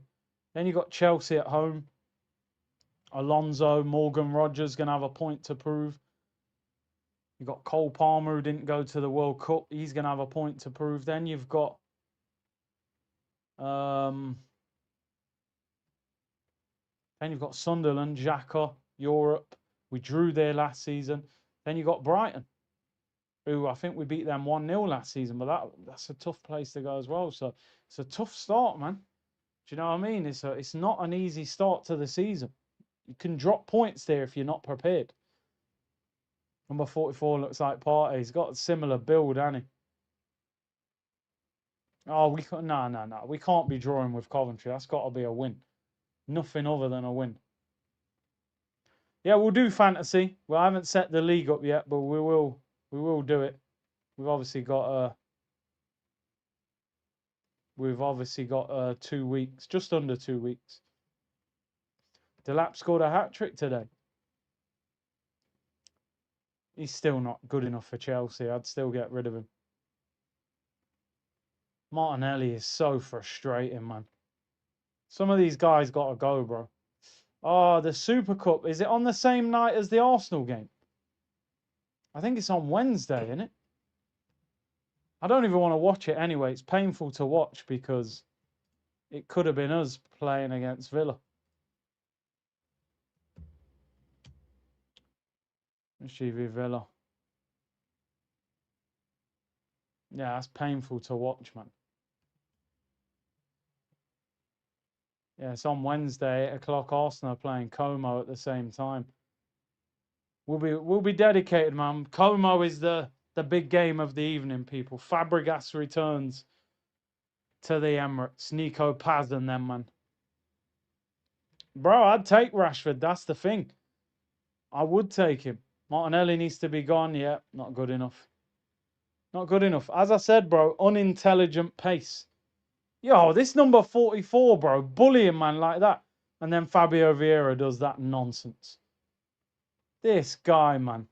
Then you've got Chelsea at home. Alonso, Morgan Rogers going to have a point to prove. You've got Cole Palmer, who didn't go to the World Cup. He's going to have a point to prove. Then you've got Sunderland, Xhaka, Europe. We drew there last season. Then you've got Brighton, who I think we beat them 1-0 last season, but that's a tough place to go as well. So it's a tough start, man. Do you know what I mean? It's not an easy start to the season. You can drop points there if you're not prepared. Number 44 looks like Partey. He's got a similar build, hasn't he? Oh, no. We can't be drawing with Coventry. That's got to be a win. Nothing other than a win. Yeah, we'll do fantasy. Well, I haven't set the league up yet, but we will do it. We've obviously got 2 weeks, just under 2 weeks. Delap scored a hat-trick today. He's still not good enough for Chelsea. I'd still get rid of him. Martinelli is so frustrating, man. Some of these guys got to go, bro. Oh, the Super Cup. Is it on the same night as the Arsenal game? I think it's on Wednesday, isn't it? I don't even want to watch it anyway. It's painful to watch because it could have been us playing against Villa. GV Villa. Yeah, that's painful to watch, man. Yeah, it's on Wednesday, 8 o'clock. Arsenal are playing Como at the same time. We'll be dedicated, man. Como is the big game of the evening, people. Fabregas returns to the Emirates. Nico Paz and them, man. Bro, I'd take Rashford. That's the thing. I would take him. Martinelli needs to be gone. Yeah, not good enough. Not good enough. As I said, bro, unintelligent pace. Yo, this number 44, bro, bullying man like that. And then Fabio Vieira does that nonsense. This guy, man.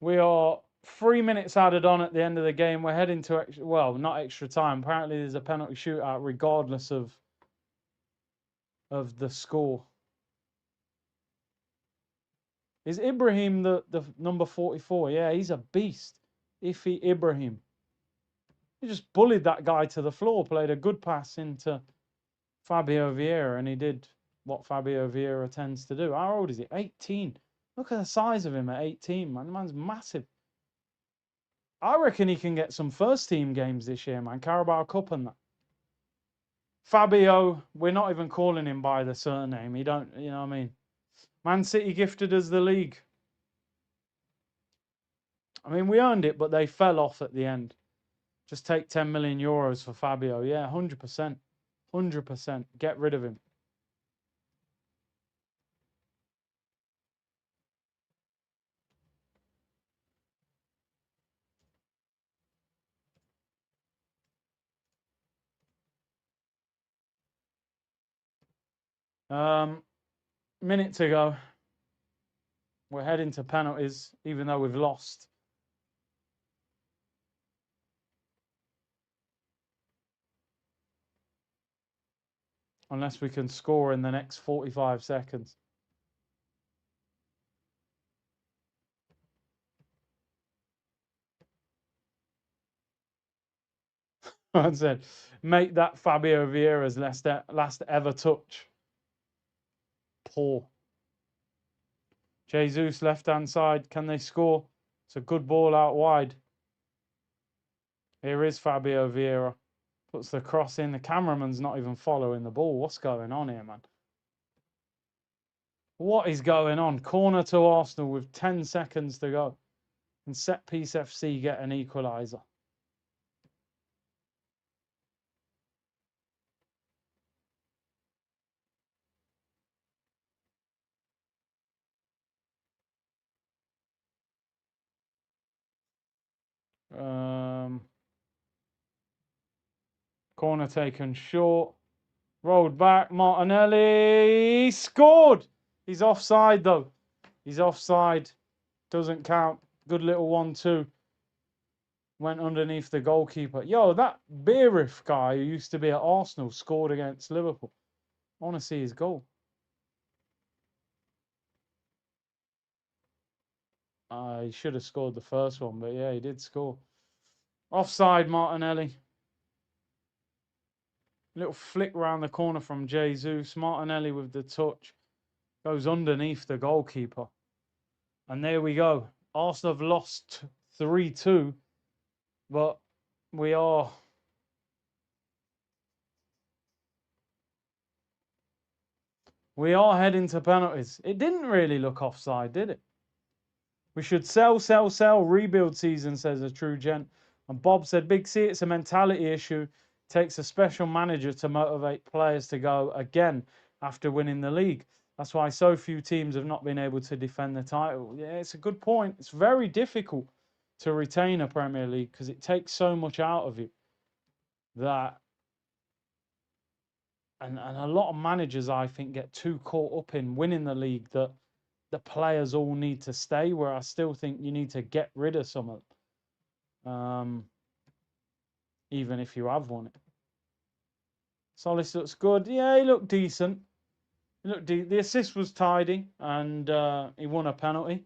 We are 3 minutes added on at the end of the game. We're heading to, well, not extra time. Apparently there's a penalty shootout regardless of the score. Is Ibrahim the number 44? Yeah, he's a beast. Iffy Ibrahim. He just bullied that guy to the floor, played a good pass into Fabio Vieira, and he did what Fabio Vieira tends to do. How old is he? 18. Look at the size of him at 18, man. The man's massive. I reckon he can get some first team games this year, man. Carabao Cup and that. Fabio, we're not even calling him by the surname. He don't, you know what I mean? Man City gifted us the league. I mean, we earned it, but they fell off at the end. Just take 10 million euros for Fabio. Yeah, 100%. 100%. Get rid of him. Minute to go. We're heading to penalties, even though we've lost. Unless we can score in the next 45 seconds. I said, make that Fabio Vieira's last ever touch. Poor. Jesus, left-hand side. Can they score? It's a good ball out wide. Here is Fabio Vieira. Puts the cross in. The cameraman's not even following the ball. What's going on here, man? What is going on? Corner to Arsenal with 10 seconds to go. And Set Piece FC get an equaliser. Corner taken short. Rolled back. Martinelli scored. He's offside, though. He's offside. Doesn't count. Good little 1-2. Went underneath the goalkeeper. Yo, that Beerif guy who used to be at Arsenal scored against Liverpool. I want to see his goal. He should have scored the first one, but yeah, he did score. Offside, Martinelli. Little flick round the corner from Jesus. Martinelli with the touch. Goes underneath the goalkeeper. And there we go. Arsenal have lost 3-2. But we are heading to penalties. It didn't really look offside, did it? We should sell, rebuild season, says a true gent. And Bob said, Big C, it's a mentality issue. It takes a special manager to motivate players to go again after winning the league. That's why so few teams have not been able to defend the title. Yeah, it's a good point. It's very difficult to retain a Premier League because it takes so much out of you that, and a lot of managers, I think, get too caught up in winning the league that the players all need to stay, where I still think you need to get rid of some of them, even if you have won it. Solis looks good. Yeah, he looked decent. The assist was tidy, and he won a penalty.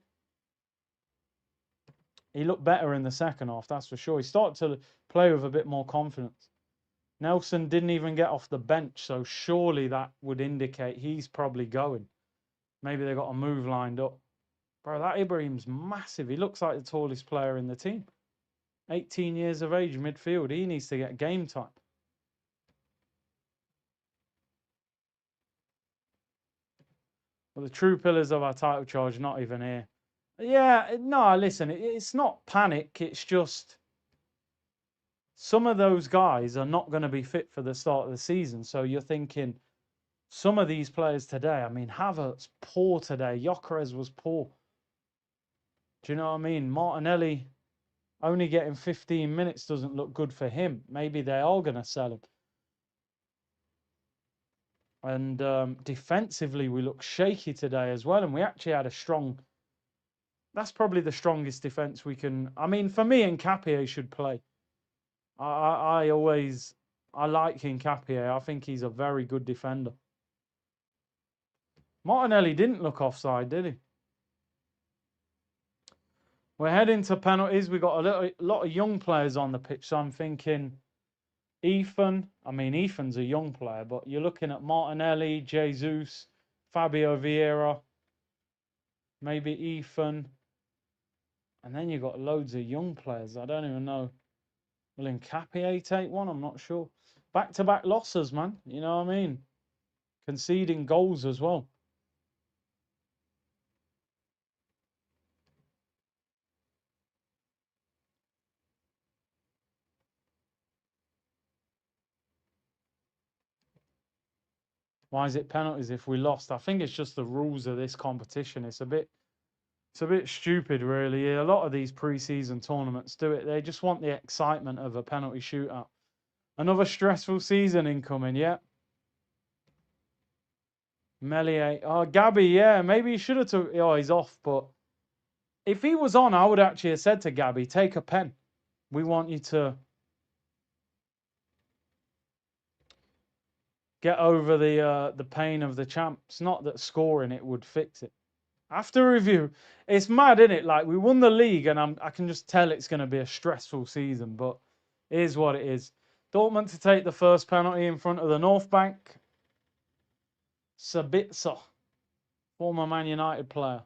He looked better in the second half, that's for sure. He started to play with a bit more confidence. Nelson didn't even get off the bench, so surely that would indicate he's probably going. Maybe they got a move lined up. Bro, that Ibrahim's massive. He looks like the tallest player in the team. 18 years of age, midfield. He needs to get game time. Well, the true pillars of our title charge not even here. Yeah, no, listen, it's not panic. It's just some of those guys are not going to be fit for the start of the season. So you're thinking some of these players today, I mean, Havertz, poor today. Gyökeres was poor. Do you know what I mean? Martinelli only getting 15 minutes doesn't look good for him. Maybe they are going to sell him. And defensively, we look shaky today as well. And we actually had a strong... That's probably the strongest defence we can... I mean, for me, Nkapie should play. I like Nkapie. I think he's a very good defender. Martinelli didn't look offside, did he? We're heading to penalties. We've got a lot of young players on the pitch. So I'm thinking Ethan. I mean, Ethan's a young player, but you're looking at Martinelli, Jesus, Fabio Vieira, maybe Ethan. And then you've got loads of young players. I don't even know. Will Nkapie take one? I'm not sure. Back-to-back losses, man. You know what I mean? Conceding goals as well. Why is it penalties if we lost? I think it's just the rules of this competition. It's a bit stupid, really. A lot of these pre-season tournaments do it. They just want the excitement of a penalty shootout. Another stressful season incoming, yeah. Melier. Oh, Gabby, yeah. Maybe he should have took... Oh, he's off, but... If he was on, I would actually have said to Gabby, take a pen. We want you to get over the pain of the champs. Not that scoring it would fix it. After review, it's mad, isn't it? Like, we won the league, and I can just tell it's going to be a stressful season, but it is what it is. Dortmund to take the first penalty in front of the North Bank. Sabitzer, former Man United player.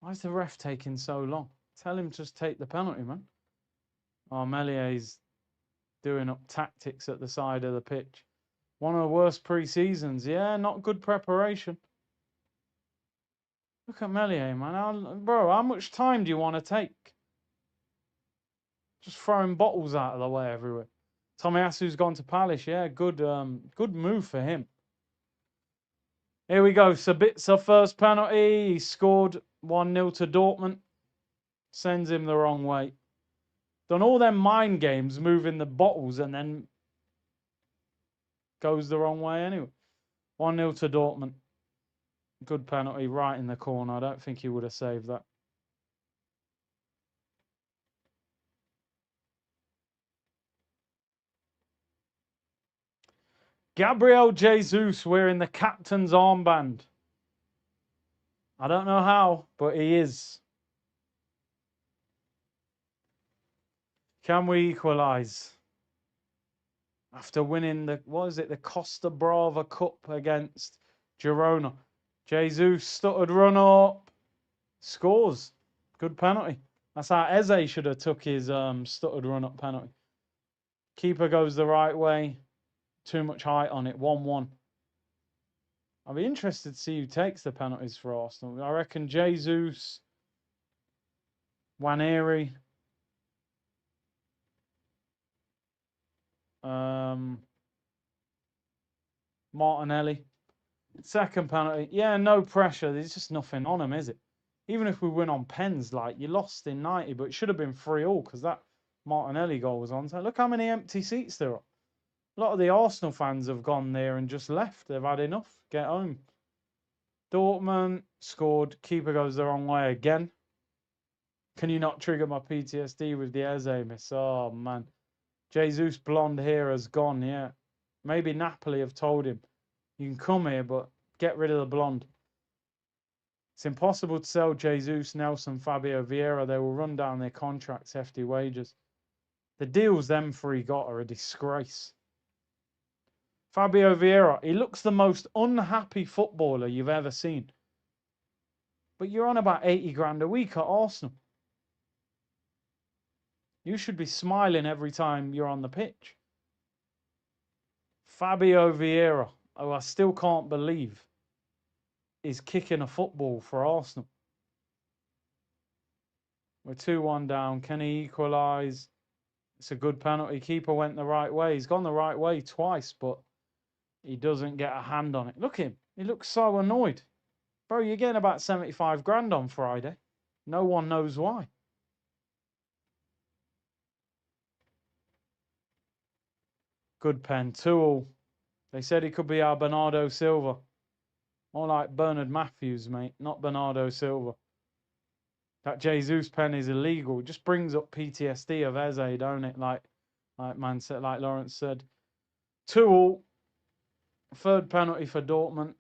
Why is the ref taking so long? Tell him just take the penalty, man. Oh, Melier's doing up tactics at the side of the pitch. One of the worst pre-seasons. Yeah, not good preparation. Look at Melier, man. Bro, how much time do you want to take? Just throwing bottles out of the way everywhere. Tomiyasu's gone to Palace. Yeah, good move for him. Here we go. Sabitzer first penalty. He scored 1-0 to Dortmund. Sends him the wrong way. Done all them mind games, moving the bottles, and then goes the wrong way anyway. 1-0 to Dortmund. Good penalty right in the corner. I don't think he would have saved that. Gabriel Jesus wearing the captain's armband. I don't know how, but he is. Can we equalise? After winning the, what is it, the Costa Brava Cup against Girona. Jesus stuttered run up. Scores. Good penalty. That's how Eze should have took his stuttered run up penalty. Keeper goes the right way. Too much height on it. 1-1. I'll be interested to see who takes the penalties for Arsenal. I reckon Jesus, Waneri, Martinelli. Second penalty. Yeah, no pressure. There's just nothing on him, is it? Even if we win on pens, like, you lost in 90, but it should have been 3-3 because that Martinelli goal was on. So look how many empty seats there are. A lot of the Arsenal fans have gone there and just left. They've had enough. Get home. Dortmund scored. Keeper goes the wrong way again. Can you not trigger my PTSD with the Eze miss? Oh, man. Jesus' blonde hair has gone, yeah. Maybe Napoli have told him, you can come here, but get rid of the blonde. It's impossible to sell Jesus, Nelson, Fabio Vieira. They will run down their contracts, hefty wages. The deals them three got are a disgrace. Fabio Vieira, he looks the most unhappy footballer you've ever seen. But you're on about 80 grand a week at Arsenal. You should be smiling every time you're on the pitch. Fabio Vieira, who I still can't believe is kicking a football for Arsenal. We're 2-1 down. Can he equalise? It's a good penalty. Keeper went the right way. He's gone the right way twice, but he doesn't get a hand on it. Look at him. He looks so annoyed. Bro, you're getting about 75 grand on Friday. No one knows why. Good pen. 2-2. They said he could be our Bernardo Silva. More like Bernard Matthews, mate, not Bernardo Silva. That Jesus pen is illegal. It just brings up PTSD of Eze, don't it? Like Lawrence said. 2-2. Third penalty for Dortmund.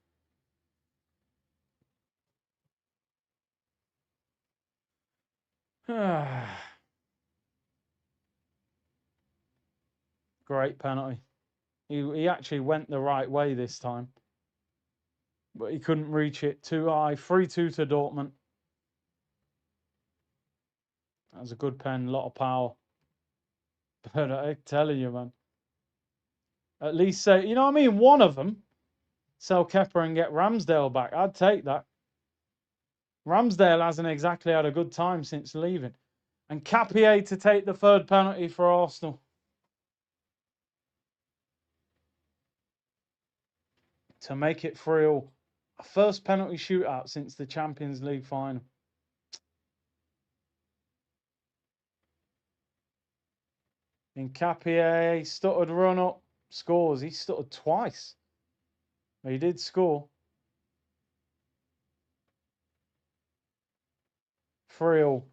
Great penalty. He actually went the right way this time. But he couldn't reach it too high. 3-2 to Dortmund. That was a good pen, a lot of power. But I'm telling you, man. At least say, you know what I mean? One of them, sell Kepa and get Ramsdale back. I'd take that. Ramsdale hasn't exactly had a good time since leaving. And Capier to take the third penalty for Arsenal. To make it 3-3. A first penalty shootout since the Champions League final. In Capier, stuttered run up, scores. He stuttered twice. He did score. 3-3.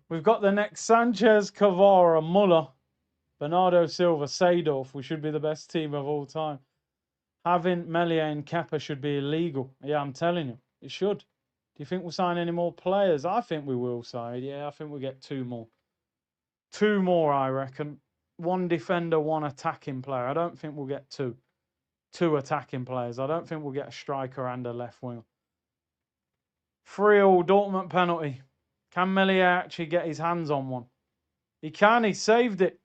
We've got the next Sanchez, Cavara, Muller, Bernardo Silva, Seedorf. We should be the best team of all time. Having Meslier and Kepa should be illegal. Yeah, I'm telling you, it should. Do you think we'll sign any more players? I think we will, Said. Yeah, I think we'll get 2 more. 2 more, I reckon. 1 defender, 1 attacking player. I don't think we'll get 2. 2 attacking players. I don't think we'll get a striker and a left winger. 3-3 Dortmund penalty. Can Meslier actually get his hands on one? He can. He saved it.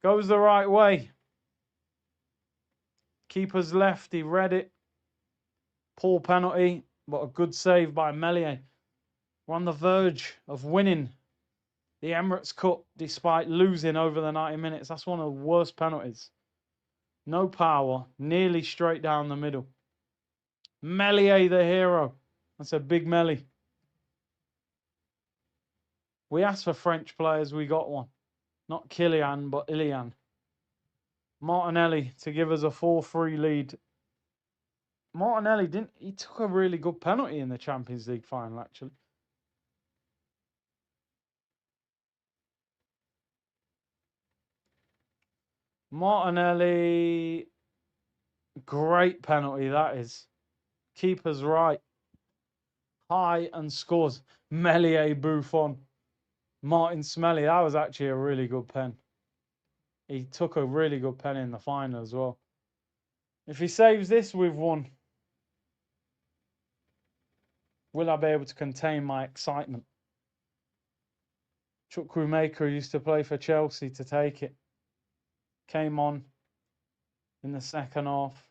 Goes the right way. Keeper's left. He read it. Poor penalty, but a good save by Meslier. We're on the verge of winning the Emirates Cup despite losing over the 90 minutes. That's one of the worst penalties. No power. Nearly straight down the middle. Meslier, the hero. That's a big Melly. We asked for French players. We got one. Not Kylian, but Ilian. Martinelli to give us a 4-3 lead. Martinelli he took a really good penalty in the Champions League final, actually. Martinelli, great penalty that is. Keeper's right. High and scores. Meslier Buffon. Martin Smelly, that was actually a really good pen. He took a really good pen in the final as well. If he saves this, we've won. Will I be able to contain my excitement? Chukwuemeka used to play for Chelsea to take it. Came on in the second half.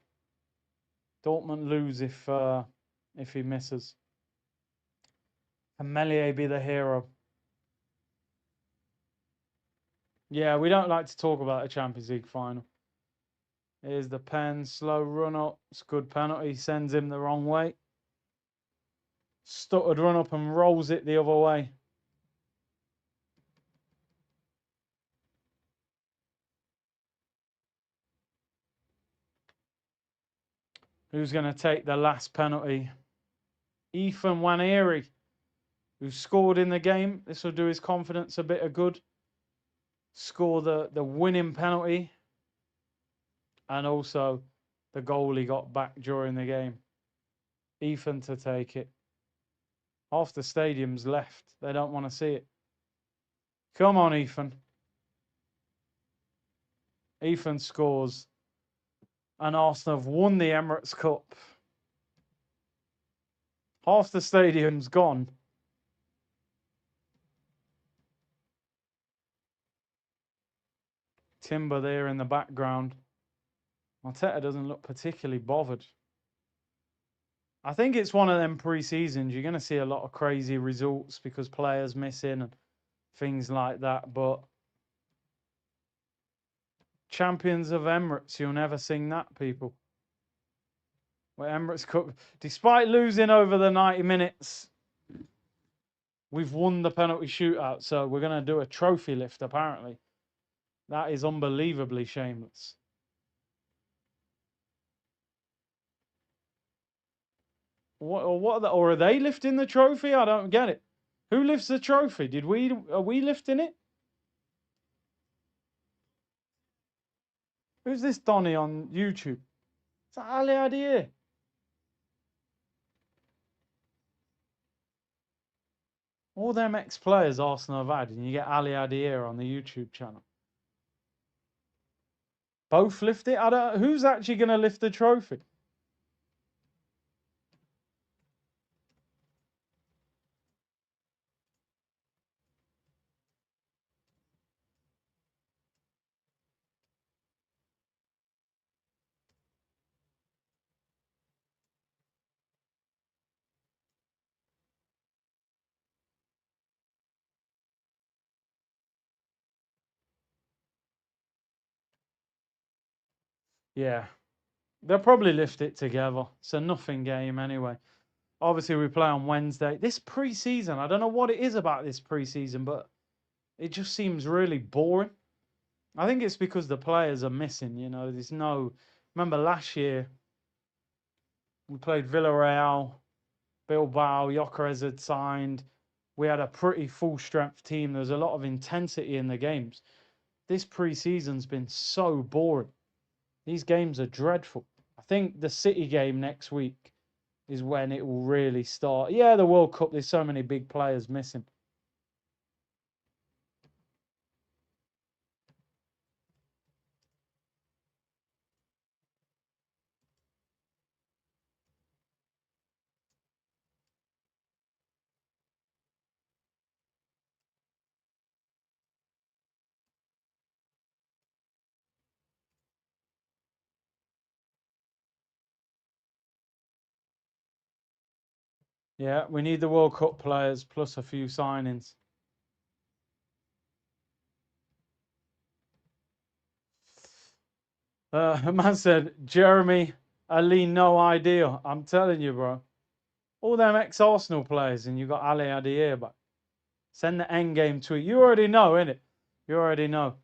Dortmund lose if he misses. Can Meslier be the hero? Yeah, we don't like to talk about the Champions League final. Here's the pen, slow run up. It's a good penalty, sends him the wrong way. Stuttered run up and rolls it the other way. Who's going to take the last penalty? Ethan Nwaneri, who scored in the game. This will do his confidence a bit of good. Score the winning penalty. And also the goal he got back during the game. Ethan to take it. Half the stadium's left. They don't want to see it. Come on, Ethan. Ethan scores. And Arsenal have won the Emirates Cup. Half the stadium's gone. Timber there in the background. Arteta doesn't look particularly bothered. I think it's one of them pre-seasons. You're going to see a lot of crazy results because players missing and things like that. But champions of Emirates, you'll never sing that, people. Well, Emirates Cup, despite losing over the 90 minutes, we've won the penalty shootout. So we're going to do a trophy lift, apparently. That is unbelievably shameless. Or are they lifting the trophy? I don't get it. Who lifts the trophy? Are we lifting it? Who's this Donny on YouTube? Is that Ali Adier? All them ex-players Arsenal have had, and you get Ali Adier on the YouTube channel. Both lift it? Who's actually going to lift the trophy? Yeah. They'll probably lift it together. It's a nothing game anyway. Obviously, we play on Wednesday. This pre-season, I don't know what it is about this pre-season, but it just seems really boring. I think it's because the players are missing, you know. There's no... Remember last year, we played Villarreal, Bilbao, Gyökeres had signed. We had a pretty full-strength team. There's a lot of intensity in the games. This pre-season's been so boring. These games are dreadful. I think the City game next week is when it will really start. Yeah, the World Cup, there's so many big players missing. Yeah, we need the World Cup players plus a few signings. A man said, Jeremy, Ali, no idea. I'm telling you, bro. All them ex-Arsenal players, and you got Ali Adier back. Send the endgame tweet. You already know, innit? You already know.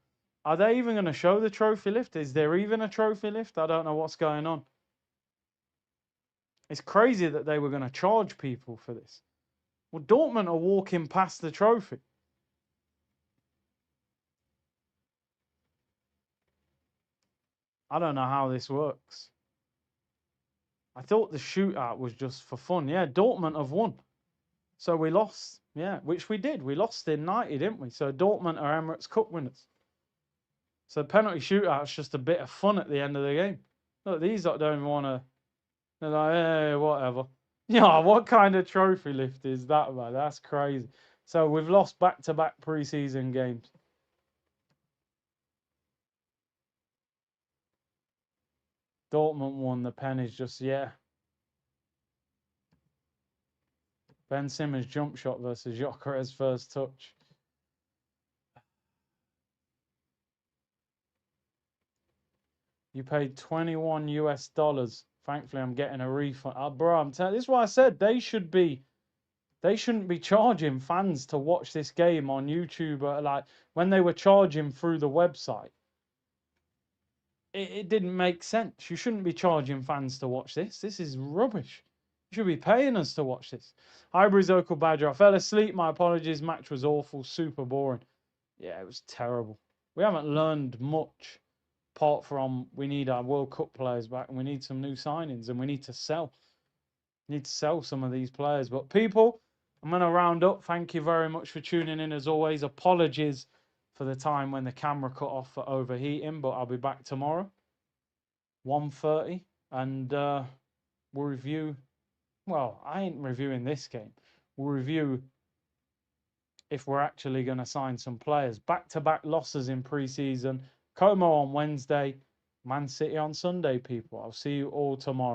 Are they even going to show the trophy lift? Is there even a trophy lift? I don't know what's going on. It's crazy that they were going to charge people for this. Well, Dortmund are walking past the trophy. I don't know how this works. I thought the shootout was just for fun. Yeah, Dortmund have won. So we lost. Yeah, which we did. We lost in 90, didn't we? So Dortmund are Emirates Cup winners. So penalty shootout's just a bit of fun at the end of the game. Look, these don't even want to... They're like, hey, whatever. Yeah, what kind of trophy lift is that, man? That's crazy. So we've lost back-to-back pre-season games. Dortmund won. The pen is just, yeah. Ben Simmons jump shot versus Gyökeres first touch. You paid 21 US dollars. Thankfully, I'm getting a refund. Bro, I'm telling. This is why I said they shouldn't be charging fans to watch this game on YouTube. Like when they were charging through the website, it didn't make sense. You shouldn't be charging fans to watch this. This is rubbish. You should be paying us to watch this. Hi, Brizokel Badger. I fell asleep. My apologies. Match was awful. Super boring. Yeah, it was terrible. We haven't learned much apart from we need our World Cup players back and we need some new signings and we need to sell. We need to sell some of these players. But people, I'm going to round up. Thank you very much for tuning in as always. Apologies for the time when the camera cut off for overheating, but I'll be back tomorrow. 1:30, and we'll review. Well, I ain't reviewing this game. We'll review if we're actually going to sign some players. Back-to-back losses in pre-season. Como on Wednesday, Man City on Sunday, people. I'll see you all tomorrow.